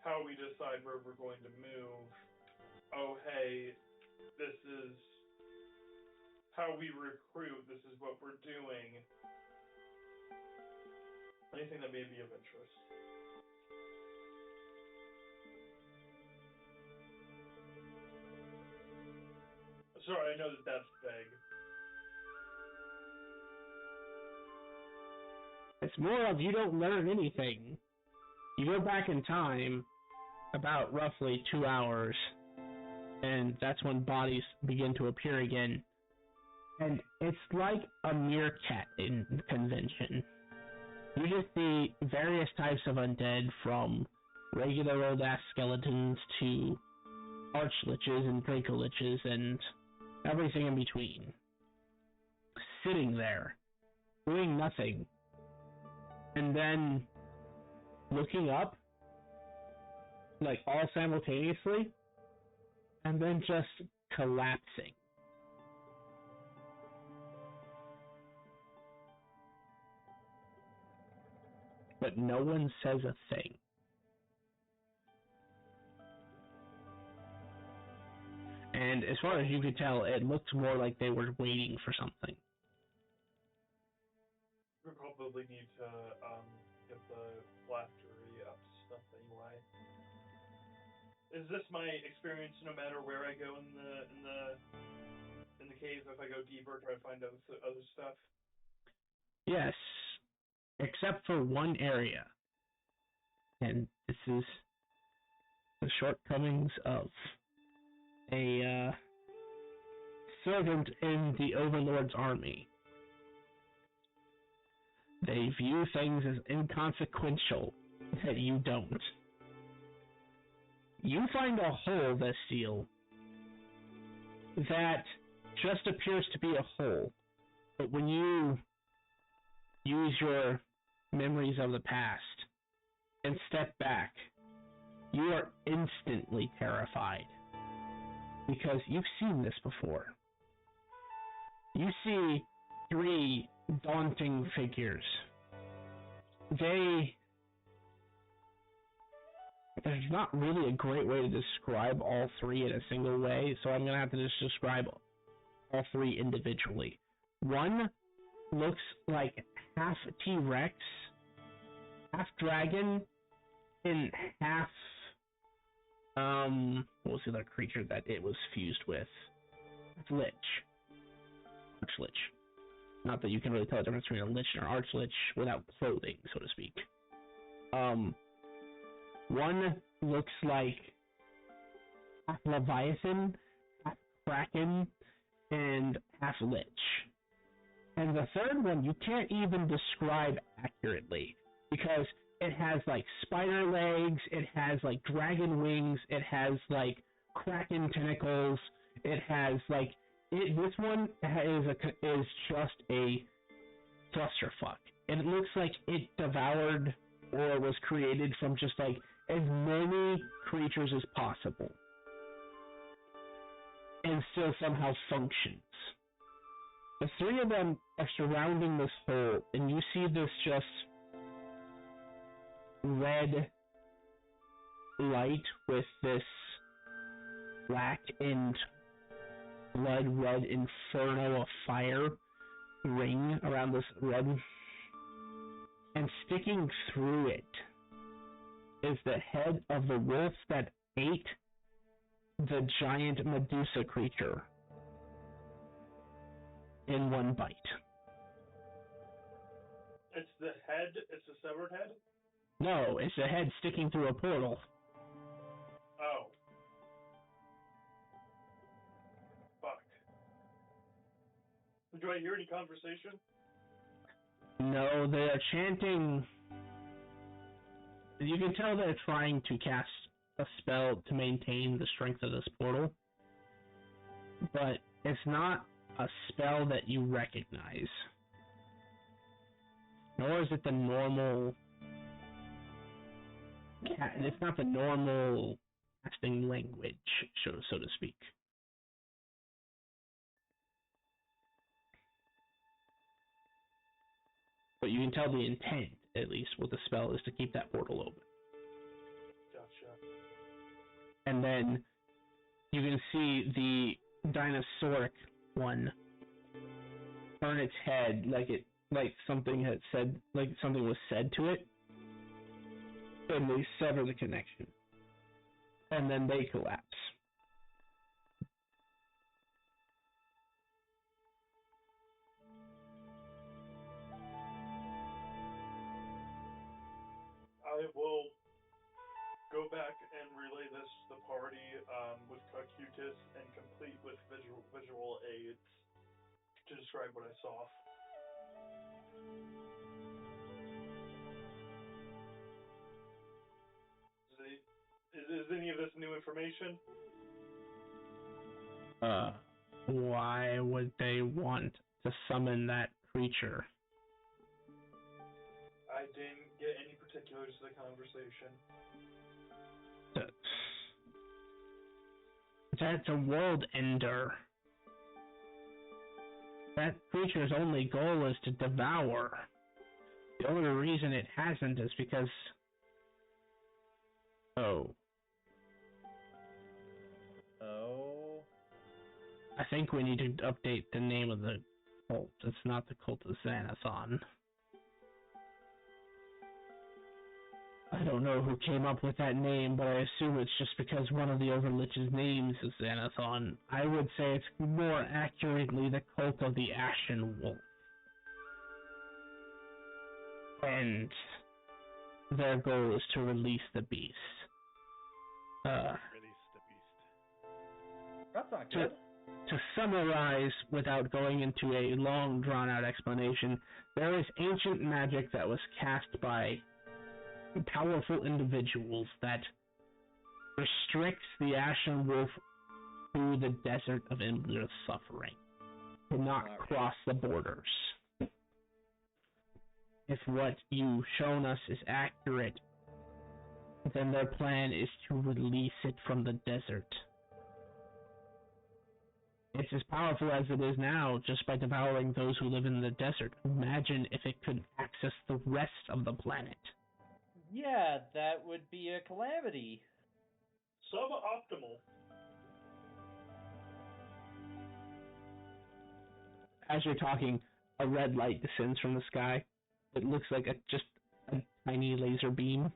how we decide where we're going to move. Oh, hey, this is how we recruit. This is what we're doing. Anything that may be of interest. Sorry, I know that that's vague. It's more of you don't learn anything. You go back in time about roughly 2 hours, and that's when bodies begin to appear again. And it's like a meerkat in convention. You just see various types of undead, from regular old-ass skeletons to archliches and dracoliches and everything in between. Sitting there, doing nothing, and then looking up, like all simultaneously, and then just collapsing. But no one says a thing. And as far as you could tell, it looked more like they were waiting for something. We probably need to get the phylactery up to stuff anyway. Is this my experience no matter where I go in the cave? If I go deeper, try to find other stuff? Yes, except for one area. And this is the shortcomings of a servant in the Overlord's army. They view things as inconsequential that you don't. You find a hole, Vestiel, that just appears to be a hole. But when you use your memories of the past and step back, you are instantly terrified. Because you've seen this before. You see 3 daunting figures. There's not really a great way to describe all 3 in a single way, so I'm going to have to just describe all 3 individually. One looks like half T-Rex, half dragon, and half what was the other creature that it was fused with? Lich. Archlich. Not that you can really tell the difference between a lich and an archlich without clothing, so to speak. One looks like half Leviathan, half Kraken, and half lich. And the third one you can't even describe accurately, because it has like spider legs, it has like dragon wings, it has like kraken tentacles, it has like this one is just a clusterfuck. And it looks like it devoured or was created from just like as many creatures as possible. And still somehow functions. The three of them are surrounding this hole, and you see this just red light with this black and blood red inferno of fire ring around this red, and sticking through it is the head of the wolf that ate the giant Medusa creature in one bite. It's the head? It's the severed head? No, it's the head sticking through a portal. Oh. Fuck. Do I hear any conversation? No, they are chanting. You can tell they're trying to cast a spell to maintain the strength of this portal, but it's not a spell that you recognize. Nor is it the normal. It's not the normal casting language, so to speak. But you can tell the intent, at least, with the spell is to keep that portal open. Gotcha. And then you can see the dinosauric one turn its head like something was said to it, and they sever the connection. And then they collapse. I will go back and relay this to the party with Cocutus and complete with visual aids to describe what I saw. Is any of this new information? Why would they want to summon that creature? I didn't get any particulars of the conversation. That's a world ender. That creature's only goal is to devour. The only reason it hasn't is because... Oh. I think we need to update the name of the cult. It's not the cult of Xanathon. I don't know who came up with that name, but I assume it's just because one of the Overlich's names is Xanathon. I would say it's more accurately the cult of the Ashen Wolf. And their goal is to release the beast. Release the beast. That's not good. To summarize, without going into a long, drawn-out explanation, there is ancient magic that was cast by powerful individuals that restricts the Ashen Wolf to the desert of endless suffering, to not cross the borders. If what you've shown us is accurate, then their plan is to release it from the desert. It's as powerful as it is now just by devouring those who live in the desert. Imagine if it could access the rest of the planet. Yeah, that would be a calamity. Suboptimal. As you're talking, a red light descends from the sky. It looks like just a tiny laser beam.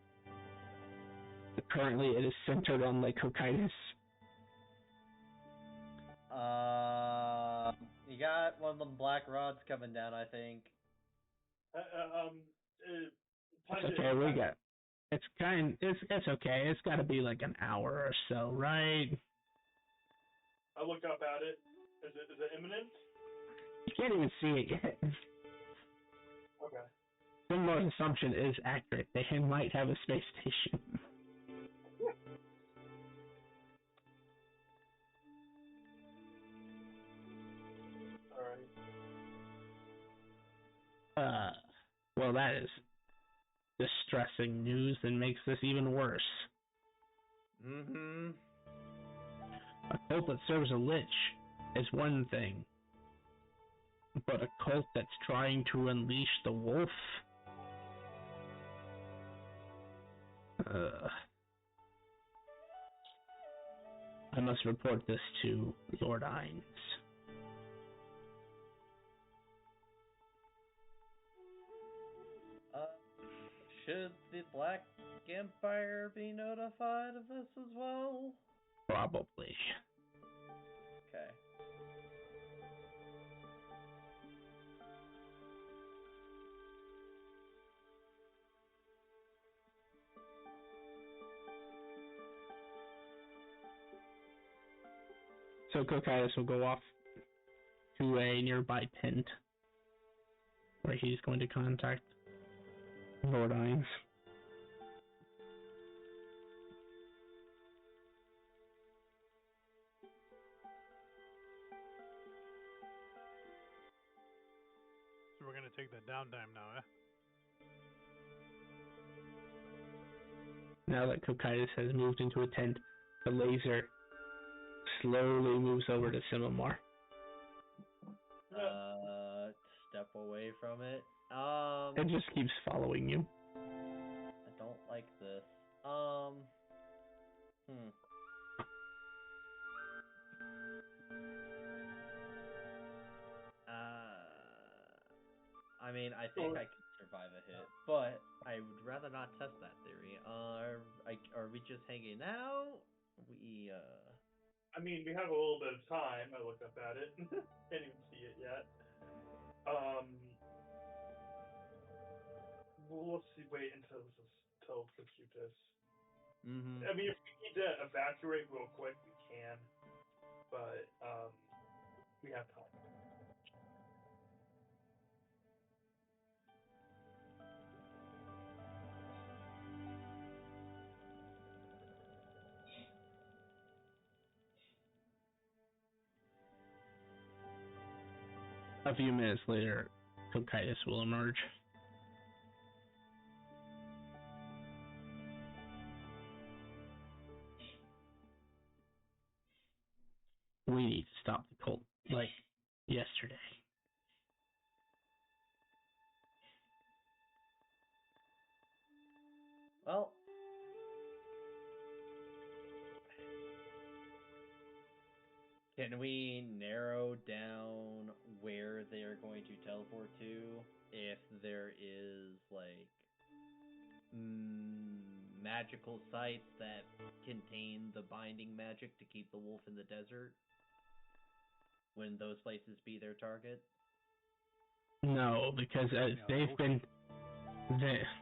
But currently it is centered on Lycokitis. You got one of them black rods coming down, I think. It's okay, we got... It's okay. It's got to be like an hour or so, right? I look up at it. Is it imminent? You can't even see it yet. Okay. Similar assumption is accurate. They might have a space station. Alright. that is distressing news and makes this even worse. Mm-hmm. A cult that serves a lich is one thing, but a cult that's trying to unleash the wolf? I must report this to Lord Hines. Should the Black Empire be notified of this as well? Probably. Okay. So Kokias will go off to a nearby tent where he's going to contact Lord Hines. So we're gonna take that downtime now, eh? Now that Kokias has moved into a tent, the laser slowly moves over to Simamar. Step away from it. It just keeps following you. I don't like this. I mean, I think I could survive a hit, but I would rather not test that theory. Are we just hanging out? I mean, we have a little bit of time. I looked up at it. Can't even see it yet. Well, let's see. Wait until compute this. Mm-hmm. I mean, if we need to evacuate real quick, we can. But we have time. A few minutes later, Kokias will emerge. We need to stop the cult, like yesterday. Well, can we narrow down where they're going to teleport to? If there is, like, magical sites that contain the binding magic to keep the wolf in the desert? Wouldn't those places be their target? No, because they've been...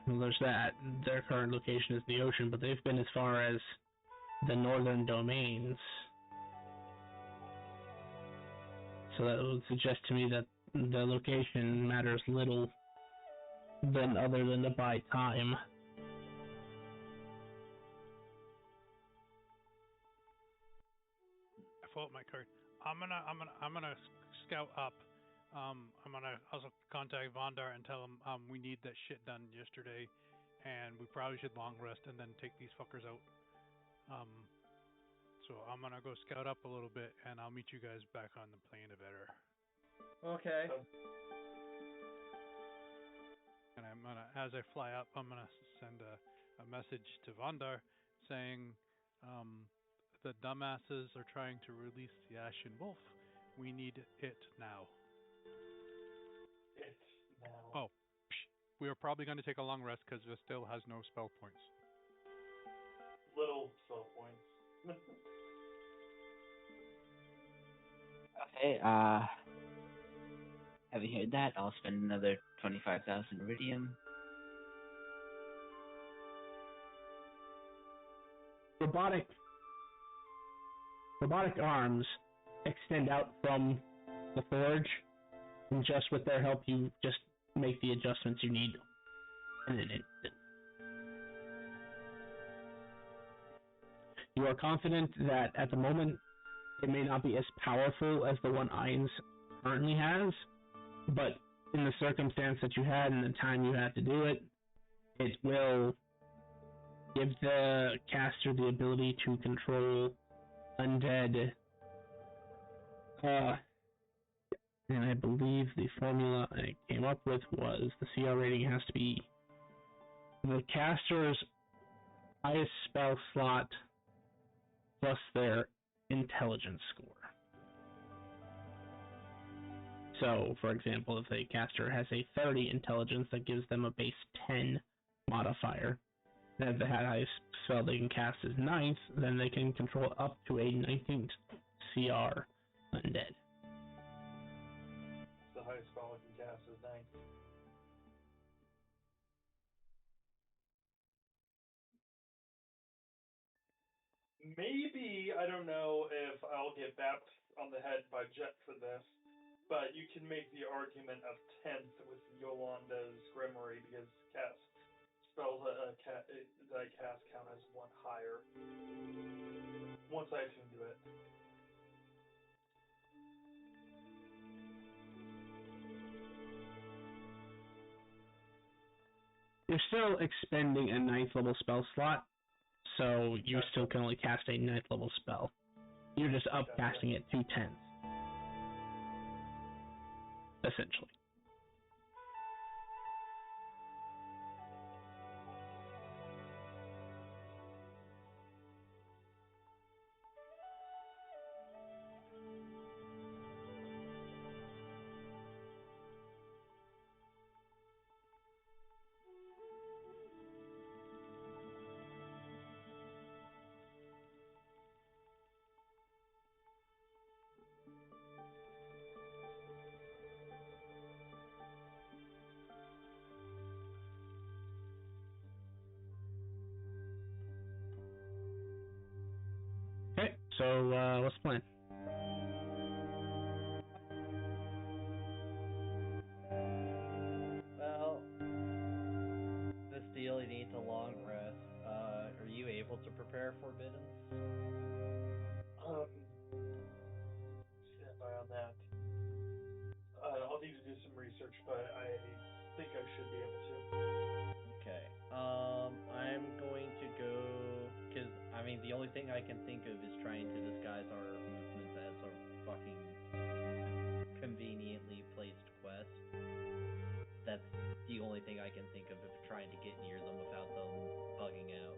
well, there's that. Their current location is the ocean, but they've been as far as the northern domains. So that would suggest to me that the location matters little than other than to buy time. I pull up my card. I'm gonna scout up. I'm gonna also contact Vondar and tell him we need that shit done yesterday, and we probably should long rest and then take these fuckers out. So I'm gonna go scout up a little bit, and I'll meet you guys back on the plane of error. Okay. And I'm gonna, as I fly up, I'm gonna send a message to Vondar saying, the dumbasses are trying to release the Ashen Wolf. We need it now. It now. Oh, we are probably going to take a long rest because this still has no spell points. Little spell points. Okay, having heard that, I'll spend another 25,000 iridium. Robotic arms extend out from the forge, and just with their help, you just make the adjustments you need in an instant. You are confident that at the moment it may not be as powerful as the one Ainz currently has, but in the circumstance that you had and the time you had to do it, it will give the caster the ability to control undead. And I believe the formula I came up with was the CR rating has to be the caster's highest spell slot plus their intelligence score. So, for example, if a caster has a 30 intelligence, that gives them a base 10 modifier. And if the highest spell they can cast is 9th, then they can control up to a 19th CR undead. The highest spell I can cast is 9th. Maybe, I don't know if I'll get bapped on the head by Jet for this, but you can make the argument of 10th with Yolanda's Grimoire because spells that I cast count as one higher. Once I attune to it. You're still expending a 9th level spell slot, so you still can only cast a 9th level spell. You're just upcasting it to 10th. Essentially. Okay, so what's the plan? Well, this deal needs a long rest. Are you able to prepare Forbiddance? Stand by on that. I'll need to do some research, but I think I should be able to. Okay. I'm going to go, because, I mean, the only thing I can think of is trying to disguise our movements as a fucking conveniently placed quest. That's the only thing I can think of trying to get near them without them bugging out.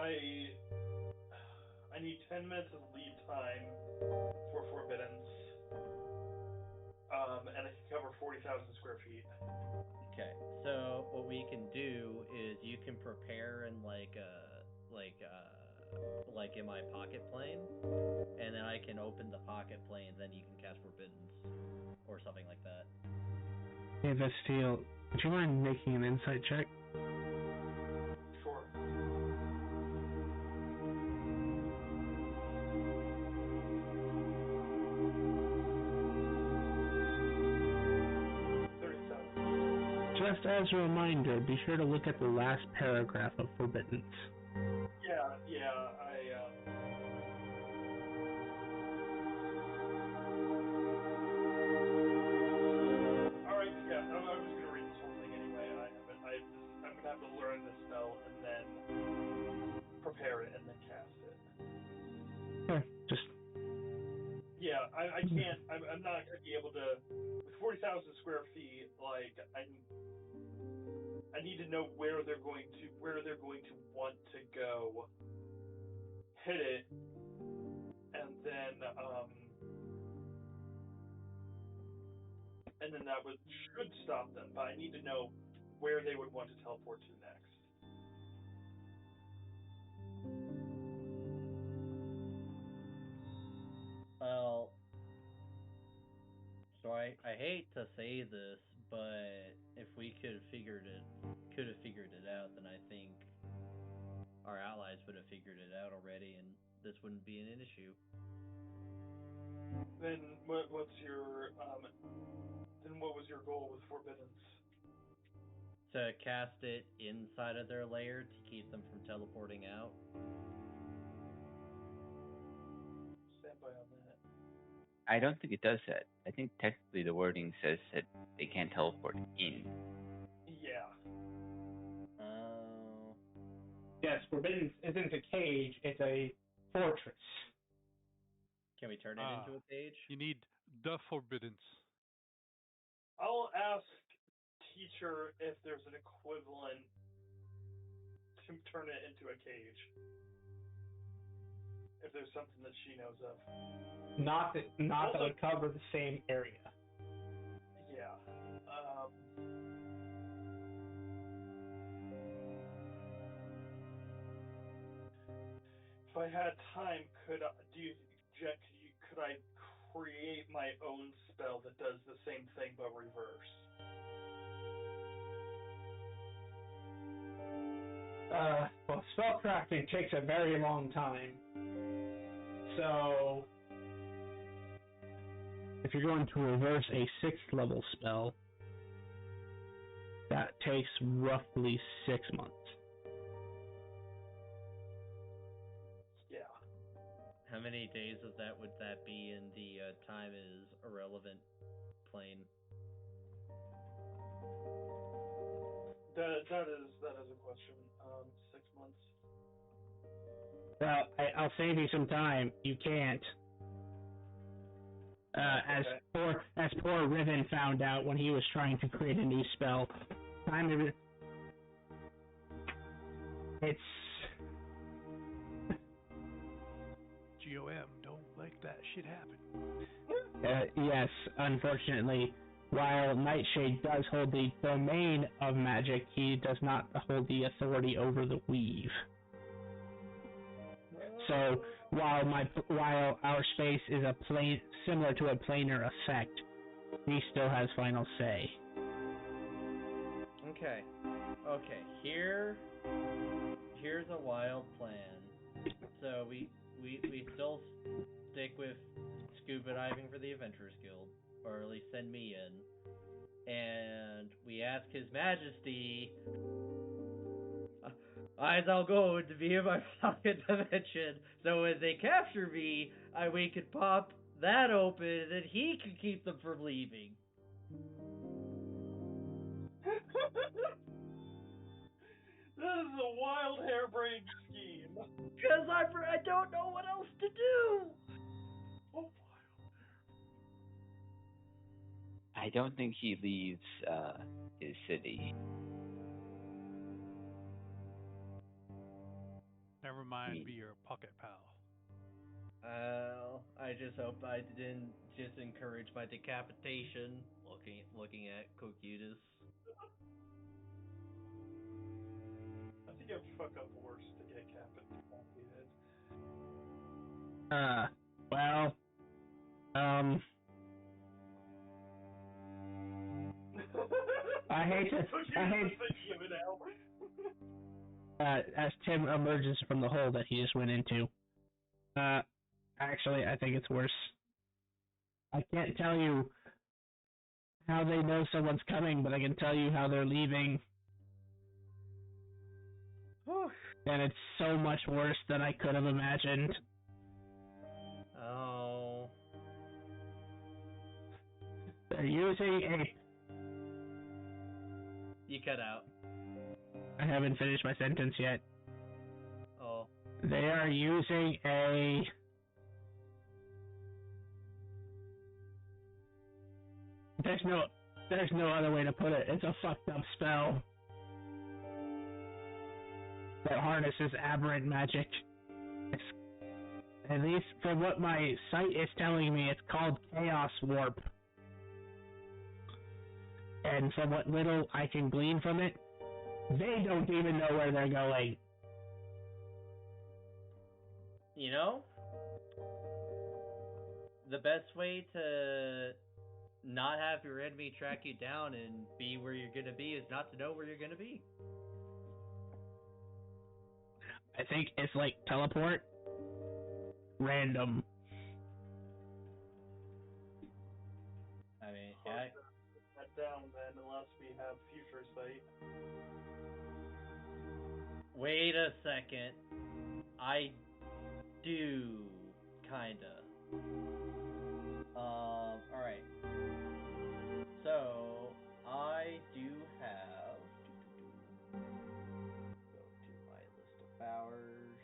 I need 10 minutes of lead time for Forbiddance. And I can cover 40,000 square feet. Okay, so what we can do is you can prepare in like in my pocket plane, and then I can open the pocket plane, then you can cast Forbiddance or something like that. Hey, Vestiel, would you mind making an insight check? Sure. Just as a reminder, be sure to look at the last paragraph of Forbiddance. Yeah, Alright, yeah, I was just gonna read this whole thing anyway. I'm gonna have to learn this spell and then prepare it and then cast it. Okay, just... Yeah, I can't, I'm not gonna be able to, with 40,000 square feet, like, I need to know where they're going to want to go, hit it, and then that should stop them, but I need to know where they would want to teleport to next. Well, so I hate to say this, but if we could have figured it out, then I think our allies would have figured it out already, and this wouldn't be an issue. Then what was your goal with Forbiddance? To cast it inside of their lair to keep them from teleporting out. Stand by on that. I don't think it does that. I think technically the wording says that they can't teleport in. Yeah. Oh. Yes, forbidden isn't a cage; it's a fortress. Can we turn it into a cage? You need the forbiddance. I'll ask teacher if there's an equivalent to turn it into a cage. If there's something that she knows of. Not that would cover the same area. Yeah. If I had time, could I create my own spell that does the same thing but reverse? Well, spellcrafting takes a very long time. So, if you're going to reverse a 6th level spell, that takes roughly 6 months. Yeah. How many days of that would that be in the time is irrelevant plane? That is a question. 6 months. Well, I'll save you some time. You can't. As poor Riven found out when he was trying to create a new spell. It's GOM, don't let that shit happen. yes, unfortunately, while Nightshade does hold the domain of magic, he does not hold the authority over the weave. So while our space is similar to a planar effect, he still has final say. Okay. Here's a wild plan. So we still stick with scuba diving for the Adventurers Guild, or at least send me in, and we ask His Majesty. As I'll go to be in my pocket dimension, so when they capture me, we could pop that open, and then he could keep them from leaving. This is a wild harebrained scheme. Because I don't know what else to do. Oh, I don't think he leaves his city. Never mind, be your pocket pal. I just hope I didn't just encourage my decapitation. Looking at Cocutus. I think I'd fuck up worse to get decapitated. Well, I hate as Tim emerges from the hole that he just went into. Actually, I think it's worse. I can't tell you how they know someone's coming, but I can tell you how they're leaving. And it's so much worse than I could have imagined. Oh. They're using a... You cut out. I haven't finished my sentence yet. Oh. They are using a... There's no other way to put it. It's a fucked up spell that harnesses aberrant magic. At least from what my site is telling me, it's called Chaos Warp. And from what little I can glean from it, they don't even know where they're going. You know, the best way to not have your enemy track you down and be where you're gonna be is not to know where you're gonna be. I think it's like teleport. Random. I mean, yeah. That down then, unless we have future sight. Wait a second. I do, kinda. Alright. So, I do have. Go to my list of powers.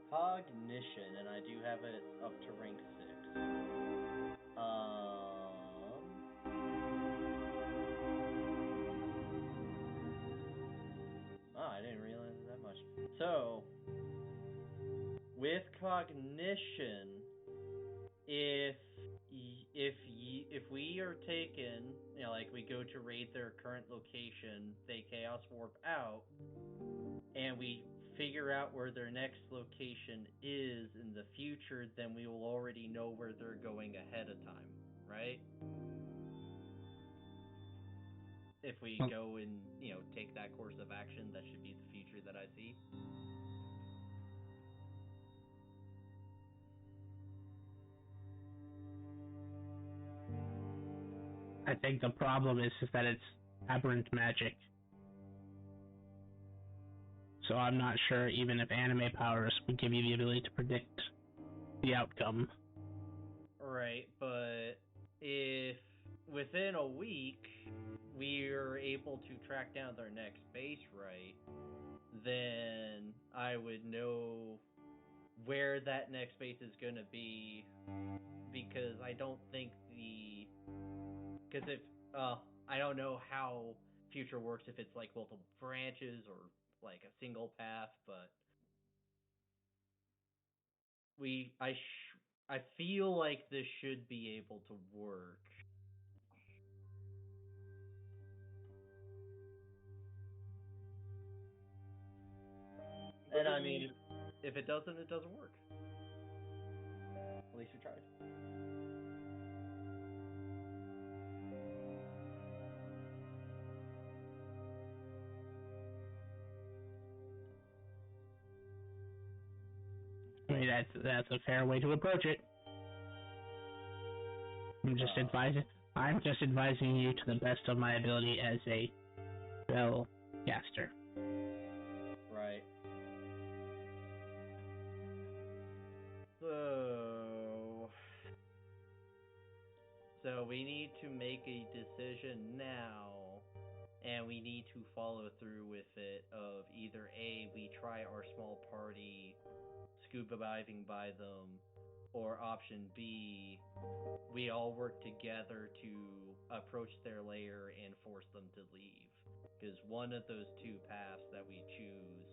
Cognition, and I do have it up to rank 6. I didn't realize that much. So, with cognition, if we are taken, like we go to raid their current location, they chaos warp out, and we figure out where their next location is in the future, then we will already know where they're going ahead of time, right? If we go and, take that course of action, that should be the future that I see. I think the problem is that it's aberrant magic. So I'm not sure even if anime powers would give you the ability to predict the outcome. Right, but if within a week we're able to track down their next base, right, then I would know where that next base is going to be, because I don't think because if I don't know how future works, if it's like multiple branches or like a single path, but I feel like this should be able to work. And I mean, if it doesn't, it doesn't work. At least we tried. I mean, that's a fair way to approach it. I'm just advising you to the best of my ability as a spell caster. Right. So we need to make a decision now, and we need to follow through with it. Of either A, we try our small party scuba diving by them, or option B, we all work together to approach their lair and force them to leave. Because one of those two paths that we choose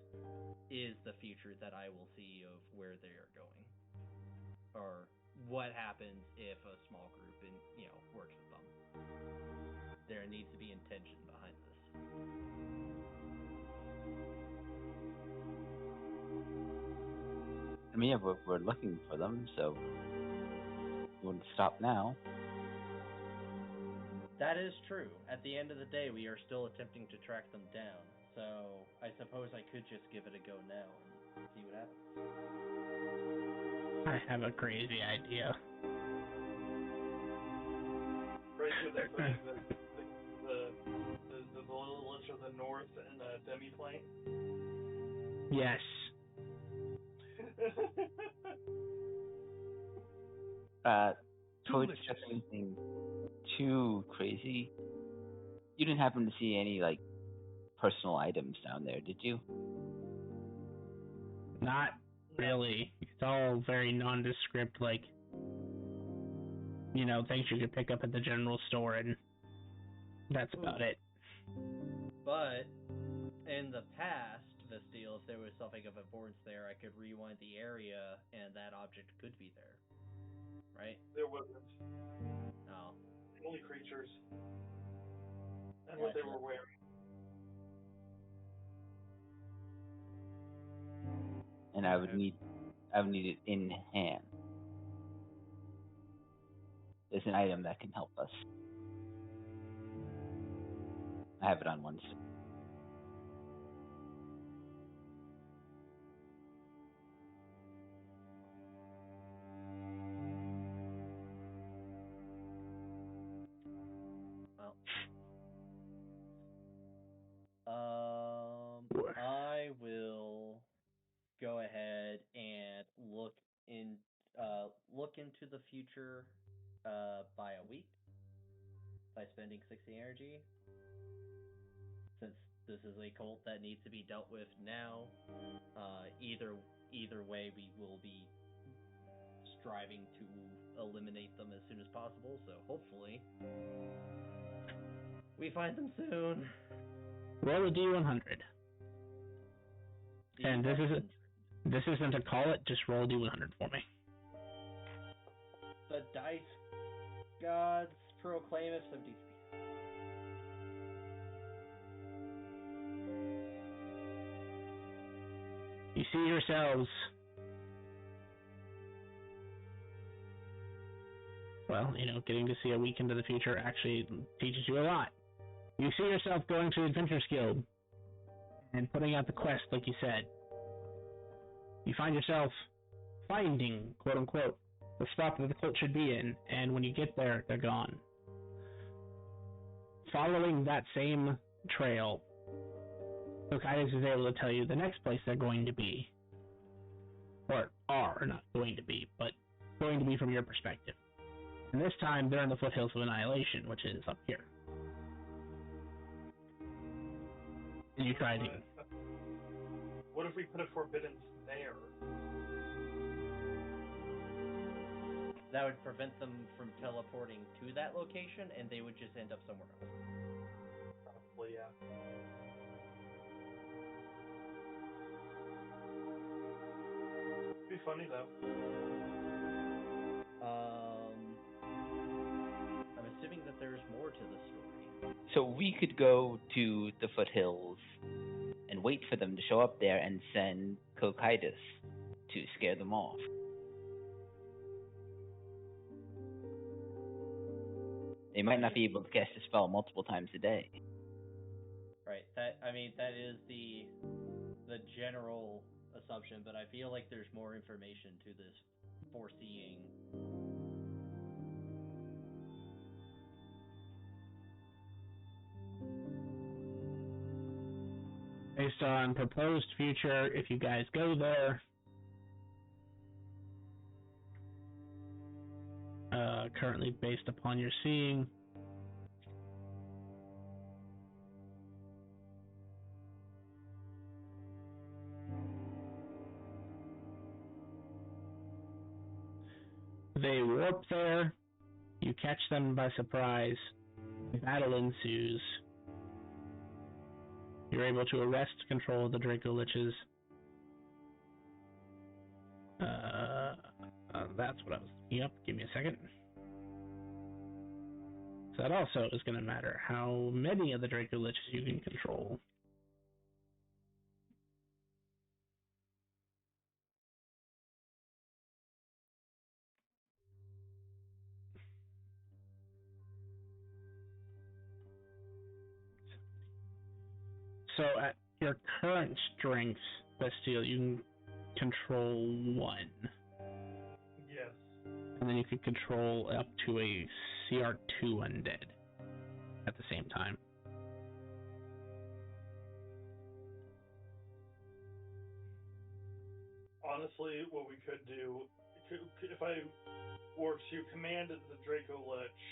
is the future that I will see of where they are going, or what happens if a small group works with them. There needs to be intention behind this. I mean, yeah, we're looking for them, so we wouldn't stop now. That is true. At the end of the day, we are still attempting to track them down. So I suppose I could just give it a go now and see what happens. I have a crazy idea. Crazy that the little lich of the north and the demi-plane? Yes. Towards anything too crazy, you didn't happen to see any personal items down there, did you? Not really. It's all very nondescript, things you could pick up at the general store, and that's about it. But in the past, Vestiel, if there was something of importance there, I could rewind the area, and that object could be there. Right? There wasn't. No. Only creatures. And what they were wearing. And I would need it in hand. There's an item that can help us. I have it on one stick. I will go ahead and look to the future by a week by spending 60 energy. Since this is a cult that needs to be dealt with now, either way, we will be striving to eliminate them as soon as possible. So hopefully, we find them soon. Roll a D100. And this isn't a call it, just roll a D100 for me. The dice gods proclaim it 73. You see yourselves, well, getting to see a week into the future actually teaches you a lot. You see yourself going to the Adventures Guild and putting out the quest, like you said. You find yourself finding, quote-unquote, the spot that the cult should be in, and when you get there, they're gone. Following that same trail, Lokitis is able to tell you the next place they're going to be. Or are not going to be, but going to be from your perspective. And this time, they're in the foothills of Annihilation, which is up here. And you try to... What if we put a forbidden snare? That would prevent them from teleporting to that location, and they would just end up somewhere else. Probably, yeah. It'd be funny, though. I'm assuming that there's more to the story. So we could go to the foothills and wait for them to show up there and send Cocytus to scare them off. They might not be able to cast a spell multiple times a day. Right. That is the general assumption, but I feel like there's more information to this foreseeing. Based on proposed future, if you guys go there, currently based upon your seeing, they warp there, you catch them by surprise, battle ensues. You're able to arrest control of the Draco Liches. That's what I was looking up. Give me a second. So that also is going to matter how many of the Draco Liches you can control. So at your current strength, Bastille, you can control 1. Yes. And then you can control up to a CR2 undead at the same time. Honestly, what we could do, if I were to command the Draco Lich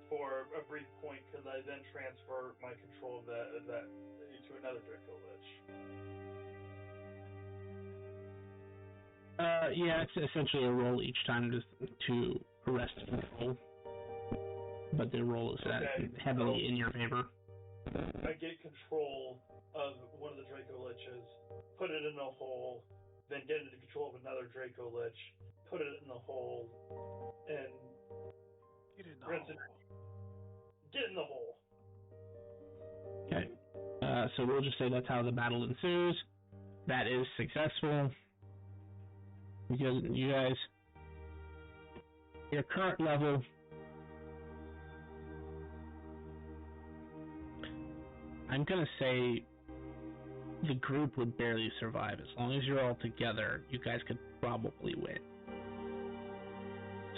for a brief point, could I then transfer my control of that to another Draco Lich? Yeah, it's essentially a roll each time to arrest control. But the roll is heavily in your favor. I get control of one of the Draco Liches, put it in a hole, then get into control of another Draco Lich, put it in the hole, and Get in the hole. Get in the hole. Okay. So we'll just say that's how the battle ensues. That is successful. Because you guys, your current level, I'm going to say the group would barely survive. As long as you're all together, you guys could probably win.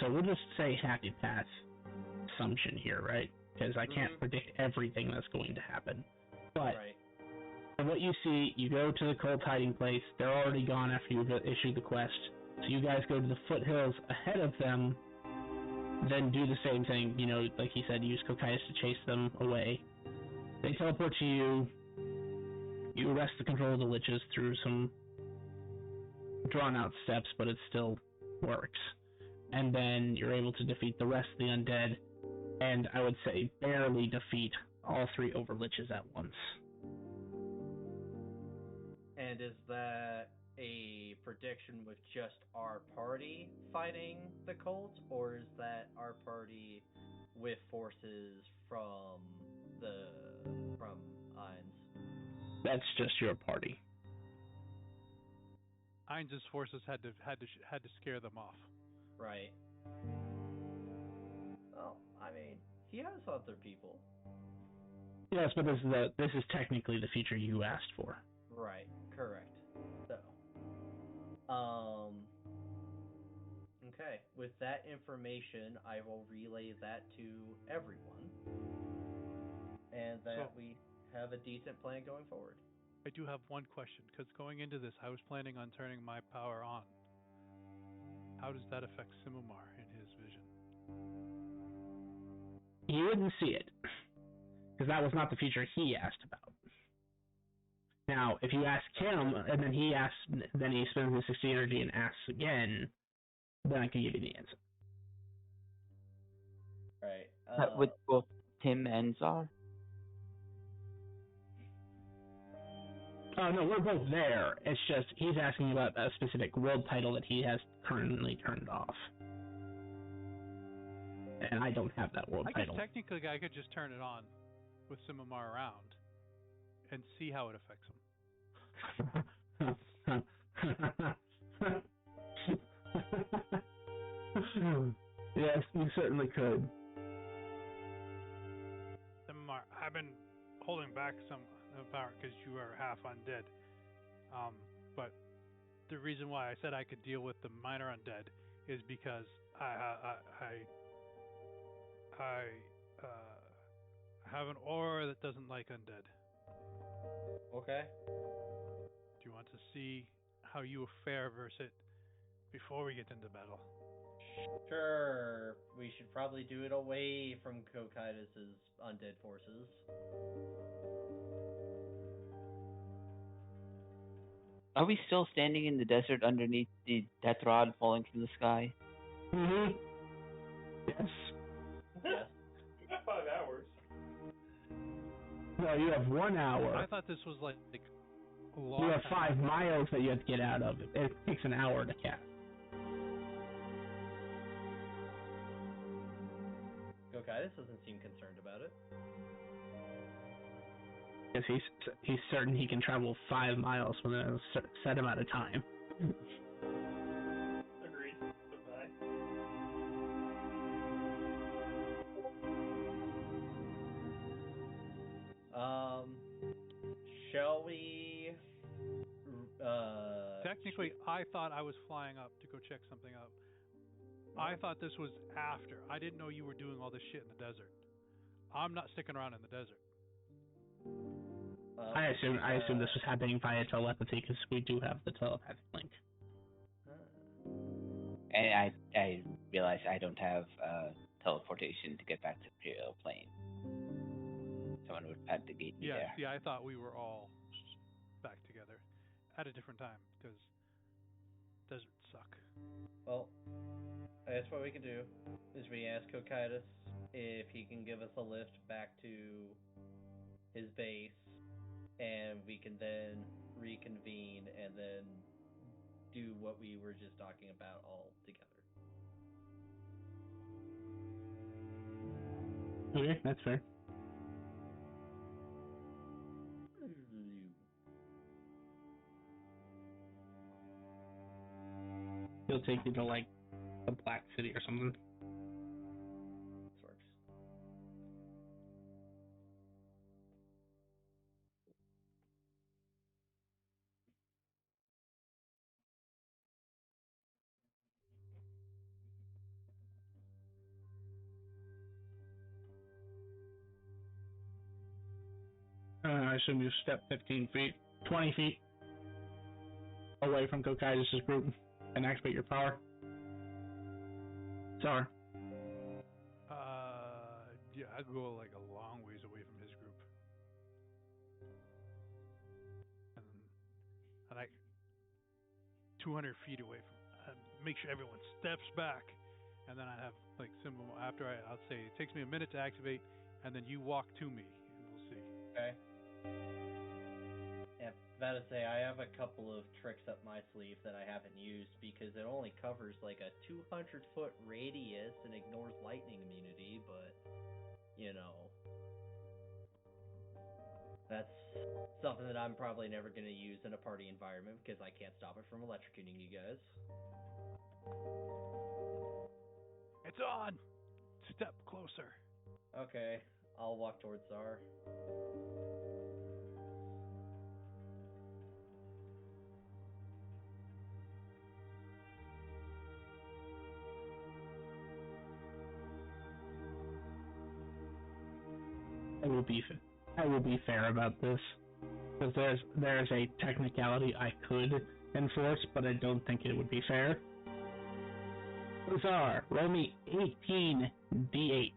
So we'll just say happy path assumption here, right? Because I can't predict everything that's going to happen. But from what you see, you go to the cult hiding place. They're already gone after you've issued the quest. So you guys go to the foothills ahead of them, then do the same thing, like he said, use Cocytus to chase them away. They teleport to you, you wrest the control of the liches through some drawn out steps, but it still works. And then you're able to defeat the rest of the undead, and I would say barely defeat all 3 overliches at once. And is that a prediction with just our party fighting the cult, or is that our party with forces from Ainz? That's just your party. Ainz's forces had to scare them off. Right. Well, I mean, he has other people. Yes, but this is technically the feature you asked for. Right. Correct. So, okay. With that information, I will relay that to everyone, and that we have a decent plan going forward. I do have one question, because going into this, I was planning on turning my power on. How does that affect Simomar in his vision? You wouldn't see it, because that was not the feature he asked about. Now, if you ask him, and then he spends his 60 energy and asks again, then I can give you the answer. Right. With both Tim and Czar? Oh, no, we're both there. It's just he's asking about a specific world title that he has currently turned off. And I don't have that world title. I guess technically I could just turn it on with Simomar around and see how it affects him. Yes, you certainly could. Simomar, I've been holding back some power because you are half undead. But the reason why I said I could deal with the minor undead is because I have an aura that doesn't like undead. Okay. Do you want to see how you fare versus it before we get into battle? Sure. We should probably do it away from Cocytus's undead forces. Are we still standing in the desert underneath the death rod falling from the sky? Mm-hmm. Yes. Yes. You got 5 hours. No, you have 1 hour. I thought this was like a long You have time. 5 miles that you have to get out of. It takes an hour to cast. Cocytus doesn't seem concerned about it. Because he's certain he can travel 5 miles within a set amount of time. Agreed. Goodbye. Shall we? Technically, I thought I was flying up to go check something out. I thought this was after. I didn't know you were doing all this shit in the desert. I'm not sticking around in the desert. I assume this was happening via telepathy because we do have the telepathic link. And I realize I don't have teleportation to get back to the Imperial Plane. Someone would have to gate me there. Yeah, I thought we were all back together at a different time because deserts suck. Well, that's what we can do. Is we ask Cocytus if he can give us a lift back to his base, and we can then reconvene and then do what we were just talking about all together. Okay, that's fair. He'll take you to like the Black City or something. This works. I assume you step 15 feet, 20 feet away from Cocytus' group. and activate your power. Sorry. Yeah, I go like a long ways away from his group, and I 200 feet away from. Make sure everyone steps back, and then I have like symbol after I'll say it takes me a minute to activate, and then you walk to me, and we'll see. Okay. Yeah, about to say, I have a couple of tricks up my sleeve that I haven't used because it only covers like a 200-foot radius and ignores lightning immunity, but, you know, that's something that I'm probably never going to use in a party environment because I can't stop it from electrocuting you guys. It's on! Step closer. Okay, I'll walk towards Zar. I will be fair about this, because there's a technicality I could enforce, but I don't think it would be fair. Zar, roll me 18 d8.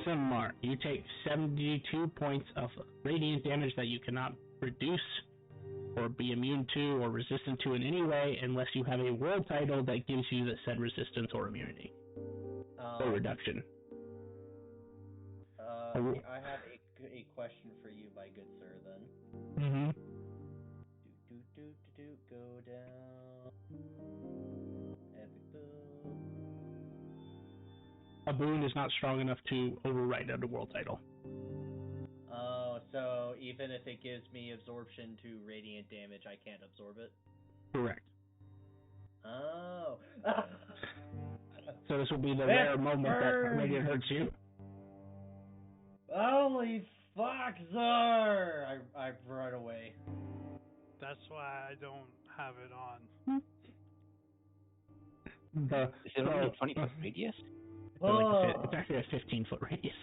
Simar, you take 72 points of radiant damage that you cannot reduce or be immune to or resistant to in any way unless you have a world title that gives you the said resistance or immunity or reduction. I have a question for you, my good sir, then. Mm-hmm. Go down. Epic boom. A boon is not strong enough to override a world title. Oh, so even if it gives me absorption to radiant damage, I can't absorb it? Correct. Oh. So this will be the rare moment that radiant hurts you. Holy fuck, Zar! I run away. That's why I don't have it on. Is it only a 20-foot radius? It's actually a 15-foot radius.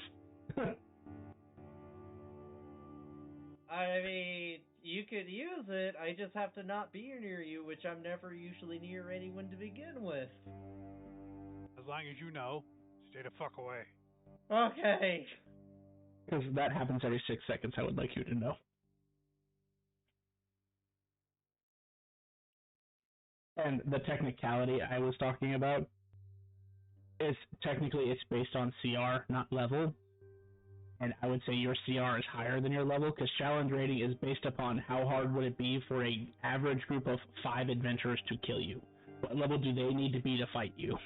I mean, you could use it, I just have to not be near you, which I'm never usually near anyone to begin with. As long as you know, stay the fuck away. Okay. Because that happens every 6 seconds, I would like you to know. And the technicality I was talking about is technically it's based on CR, not level. And I would say your CR is higher than your level because challenge rating is based upon how hard would it be for an average group of 5 adventurers to kill you. What level do they need to be to fight you?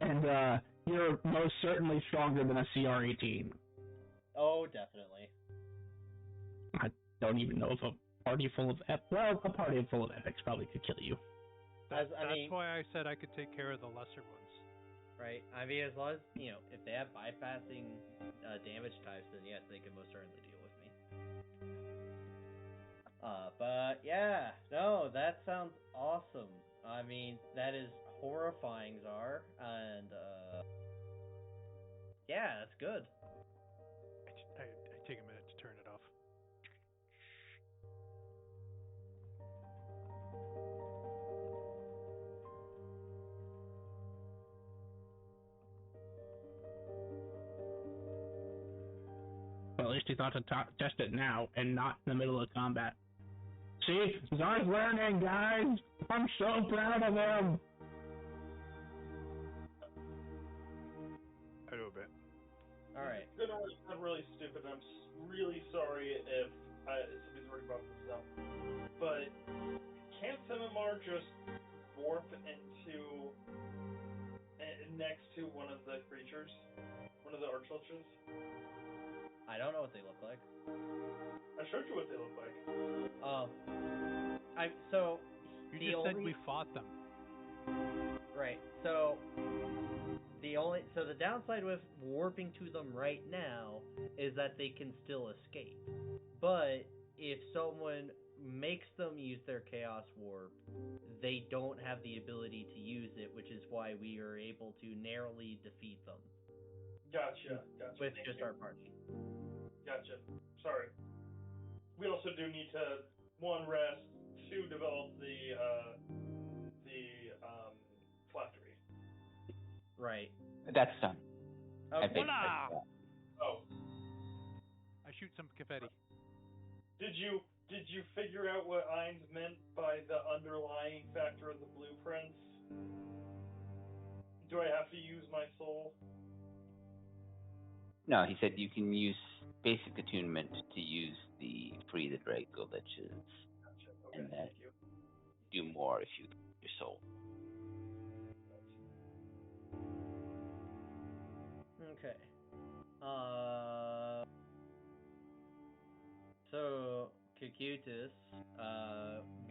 And you're most certainly stronger than a CR 18. Oh, definitely. I don't even know if a party full of a party full of epics probably could kill you. That's why I said I could take care of the lesser ones. Right. I mean, as long as, you know, if they have bypassing damage types, then yes, they can most certainly deal with me. But yeah, no, that sounds awesome. I mean, that is horrifying, Zar, and yeah, that's good. I take a minute to turn it off. Well, at least he thought to test it now and not in the middle of combat. See, Zar's learning, guys. I'm so proud of him. I do a bit. Alright. It's gonna sound really stupid. I'm really sorry if somebody's already brought this up. But can't Simimar just morph into next to one of the creatures? One of the archliches? I don't know what they look like. I showed you what they look like. Oh. You just said we fought them. Right. So the downside with warping to them right now is that they can still escape. But if someone makes them use their Chaos Warp, they don't have the ability to use it, which is why we are able to narrowly defeat them. Gotcha. With Thank just you. our party. Gotcha. Sorry. We also do need to, one, rest, two, develop the phylactery. Right. That's done. Okay. Voila! Oh, I shoot some confetti. did you figure out what Ainz meant by the underlying factor of the blueprints? Do I have to use my soul? No, he said you can use basic attunement to use the free the Draco glitches, Gotcha. Okay, and then thank you. do more if you your soul. Okay. So, Kakutis,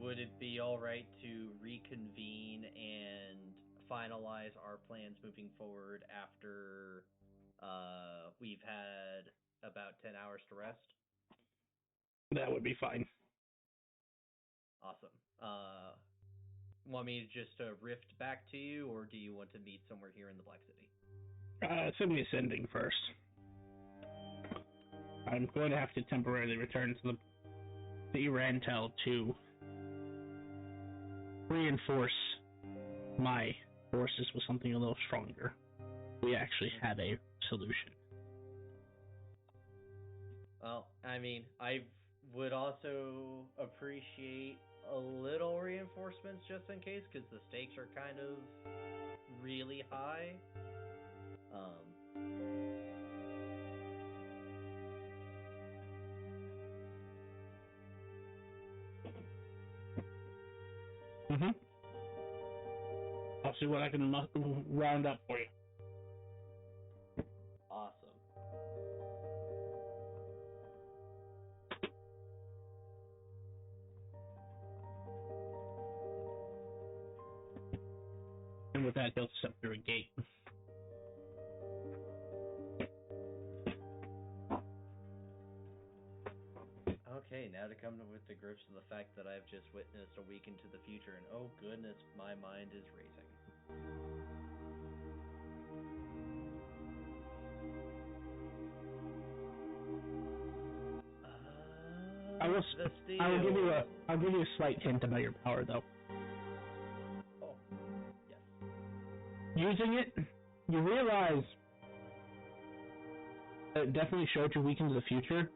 would it be alright to reconvene and finalize our plans moving forward after we've had about 10 hours to rest? That would be fine. Awesome. Want me to just rift back to you, or do you want to meet somewhere here in the Black City? Send me ascending first. I'm going to have to temporarily return to the Rantel to reinforce my forces with something a little stronger. We actually have a solution. Well, I mean, I would also appreciate a little reinforcements just in case, because the stakes are kind of really high. I'll see what I can round up for you. Awesome. And with that, he'll step through a gate. Okay, now to come with the grips of the fact that I've just witnessed a week into the future, and oh goodness, my mind is racing. I'll give you a slight hint about your power, though. Oh, yes. Using it, you realize that it definitely showed you week into the future.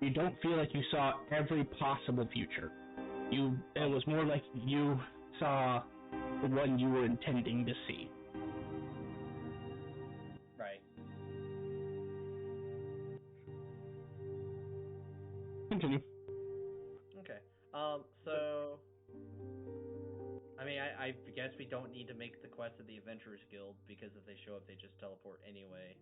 You don't feel like you saw every possible future. It was more like you saw the one you were intending to see. Right. Continue. Okay. So, I mean, I guess we don't need to make the quest of the Adventurers Guild, because if they show up, they just teleport anyway.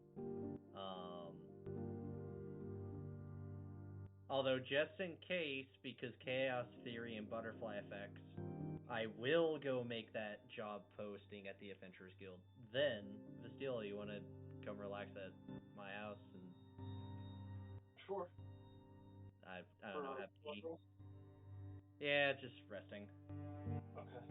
Although, just in case, because Chaos Theory and Butterfly Effects, I will go make that job posting at the Adventurers Guild. Then, Vastila, you want to come relax at my house and... Sure. I don't know, have tea? Yeah, just resting. Okay.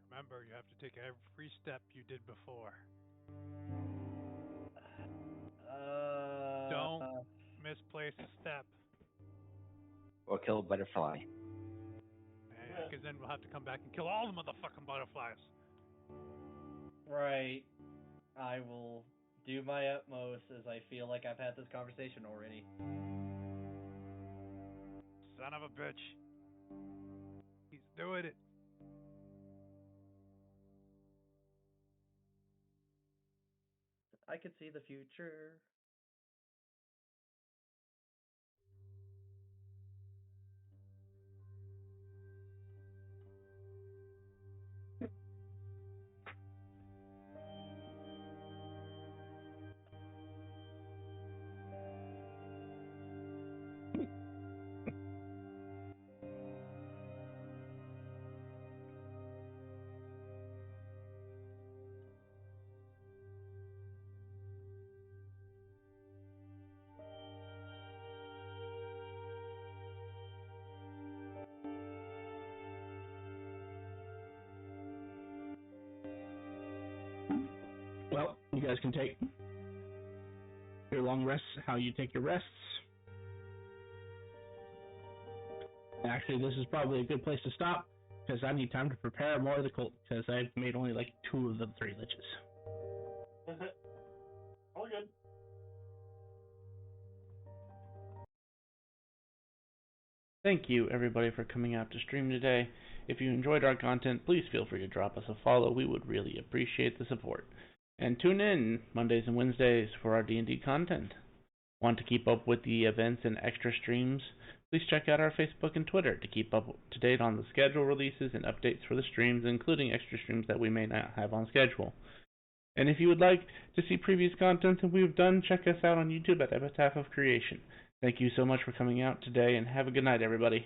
Remember, you have to take every step you did before. Don't misplace a step. Or kill a butterfly. Because then we'll have to come back and kill all the motherfucking butterflies. Right. I will do my utmost, as I feel like I've had this conversation already. Son of a bitch. He's doing it. I could see the future. guys can take your long rests, how you take your rests. Actually, this is probably a good place to stop, because I need time to prepare more of the cult, because I've made only like 2 of the 3 liches. All good. Thank you, everybody, for coming out to stream today. If you enjoyed our content, please feel free to drop us a follow. We would really appreciate the support. And tune in Mondays and Wednesdays for our D&D content. Want to keep up with the events and extra streams? Please check out our Facebook and Twitter to keep up to date on the schedule releases and updates for the streams, including extra streams that we may not have on schedule. And if you would like to see previous content that we've done, check us out on YouTube at Epitaph of Creation. Thank you so much for coming out today, and have a good night, everybody.